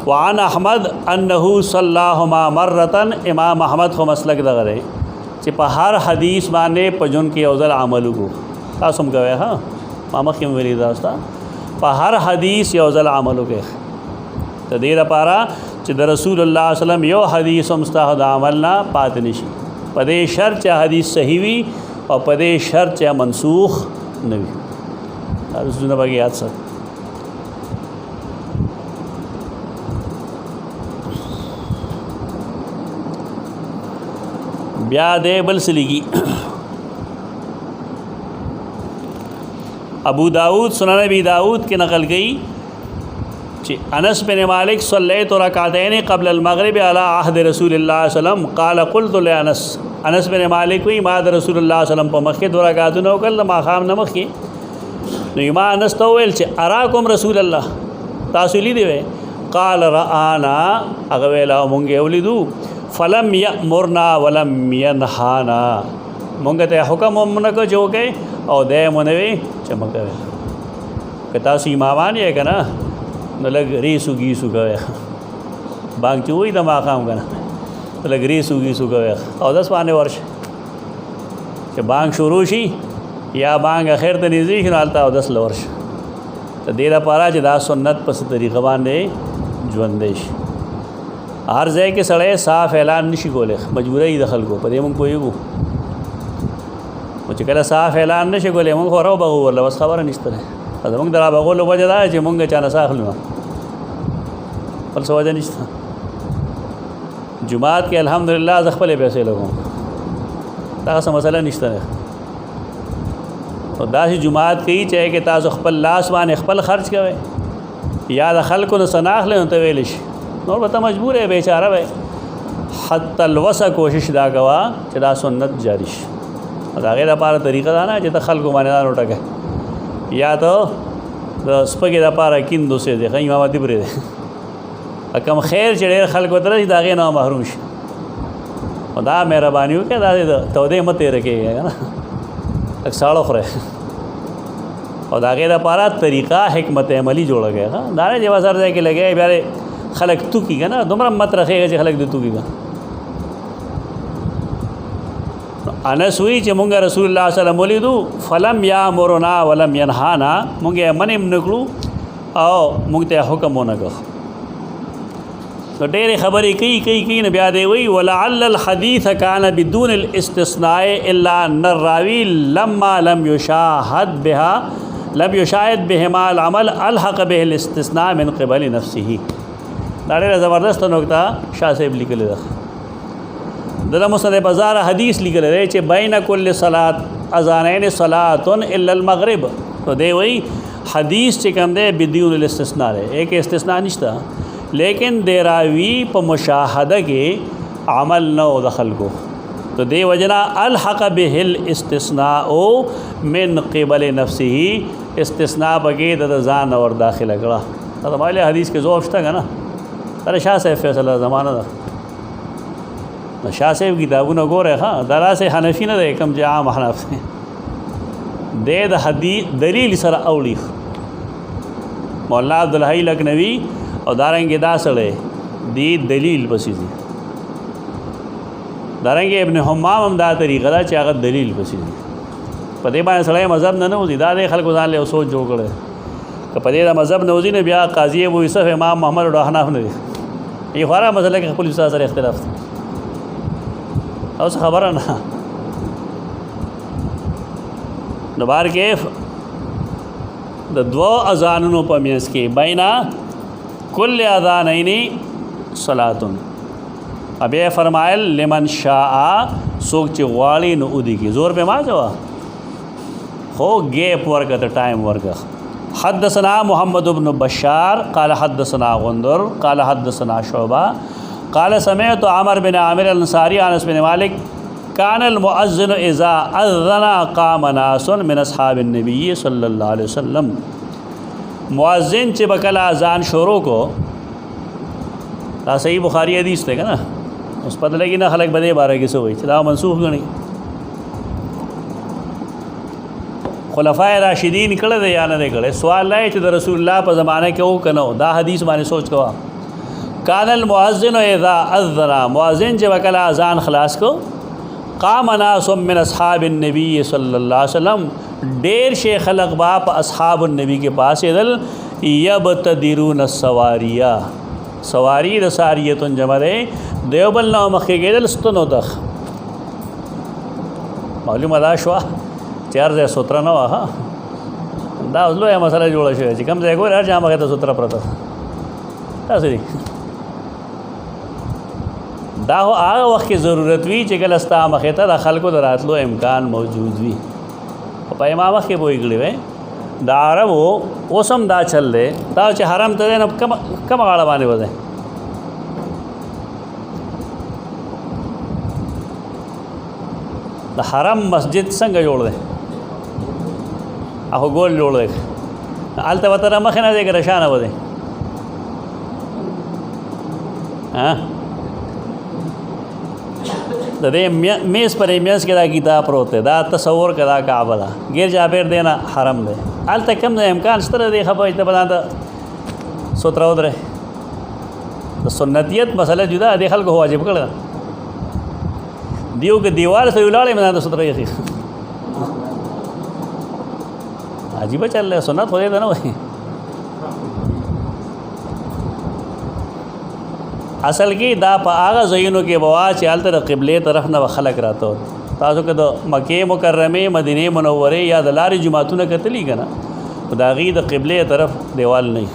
वान अहमद अन्नहु सल्लाहुमा मर्रतन इमाम अहमद को मसलक दगरे चे हर हदीस माने पजुन के अवज़ल अमलू को तासुम कवे हाँ मामा क्यों मेरी दास्ता हर हदीस यौज़ल अमल के तो देर पारा च रसूलुल्लाह सल्लम यो हदीस मुस्ताहद अमल ना पातनिशी पदे शर च हदीस सही हुई और पदे शर च मनसूख नवी बाकी याद सर ब्यादे बलसलीगी अबू दाऊद सुनन अबी दाऊद के नकल गई अनस बिन मालिक सल्लैतु रकातैन क़ब्ल अल-मग़रिब अला अहद रसूलिल्लाह सल्लम क़ाल क़ुल्तु li अनस बिन मालिक हुई माद रसूलुल्लाह सल्लम पर मक्के दो रकातुन वकल माखाम नमक की तो इमा अनस तो वेल अराकुम रसूलल्लाह तासुली देवे क़ाल रआना अगवेला मुंगे उलिदू फ़लम यअमुरना वलम यनहाना मुंगते हुक्म मुनक जो के और दे मुनवे चमकवे कतासी इमामान ये का ना न लग रीसु गीसु गवे बांग चुई द माकाम का ना तो लग रीसु गीसु गवे और 10 पाने वर्ष के बांग शुरूशी या बांग आखिर तो निजी नालता और 10 वर्ष तो देरा पारा जदा सुन्नत पस तरीक़ा बांधे जुंदेश हर जय के सड़े साफ ऐलान निशी गोले मजबूर ही दखल को पदे मुंग कोई को मुझे कल साफ ऐलान नशे गोले मुंग हो रहा बगो बोला बस खबर नहीं तरह अद मुंग दरा बगो लो वजह है जो मुंग चाना साख लुआ पल से वजह नहीं था जुमात के अल्हम्दुलिल्लाह ज़ख़्पले पैसे लोगों ताज़ मसला नहीं तरह और दासी जुमात कही चाहे कि ताज़ अख़पल लासवान अख़पल खर्च कवे या दखल को न सनाख ले तो वेलिश और बता मजबूर है बेचारा भाई हत्तल वसा कोशिश दा गवा चदा सुन्नत जारिश आगे पारा तरीक़ा था ना जितना खल को माने उठा के या तो स्पगे दा पारा किन दूसरे देखा इमाम दिबरे کم خیر چې ډېر خلکو ته رسي د هغې نه محروم شي. خو دا مهرباني وکړه، داسې د تودې مه تېره کېږئ که نه، لږ ساړه خورئ او د هغې دپاره طریقه حکمت عملي جوړه کړئ. دا نه چې بس هر ځای کې لګئ بیا خلک توکي که نه، دومره مت رخېږي چې خلک دې توکي که. انس وی چې مونږ رسول الله صلی الله علیه وسلم ولیدو فلم یامرنا ولم ینهانا، مونږ یې منع هم نه کړو او مونږ ته حکم ونه کړ. نو ډېرې خبرې کوي نه بیا دی وی ولعل الحديث كان بدون الاستثناء الا ان الراوي لما لم يشاهد بهما العمل الحق به الاستثناء من قبل نفسه. دا ډېره زبردست نکته شاه صاحب لیکلې ده. دغه مسند بازار حدیث لیکل دی چې بین کل صلات اذانین صلات الا المغرب. تو دی وی حدیث چې کوم دی بدون الاستثناء دی، ایک استثناء نشته، لیکن دی راوی په مشاهده کې عمل نه و د خلکو. تو دی وجنا الحق به الاستثناء من قبل نفسه، استثناء بګې د ځان اور داخله کړه. دا مایله حدیث کې ذوب شته کنه. سره شاه صاحب فیصله زمانہ ده. شاه صاحب کتابونه ګوره ها، دا سے حنفی نه دی کوم چې عام حنف دی، د حدیث دلیل سره اولی. مولانا عبدالحی لکنوی او دارنګ دا سره دی دلیل پسې دي. دارنګ ابن حمام هم دا طریقه دا چې هغه دلیل پسې دي. په دې باندې سړی مذهب نه وځي، دا د خلکو ځان له سوچ جوړ کړي که په دې دا مذهب نه وځي نه بیا قاضي ابو یوسف امام محمد او حناف نه دي. یې خورا مسله کې خپل استاد سره اختلاف دی اوس خبره نه. نو بار کې د دوه اذانونو په منځ کې بینا کل اذانین صلاتن، ابیا فرمایل لمن شاء، څوک چې غواړي نو ودی کې زور په ما جوا خو گیپ ورکه ته ټایم ورکه. حدثنا محمد بن بشار قال حدثنا غندر قال حدثنا شعبہ قال سمعت عمر بن عامر الانصاری انس بن مالک كان المؤذن اذا اذن قام ناس من اصحاب النبي صلی اللہ علیہ وسلم. مؤذن چې بکلا اذان شروع کو، دا صحیح بخاری حدیث ته کنه، اوس پته لګی نه خلک بده باره کې سو وي چې دا منسوخ غني. خلفای راشدین کړه دی یا نه کړه، سوال لای چې د رسول الله په زمانه کې او کنه دا حدیث باندې سوچ کوا. کان المؤذن اذا اذن، مؤذن چې وکلا اذان خلاص کو، قام ناس من اصحاب النبی صلی اللہ علیہ وسلم، ډیر شیخ خلق باپ اصحاب النبی کے پاس دل یبتدرون السواریہ، سواری د ساریتون جمع ده دیوبل نو مخې کېدل ستنو تخ. معلومه دا شوه چې هر ځای سوتره نه وه، دا اوس لویه مسله جوړه شوې چې کوم ځای ګورې هر چا مخې ته سوتره پرته داسې دي. دا خو هغه وخت کې ضرورت وي چې کله ستا مخې ته د خلکو د راتلو امکان موجود وي. په امام وخت کې به ویې کړي وی د عربو اوس هم دا چل دی، دا چې حرم ته دی نو کمه غاړه باندې وځي. د حرم مسجد څنګه جوړ دی؟ هغه ګول جوړ دی، هلته به ته مخې نه دی که رشانه وځي. د دې میز پر میز کې دا کتاب پروت دی، دا تصور که دا کعبه ده، غیر جابر دی نه حرم دی. هلته کم د امکان شته دی خبره چې په ته سوتره ودرې. د سنتیت مسله جدا دی، خلکو واجب کړه دیو که دیوال سره ولاړې مې د سوتره یخي عجیبه چل دی، سنت خو دې ته نه وایي. اصل کې دا په هغه ځایونو کې به وا چې هلته د قبلې طرف نه به خلک راته. تاسو که د مکې مکرمې مدینې منورې یا د لارې جوماتونه کتلي که نه، د هغې د قبلې طرف دیوال نه وي،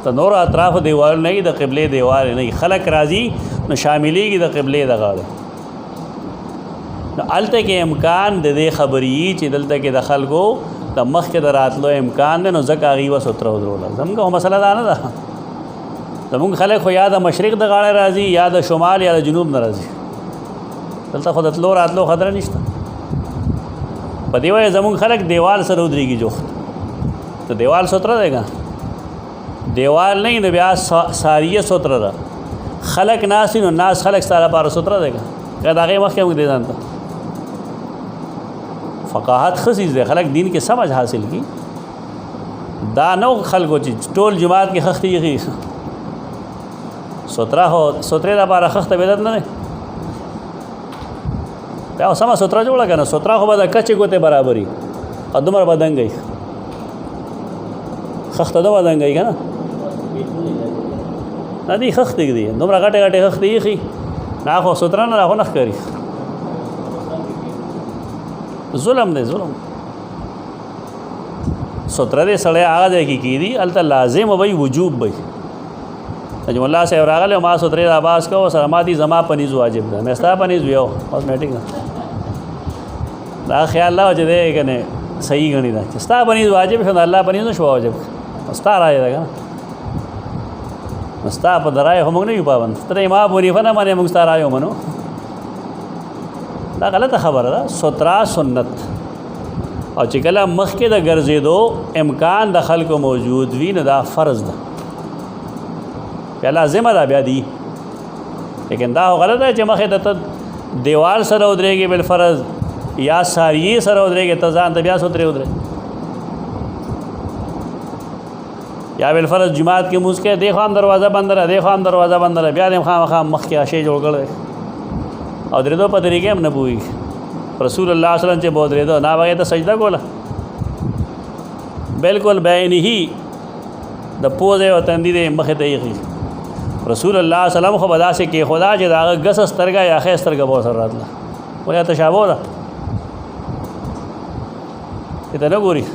د نورو اطرافو دیوال نه وي، د قبلې دیوال نه وي. خلک راځي نو شاملېږي د قبلې د غاړې. نو هلته کې امکان د دې خبرې چې دلته کې د خلکو د مخکې د راتلو امکان دی، نو ځکه هغې به سوتره ودروله. زموږ خو مسله دا نه ده، زمونږ خلک خو یا د مشرق د غاړه راځي یا د شمال یا د جنوب نه راځي، دلته خو د تلو راتلو خطره نشته. په دې وجه زمونږ خلک دیوال سره ودرېږي جوخت، ته دیوال سوتره دی که دیوال نہیں نو بیا ساریه ستره ده خلق ناس نو ناس خلق ستاره لپاره ستره ده که دا هغې مخکې موږ دې ځان ته فقاهت ښه څیز دی خلق دین کې سمجھ حاصل کی دا نو خلکو چې ټول جماعت کې خښتې ایښي ستره خو سترې لپاره خښته بدعت نه دی بیا سمه ستره جوړه که نه ستره خو به د کچې ګوتې برابري او دومره به دنګ وي خښته دومره دنګ وي که نه نه دي خښتې دي دومره غټې غټې خښتې ایښي نه خو ستره نه دا خو نه ښکاري ظلم دی ظلم ستره دی سړی هغه ځای کې کېدي هلته لازم وی وجوب وی نجم الله صاحب راغلی ما سترې را باز کوه سره ما دي زما پنیز واجب ده مې ستا پنیز وي او کاسمیټک ده دا خیال لا چې دی که نه صحیح ګڼي ده چې ستا پنیز واجب شو د الله پنیز نه شو واجب ستا رایه ده که نه نو ستا په د رایې خو موږ نه یو پابند ته د امام ابو حنیفه نه منې موږ ستا رایه ومنو دا غلطه خبره ده ستره سنت او چې کله مخکې د ګرځېدو امکان د خلکو موجود وي نو دا فرض ده بیا لازمه ده بیا دی لیکن دا غلط ده چې مخې ته دیوال سره ودرېږي بالفرض یا ساریې سره ودرېږي ته ځان ته بیا سترې ودرې یا بالفرض جماعت کې مونځ کې دیخوا هم دروازه بنده ده دیخوا هم دروازه بنده ده بیا دې خامخا مخکې شی جوړ کړی او درېدو په طریقې هم نه پوهېږي رسول الله صلی الله علیه وسلم چې به ودرېدو نه به هغې ته سجده کوله بالکل بعینه د پوزې او تندي دې مخې ته ایښي رسول الله صلی الله علیه وسلم خو به داسې کېښودا چې د هغه ګسه سترګه یا ښې سترګه به ورسره راتله ویا تشابه ده دې ته نه ګوري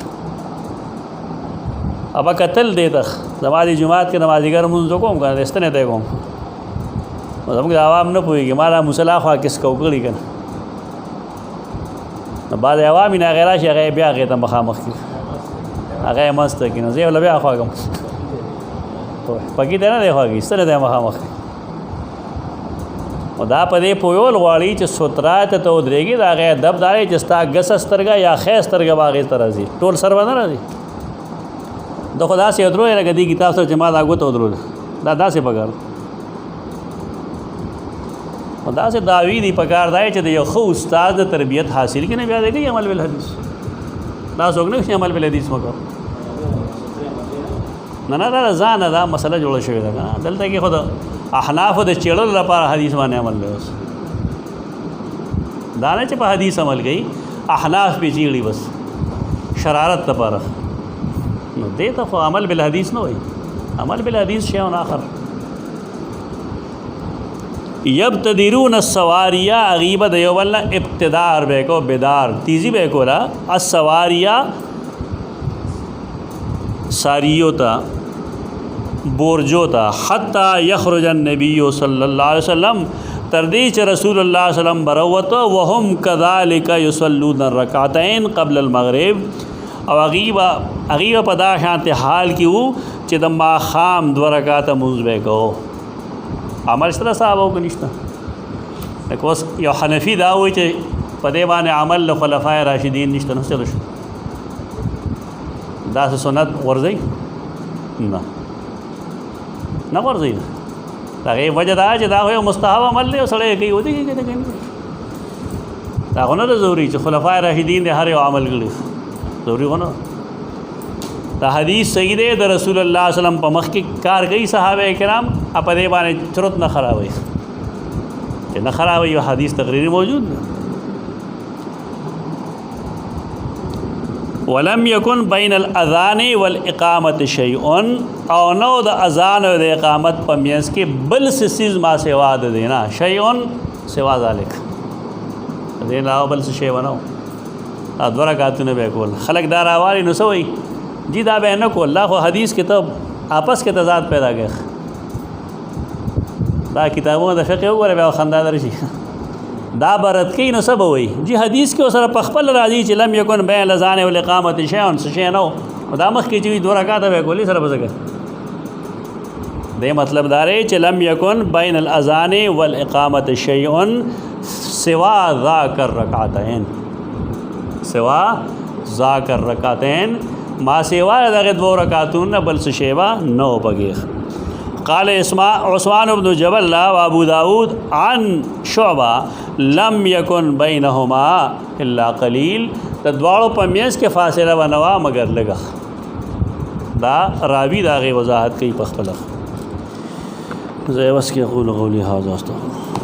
ابا کتل دی ته زما دې جومات کې د مازدیګر لمونځ کوم که نه د ستنې ته یې کوم نو زموږ د عوام نه پوهېږي ما دا مصلا خوا کس کو کړي که نه نو بعضې عوام یې نه هغې راشي هغه یې بیا هغې ته مخامخ کړي هغه یې مست کړي نو زه یې له بیا خواږم پکې ته نه دی خواږي ستنې ته یې مخامخ کړي نو دا په دې پوهول غواړي چې ستره ته ته ودرېږي د هغې ادب دا دی چې ستا ګسه سترګه یا ښې سترګه به هغې ته راځي ټول سر به نه راځي د خو داسې ودرو یې لکه دې کتاب سره چې ما دا ګوته ودرول دا داسې پکار نو داسې دعوی دي پکار دی چې د یو ښه استاد د تربیت حاصل کړي نه بیا دی کوي عمل بالحدیث دا څوک نه شي عمل بالحدیث مکو نه نه دا ځان دا مسله جوړه شوې ده که نه دلته کې خو د احنافو د چېړلو لپاره حدیث باندې عمل دی اوس دا نه چې په حدیث عمل کوي احناف پې چېړي بس شرارت لپاره نو دې ته خو عمل بالحدیث نه وایي عمل بالحدیث شیء آخر یبتدرون السواریہ غیبہ د یو بل ابتدار به کو بدار تیزی به کولا السواریہ ساریو تا بورجو تا حتی یخرج النبی صلی اللہ علیہ وسلم تردی چې رسول الله صلی الله علیه وسلم بروته وهم كذلك يصلون الركعتين قبل المغرب او غیبه په دا شانته حال کې وو چې د ماښام 2 رکعاته مونځ به کو عمل شته صحابه کو نشته لکه اوس یو حنفي دا وایي چې په دې باندې عمل له خلفای راشدین نشته نو څه شو دا سنت ورځي نه ورځي هغې وجه دا چې دا خو یو مستحب عمل دی او سړی کوي ودې کوي دا خو نه ده ضروري چې خلفای راشدین دې هر یو عمل کړي ضروري خو نه دا حدیث صحیح دی د رسول الله صلی الله علیه وسلم په مخ کې کار کوي صحابه کرام په دې باندې چرت نه خرابوي چې نه خرابوي یو حدیث تقریری موجود دی ولم يكن بين الاذان والاقامه شيء او نو د اذان او د اقامت په میانس کې بل سیز ما سوا د دینا شيء سوا ذلك دین لا بل څه شی ونو ادوره رکعتونه به کول خلق دار اواري نو سوي جی دا به نه کول الله خو حدیث کتاب آپس کې تضاد پیدا کړ دا کتابونه د فقه وګوره بیا خندا درشي دا برت کې نو سبا وي جی حدیث کې سره پخپل راځي چې لم یکن بین الاذان والاقامه شیء شیء نو دا مخ کې چې 2 رکعات به کولې سره بزګه دې مطلب دا رې چې لم یکن بین الاذان والاقامه شیء سوا ذاک الرکعتین ما سیوا دغه دوه رکعتونه بل څه شیبه نو پکې. قال عثمان بن جبل و ابو داود عن شعبہ لم یکن بینهما الا قلیل، د دواړو په میانس کې فاصله ونوا مگر لږه. دا راوی دا غي وضاحت کوي په خپل. زه وس کې اقول قولی هذا استغفر